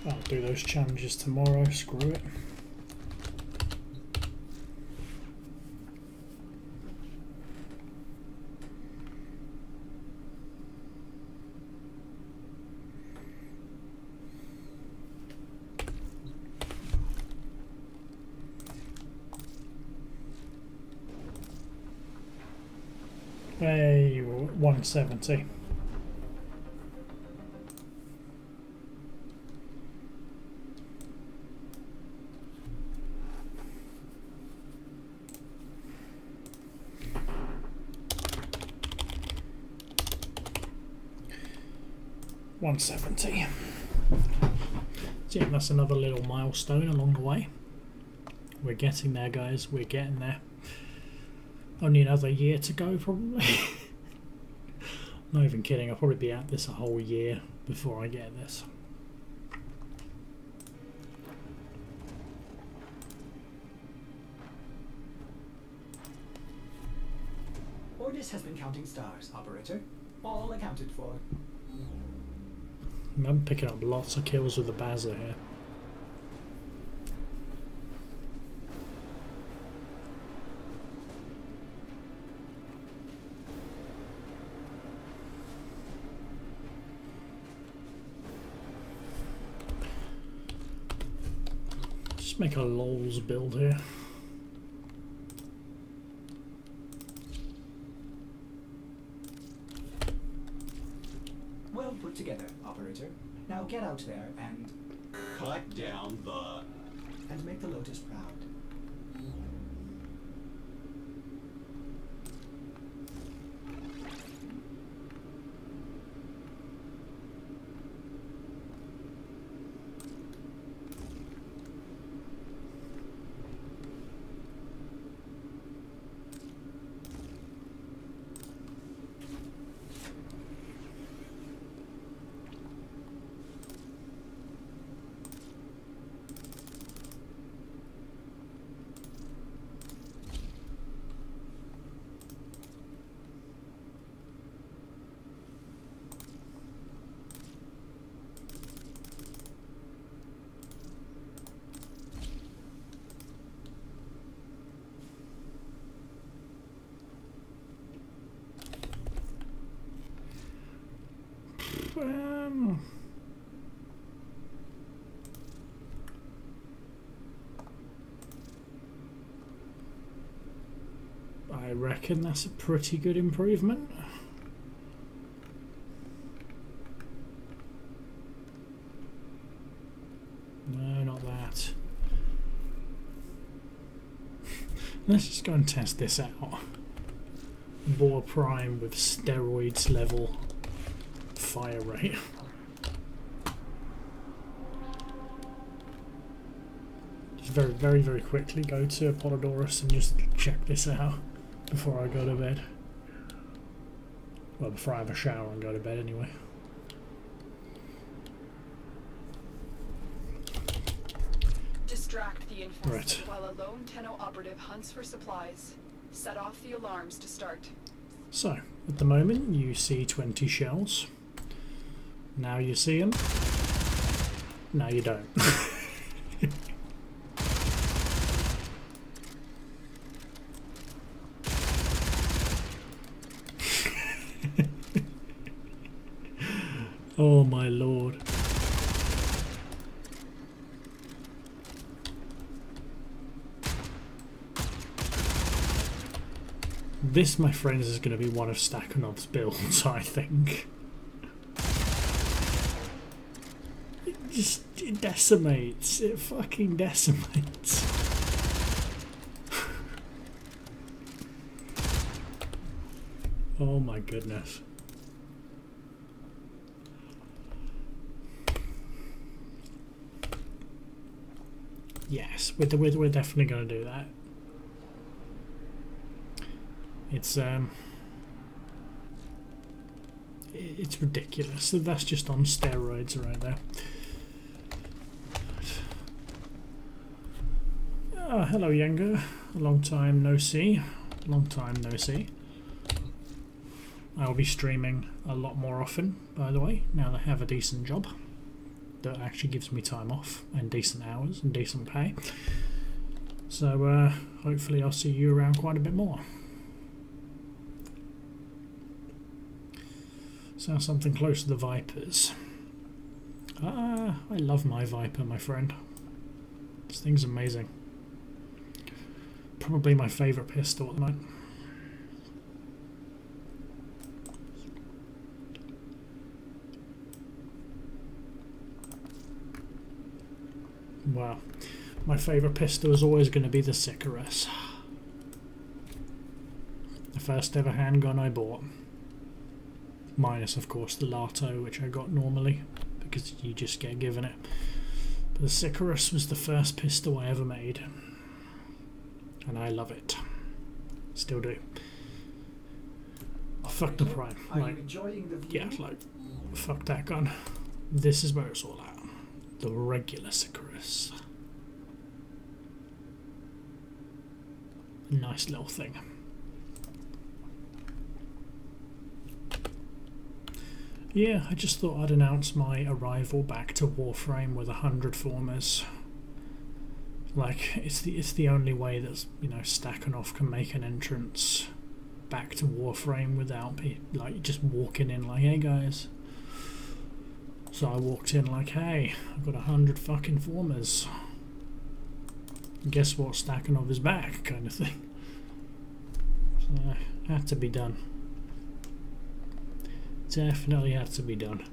I'll do those challenges tomorrow, screw it. Hey, 170. So yeah, that's another little milestone along the way. We're getting there, guys. We're getting there. Only another year to go, probably. Not even kidding. I'll probably be at this a whole year before I get this. Ordis has been counting stars, operator. All accounted for. I'm picking up lots of kills with the Bazza here. Just make a lols build here. Well put together, operator. Now get out there and Cut down the... and make the Lotus proud. I reckon that's a pretty good improvement. No, not that. Let's just go and test this out. WarFrame with steroids level fire rate. Just very quickly go to Apollodorus and just check this out before I go to bed. Well, before I have a shower and go to bed anyway. Distract the infested Right. while a lone Tenno operative hunts for supplies. Set off the alarms to start. So, at the moment you see 20 shells. Now you see them. Now you don't. Oh my lord. This, my friends, is going to be one of Stakhanov's builds, I think. It decimates. It fucking decimates. Oh my goodness. Yes, we're definitely going to do that. It's ridiculous. That's just on steroids right there. Hello, Yenga. Long time no see. Long time no see. I'll be streaming a lot more often, by the way, now that I have a decent job that actually gives me time off and decent hours and decent pay. So hopefully I'll see you around quite a bit more. So something close to the Vipers. I love my Viper, my friend. This thing's amazing. Probably my favourite pistol at the moment. Wow. My favourite pistol is always going to be the Stakhanov. The first ever handgun I bought. Minus, of course, the Lato, which I got normally, because you just get given it. But the Stakhanov was the first pistol I ever made. And I love it. Still do. Fuck the Prime. Are Like, you enjoying the view? yeah, like, fuck that gun. This is where it's all at. The regular Stakhanov. Nice little thing. Yeah, I just thought I'd announce my arrival back to WarFrame with 100 formers. Like, it's the only way that, you know, Stakhanov can make an entrance back to WarFrame without like just walking in like, hey guys. So I walked in like, hey, I've got 100 fucking formers. Guess what? Stakhanov is back, kind of thing. So had to be done. Definitely had to be done.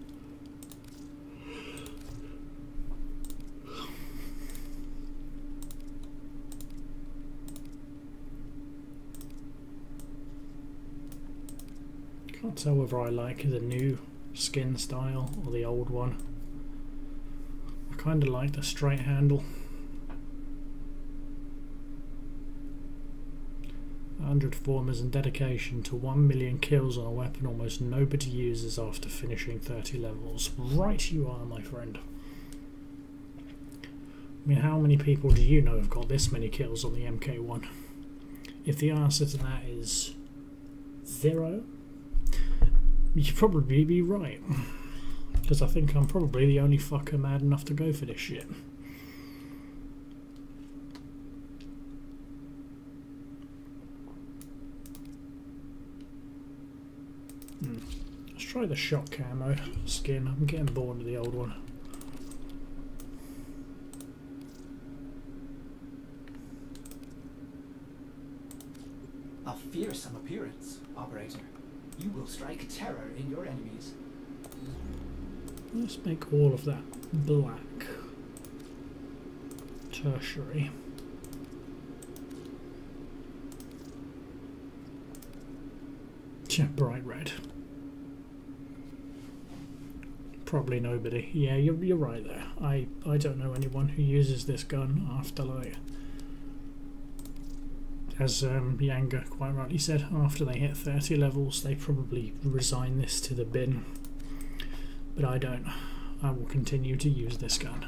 Can't tell whether I like the new skin style or the old one. I kind of like the straight handle. 100 formers and dedication to 1 million kills on a weapon almost nobody uses after finishing 30 levels. Right you are, my friend. I mean, how many people do you know have got this many kills on the MK1? If the answer to that is 0, you'd probably be right. Because I think I'm probably the only fucker mad enough to go for this shit. Let's try the shock camo skin. I'm getting bored of the old one. A fearsome appearance, Operator. You will strike terror in your enemies. Let's make all of that black. Tertiary. Bright red. Probably nobody. Yeah, you're right there. I don't know anyone who uses this gun after, like, as Yanga quite rightly said, after they hit 30 levels they probably resign this to the bin. But I don't. I will continue to use this gun.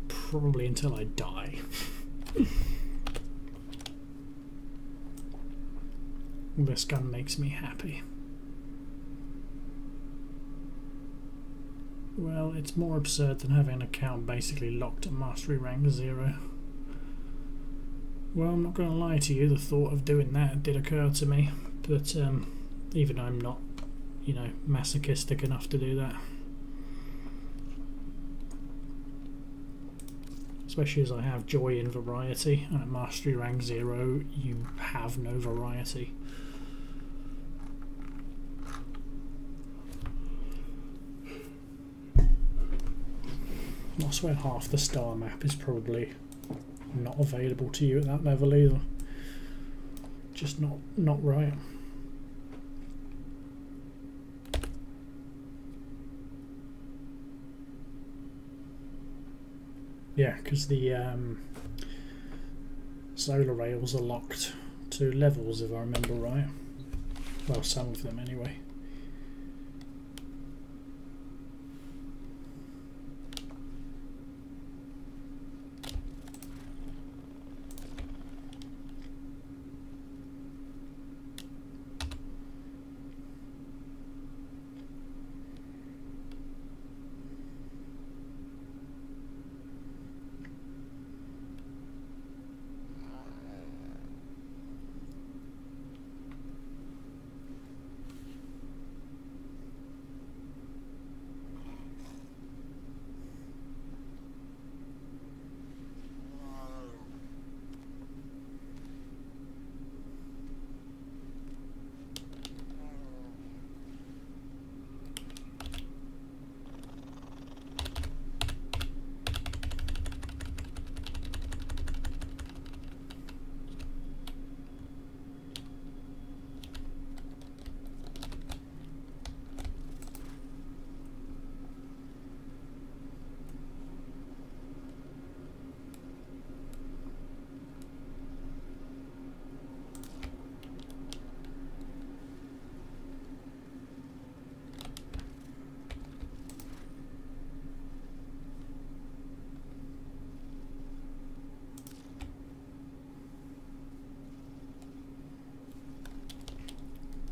Probably until I die. This gun makes me happy. Well, it's more absurd than having an account basically locked at Mastery Rank 0. Well, I'm not going to lie to you, the thought of doing that did occur to me, but even though I'm not, you know, masochistic enough to do that. Especially as I have joy in variety, and at Mastery Rank 0 you have no variety. I swear half the star map is probably not available to you at that level either. Just not right. Yeah, because the solar rails are locked to levels, if I remember right. Well, some of them anyway.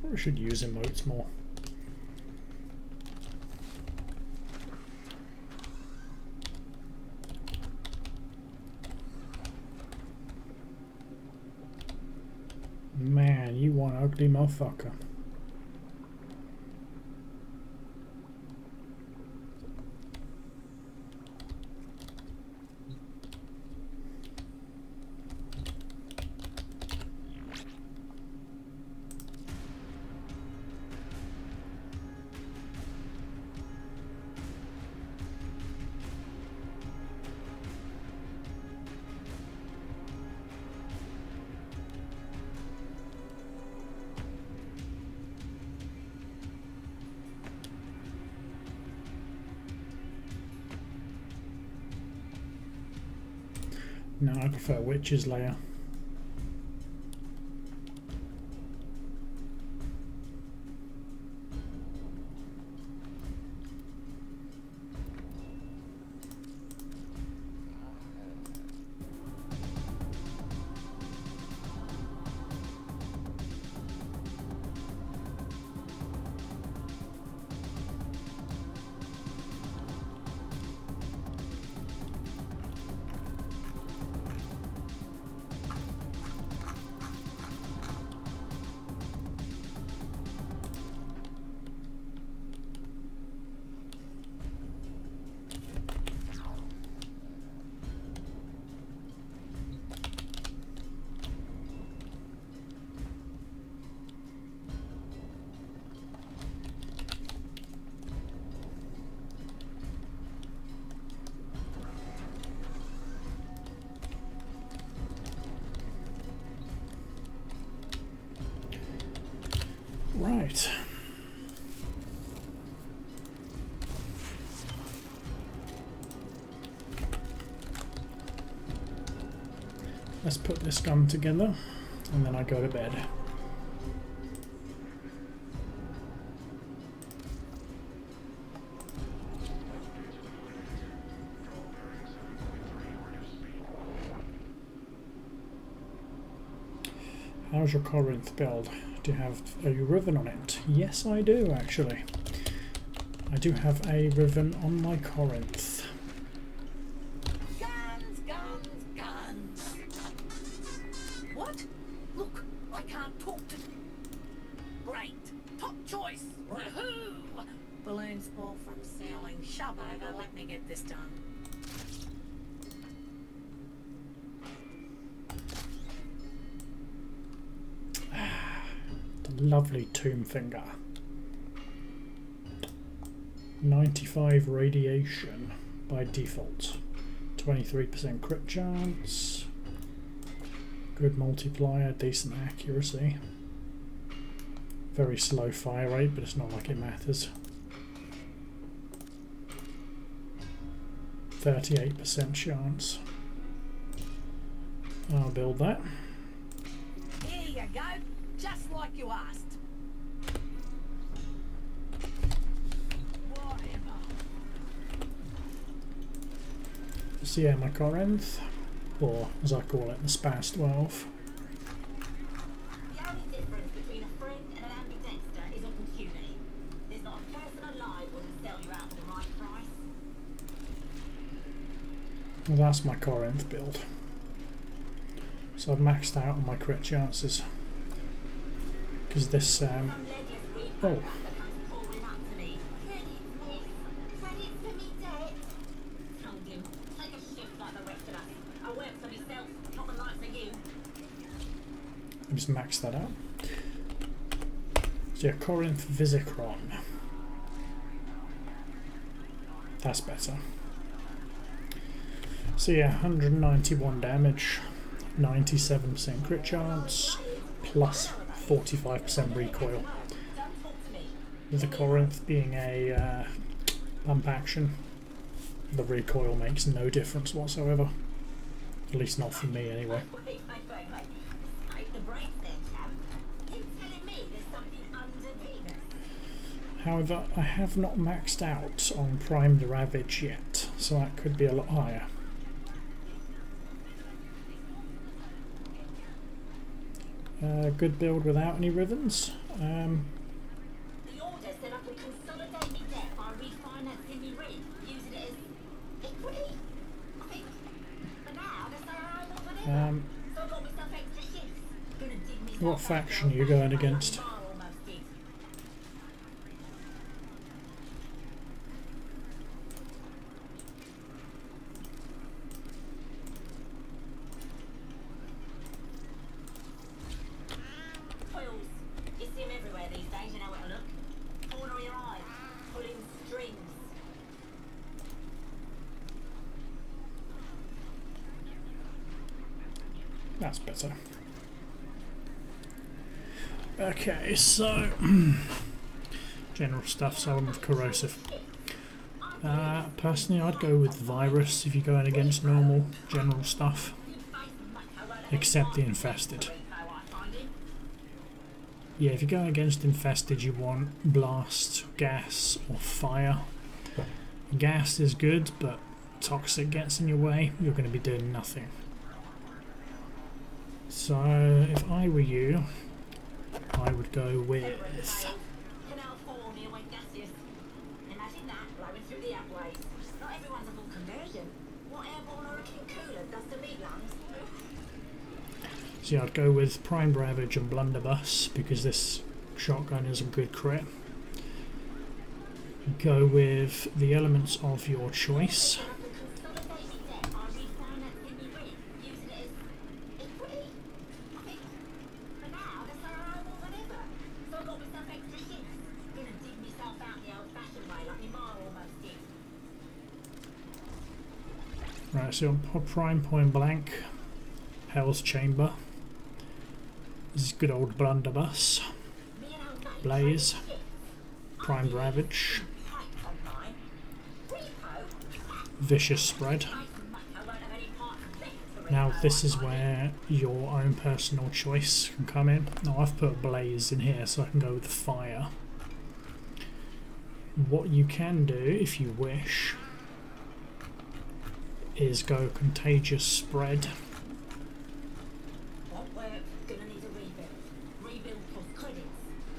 We should use emotes more. Man, you one ugly motherfucker. No, I prefer Witch's Lair. Right. Let's put this gun together and then I go to bed. How's your Corinth build? Do you have a ribbon on it? Yes, I do actually. I do have a ribbon on my Corinth. Guns, guns, guns. What? Look, I can't talk to... Great. Top choice. Woohoo! Balloons fall from ceiling. Shove over, let me get this done. The lovely tomb finger. 95 radiation by default. 23% crit chance. Good multiplier, decent accuracy. Very slow fire rate, but it's not like it matters. 38% chance. I'll build that. Here you go, just like you asked. Whatever. So yeah, my Corinth, or as I call it, the Spas 12. The only difference between a friend and an ambidexter is opportunity. There's not a person alive who will sell you out for the right price. Well, that's my Corinth build. So I've maxed out on my crit chances. Because this, oh. I'll just max that out. So yeah, Corinth Visicron. That's better. So yeah, 191 damage, 97% crit chance, plus 45% recoil. With the Corinth being a pump action, the recoil makes no difference whatsoever. At least not for me anyway. However, I have not maxed out on Primed Ravage yet, so that could be a lot higher. Good build without any ribbons. The order set up a consolidated debt by refinancing the rig, using it as equity. I think for now there's no own so I got myself extra shifts. Gonna dig myself What faction are you going against? That's better. Okay, so general stuff, so I'm with corrosive. Personally, I'd go with virus if you're going against normal general stuff, except the infested. Yeah, if you're going against infested, you want blast, gas, or fire. Gas is good, but toxic gets in your way, you're going to be doing nothing. So, if I were you, I would go with... So yeah, I'd go with Primed Ravage and Blunderbuss, because this shotgun is a good crit. Go with the elements of your choice. Right, so on Prime Point Blank, Hell's Chamber. This is good old Blunderbuss. Blaze, Primed Ravage, Vicious Spread. Now this is where your own personal choice can come in. Now I've put Blaze in here so I can go with Fire. What you can do, if you wish, is go Contagious Spread. Won't work. Gonna need a rebuild. Rebuild plus credits.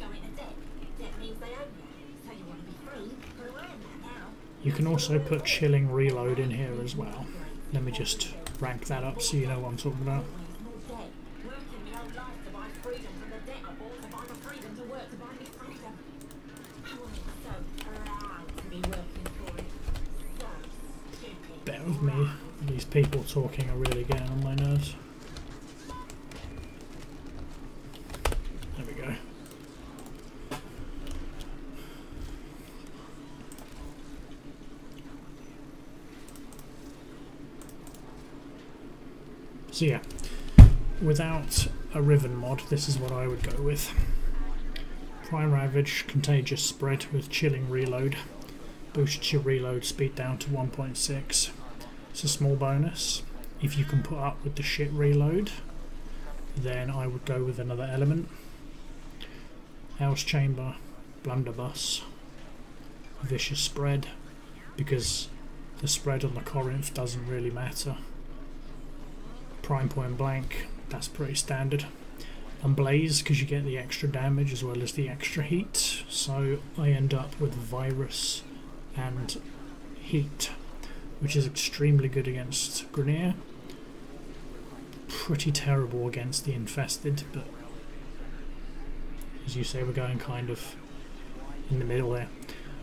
Go into debt. Debt means they own you. So you want to be free. Gotta earn that now. You can also put Chilling Reload in here as well. Let me just rank that up so you know what I'm talking about. More debt. Working my whole life to buy freedom from the debt I bought to buy the freedom to work to buy me freedom. I was so proud to be working for it. So stupid. Bear with me. These people talking are really getting on my nerves. There we go. So yeah, without a Riven mod, this is what I would go with. Prime Ravage, Contagious Spread with Chilling Reload. Boosts your reload speed down to 1.6. It's a small bonus. If you can put up with the shit reload, then I would go with another element. House Chamber, Blunderbuss, Vicious Spread, because the spread on the Corinth doesn't really matter. Prime Point Blank, that's pretty standard. And Blaze, because you get the extra damage as well as the extra heat, so I end up with Virus and Heat, which is extremely good against Grenier. Pretty terrible against the Infested, but as you say, we're going kind of in the middle there.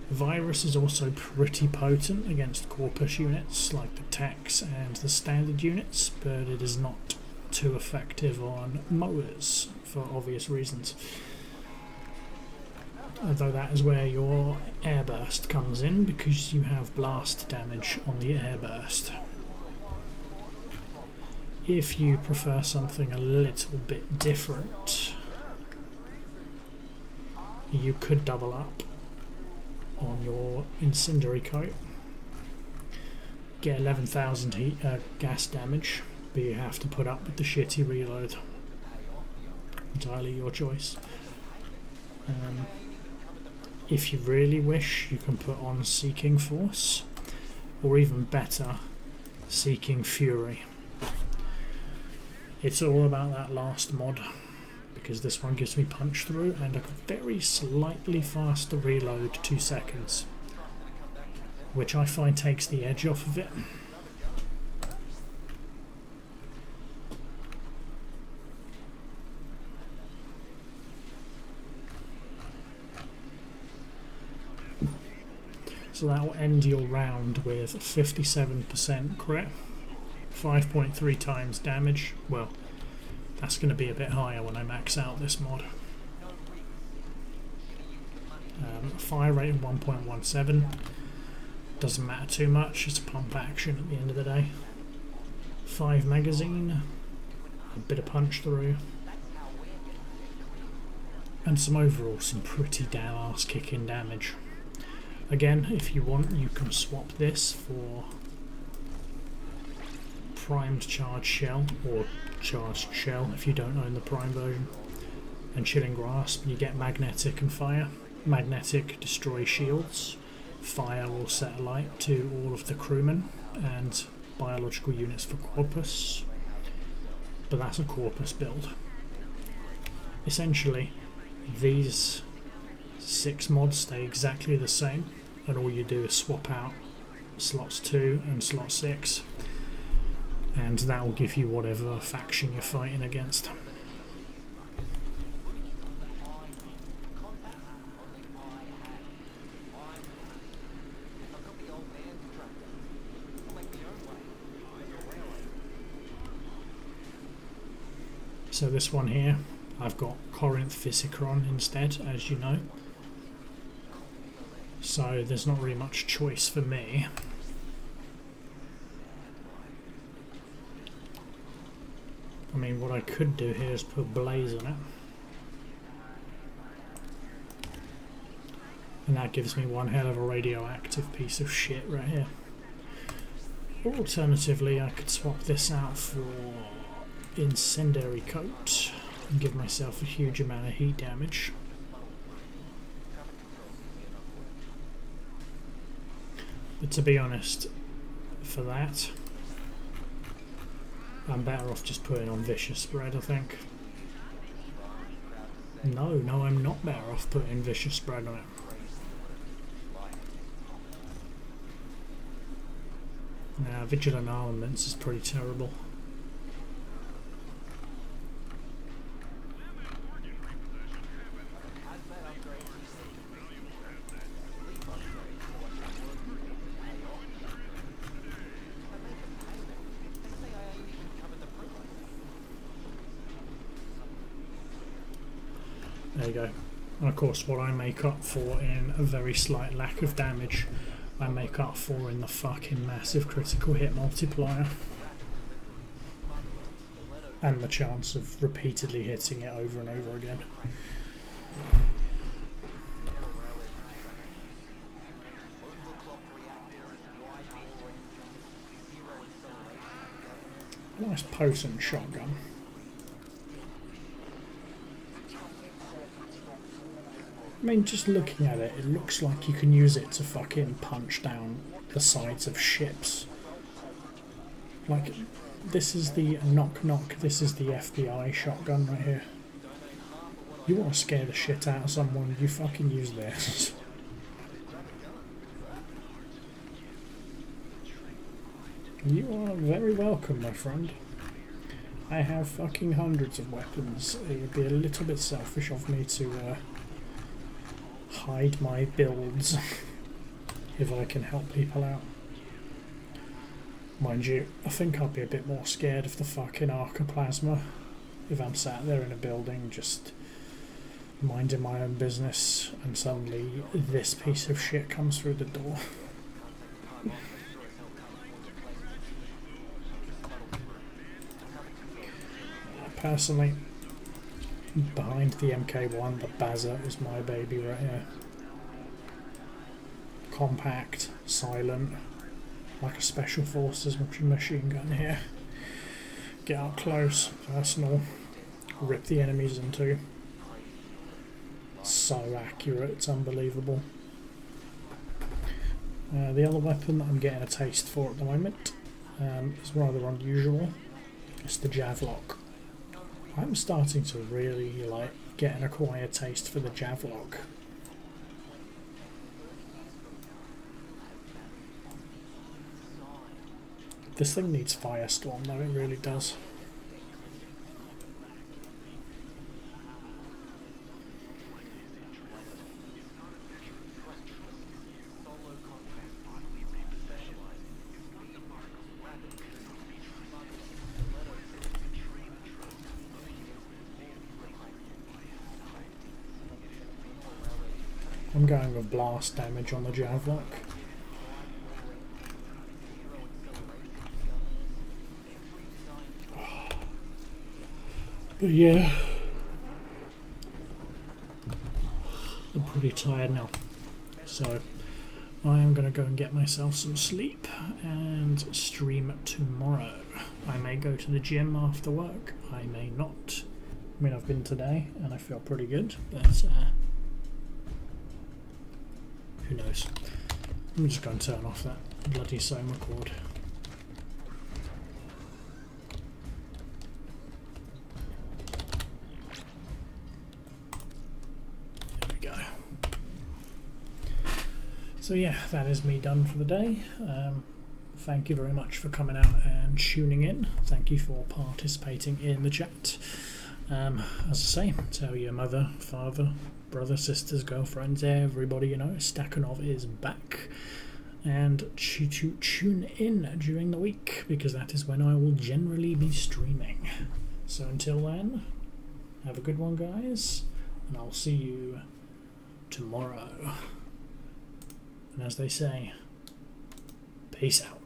Virus is also pretty potent against Corpus units like the Techs and the standard units, but it is not too effective on mowers for obvious reasons. Although that is where your airburst comes in, because you have blast damage on the airburst. If you prefer something a little bit different, you could double up on your incendiary coat, get 11,000 heat gas damage, but you have to put up with the shitty reload. Entirely your choice. If you really wish, you can put on Seeking Force, or even better, Seeking Fury. It's all about that last mod, because this one gives me punch through and a very slightly faster reload, 2 seconds, which I find takes the edge off of it. So that will end your round with 57% crit, 5.3 times damage. Well, that's going to be a bit higher when I max out this mod. Fire rate of 1.17. Doesn't matter too much, it's a pump action at the end of the day. 5 magazine, a bit of punch through, and some pretty damn ass kicking damage. Again, if you want, you can swap this for Primed Charged Shell, or Charged Shell if you don't own the Prime version, and Chilling Grasp. You get Magnetic and Fire. Magnetic destroys shields, Fire will set alight to all of the crewmen and biological units for Corpus, but that's a Corpus build. Essentially, these 6 mods stay exactly the same, and all you do is swap out slots 2 and slot 6, and that will give you whatever faction you're fighting against. So this one here, I've got Corinth Physicron instead, as you know. So there's not really much choice for me. I mean, what I could do here is put Blaze on it. And that gives me one hell of a radioactive piece of shit right here. Alternatively, I could swap this out for incendiary coat and give myself a huge amount of heat damage. But to be honest, for that, I'm better off just putting on vicious spread, I think. No, I'm not better off putting vicious spread on it. Nah, vigilant armaments is pretty terrible. There you go. And of course what I make up for in a very slight lack of damage, I make up for in the fucking massive critical hit multiplier. And the chance of repeatedly hitting it over and over again. Nice potent shotgun. I mean, just looking at it, it looks like you can use it to fucking punch down the sides of ships. Like, this is the knock-knock, this is the FBI shotgun right here. You want to scare the shit out of someone, you fucking use this. You are very welcome, my friend. I have fucking hundreds of weapons. It would be a little bit selfish of me to hide my builds if I can help people out. Mind you, I think I'll be a bit more scared of the fucking arcoplasma if I'm sat there in a building just minding my own business and suddenly this piece of shit comes through the door. Personally, behind the MK1, the Bazza is my baby right here. Compact, silent, like a special forces machine gun here. Get up close, personal, rip the enemies in two. So accurate, it's unbelievable. The other weapon that I'm getting a taste for at the moment is rather unusual. It's the Javlock. I'm starting to really like get an acquired taste for the Javlock. This thing needs Firestorm though, it really does. I'm going with blast damage on the Javlock. But yeah, I'm pretty tired now, so I am going to go and get myself some sleep and stream tomorrow. I may go to the gym after work, I may not. I mean, I've been today and I feel pretty good, but who knows. I'm just going to turn off that bloody Soma cord. There we go. So yeah, that is me done for the day. Thank you very much for coming out and tuning in. Thank you for participating in the chat. As I say, tell your mother, father, brother, sisters, girlfriends, everybody you know, Stakhanov is back. And to tune in during the week, because that is when I will generally be streaming. So until then, have a good one, guys, and I'll see you tomorrow. And as they say, peace out.